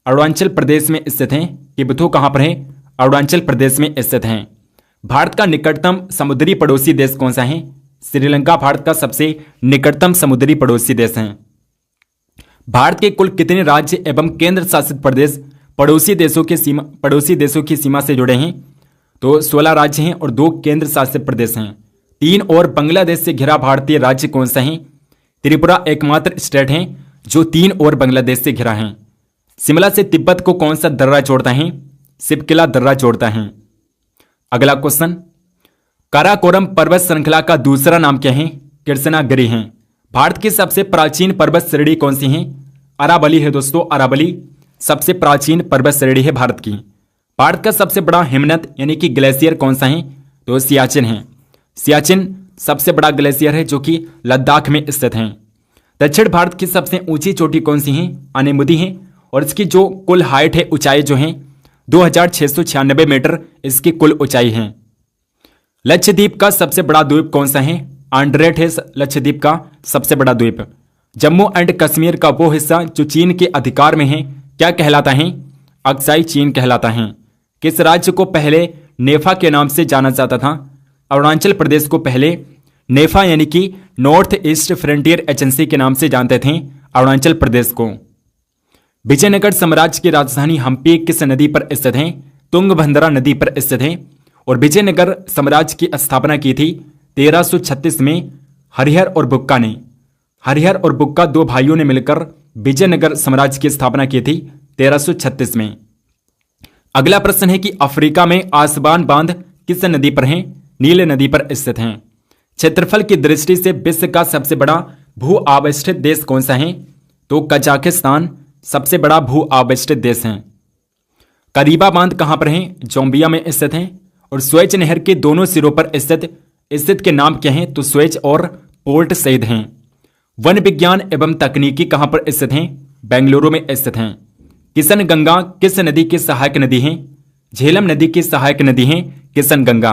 अरुणाचल प्रदेश में स्थित है। किबथू कहां पर है? अरुणाचल प्रदेश में स्थित है। भारत का निकटतम समुद्री पड़ोसी देश कौन सा है? श्रीलंका भारत का सबसे निकटतम समुद्री पड़ोसी देश है। भारत के कुल कितने राज्य एवं केंद्र शासित प्रदेश पड़ोसी देशों की सीमा से जुड़े हैं? तो 16 राज्य हैं और 2 केंद्र शासित प्रदेश हैं। 3 और बांग्लादेश से घिरा भारतीय राज्य कौन सा है? त्रिपुरा एकमात्र स्टेट है जो 3 और बांग्लादेश से घिरा है। शिमला से तिब्बत को कौन सा दर्रा जोड़ता है? सिपकिला दर्रा जोड़ता है। अगला क्वेश्चन, काराकोरम पर्वत श्रृंखला का दूसरा नाम क्या है? कृष्णागिरी है। भारत की सबसे प्राचीन पर्वत श्रेणी कौन सी है? अरावली है दोस्तों, अरावली सबसे प्राचीन पर्वत श्रेणी है भारत की। भारत का सबसे बड़ा हिमनद यानी कि ग्लेशियर कौन सा है? तो सियाचिन है। सियाचिन सबसे बड़ा ग्लेशियर है जो कि लद्दाख में स्थित है। दक्षिण भारत की सबसे ऊंची चोटी कौन सी है? आनेमुदी है और इसकी जो कुल हाइट है, ऊंचाई जो है 2696 मीटर इसकी कुल ऊंचाई है। लक्षद्वीप का सबसे बड़ा द्वीप कौन सा है? आंड्रेट है लक्षद्वीप का सबसे बड़ा द्वीप। जम्मू एंड कश्मीर का वो हिस्सा जो चीन के अधिकार में है क्या कहलाता है? अक्साई चीन कहलाता है। किस राज्य को पहले नेफा के नाम से जाना जाता था? अरुणाचल प्रदेश को पहले नेफा यानी कि नॉर्थ ईस्ट फ्रंटियर एजेंसी के नाम से जानते थे अरुणाचल प्रदेश को। विजयनगर साम्राज्य की राजधानी हम्पी किस नदी पर स्थित है? तुंगभद्रा नदी पर स्थित है और विजयनगर साम्राज्य की स्थापना की थी 1336 में हरिहर और बुक्का ने। हरिहर और बुक्का 2 भाइयों ने मिलकर विजयनगर साम्राज्य की स्थापना की थी 1336 में। अगला प्रश्न है कि अफ्रीका में आसवान बांध किस नदी पर है? नील नदी पर स्थित है। क्षेत्रफल की दृष्टि से विश्व का सबसे बड़ा भू आविष्टित देश कौन सा है? तो कजाकिस्तान सबसे बड़ा भू आविष्टित देश है। करीबा बांध कहां पर है? जोम्बिया में स्थित है। और स्वेज नहर के दोनों सिरों पर स्थित के नाम क्या हैं? तो स्वेज और पोर्ट सईद हैं। वन विज्ञान एवं तकनीकी कहां पर स्थित हैं? बेंगलुरु में स्थित हैं। किशन गंगा किस नदी की सहायक नदी है? झेलम नदी की सहायक नदी है किशनगंगा।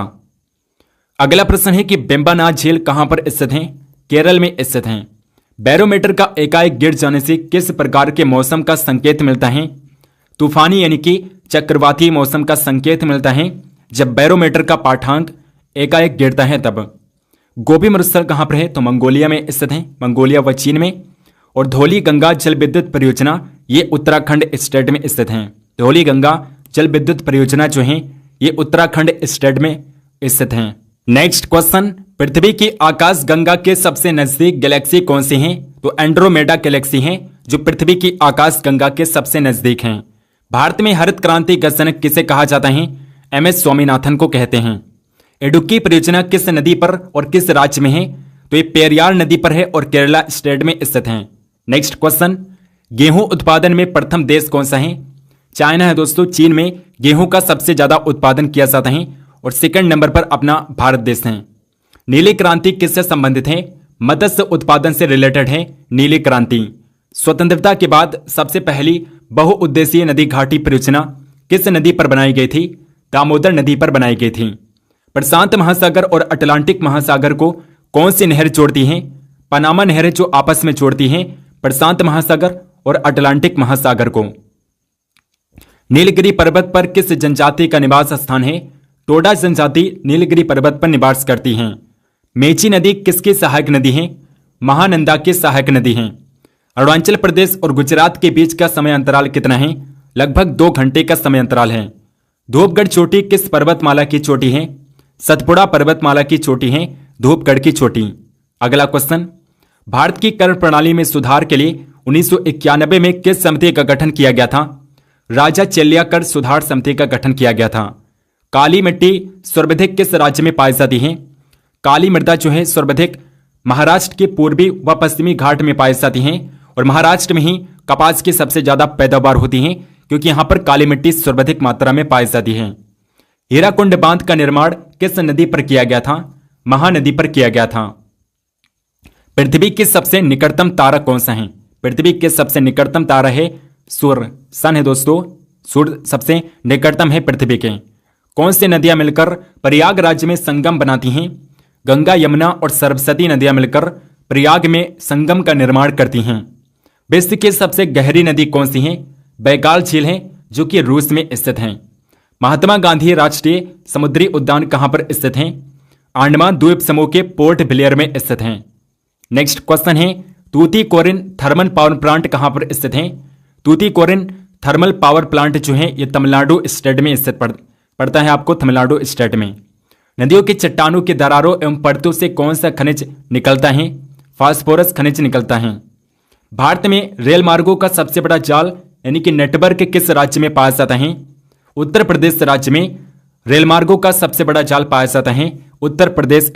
अगला प्रश्न है कि वेम्बनाड झील कहां पर स्थित है? केरल में स्थित है। बैरोमीटर का एकाएक गिर जाने से किस प्रकार के मौसम का संकेत मिलता है? तूफानी यानी कि चक्रवाती मौसम का संकेत मिलता है जब बैरोमीटर का पाठांक एकाएक गिरता है तब। गोबी मरुस्थल कहां पर है? तो मंगोलिया में स्थित है, मंगोलिया व चीन में। और धौली गंगा जल विद्युत परियोजना ये उत्तराखंड स्टेट में स्थित है। धौली गंगा जल विद्युत परियोजना जो है ये उत्तराखंड स्टेट में स्थित है। नेक्स्ट क्वेश्चन, पृथ्वी की आकाश गंगा के सबसे नजदीक गैलेक्सी कौन सी है? तो एंड्रोमेडा गैलेक्सी है जो पृथ्वी की आकाश गंगा के सबसे नजदीक है। भारत में हरित क्रांति का जनक किसे कहा जाता है? एमएस स्वामीनाथन को कहते हैं। इडुक्की परियोजना किस नदी पर और किस राज्य में है? तो ये पेरियार नदी पर है और केरला स्टेट में स्थित है। नेक्स्ट क्वेश्चन, गेहूं उत्पादन में प्रथम देश कौन सा है? चाइना है दोस्तों। चीन में गेहूं का सबसे ज्यादा उत्पादन किया जाता है और सेकंड नंबर पर अपना भारत देश है। नीली क्रांति किससे संबंधित है? मत्स्य उत्पादन से रिलेटेड है नीली क्रांति। स्वतंत्रता के बाद सबसे पहली बहुउद्देशीय नदी घाटी परियोजना किस नदी पर बनाई गई थी? दामोदर नदी पर बनाई गई थी। प्रशांत महासागर और अटलांटिक महासागर को कौन सी नहर जोड़ती है? पनामा नहर जो आपस में जोड़ती हैं प्रशांत महासागर और अटलांटिक महासागर को। नीलगिरी पर्वत पर किस जनजाति का निवास स्थान है? टोडा जनजाति नीलगिरी पर्वत पर निवास करती हैं। मेची नदी किसकी सहायक नदी है? महानंदा की सहायक नदी है। अरुणाचल प्रदेश और गुजरात के बीच का समय अंतराल कितना है? लगभग 2 घंटे का समय अंतराल है। धूपगढ़ चोटी किस पर्वतमाला की चोटी है? सतपुड़ा पर्वतमाला की चोटी है धूपगढ़ की चोटी। अगला क्वेश्चन, भारत की कर प्रणाली में सुधार के लिए 1991 में किस समिति का गठन किया गया था? राजा चेलिया कर सुधार समिति का गठन किया गया था। काली मिट्टी सर्वाधिक किस राज्य में पाई जाती है? काली मृदा जो है सर्वाधिक महाराष्ट्र के पूर्वी व पश्चिमी घाट में पाई जाती हैं और महाराष्ट्र में ही कपास की सबसे ज्यादा पैदावार होती है क्योंकि यहां पर काली मिट्टी सर्वाधिक मात्रा में पाई जाती है। हीराकुंड बांध का निर्माण किस नदी पर किया गया था? महानदी पर किया गया था। पृथ्वी के सबसे निकटतम तारा कौन सा है? पृथ्वी के सबसे निकटतम तारा है सूर्य, सन है दोस्तों। सूर्य सबसे निकटतम है पृथ्वी के। कौन सी नदियां मिलकर प्रयाग राज्य में संगम बनाती हैं? गंगा, यमुना और सरस्वती नदियां मिलकर प्रयाग में संगम का निर्माण करती हैं। विश्व की सबसे गहरी नदी कौन सी है? बैकाल झील है जो कि रूस में स्थित है। महात्मा गांधी राष्ट्रीय समुद्री उद्यान कहां पर स्थित है? अंडमान द्वीप समूह के पोर्ट ब्लेयर में स्थित है। नेक्स्ट क्वेश्चन है, तूतीकोरिन थर्मल पावर प्लांट कहां पर स्थित है? तूतीकोरिन थर्मल पावर प्लांट जो है ये तमिलनाडु स्टेट में स्थित पड़ता है आपको, तमिलनाडु स्टेट में। नदियों की चट्टानों की दरारों एवं परतों से कौन सा खनिज निकलता है? फास्फोरस खनिज निकलता है। भारत में रेल मार्गों का सबसे बड़ा जाल यानी कि नेटवर्क किस राज्य में पाया जाता है? उत्तर प्रदेश राज्य में रेल मार्गों का सबसे बड़ा जाल पाया जाता है उत्तर प्रदेश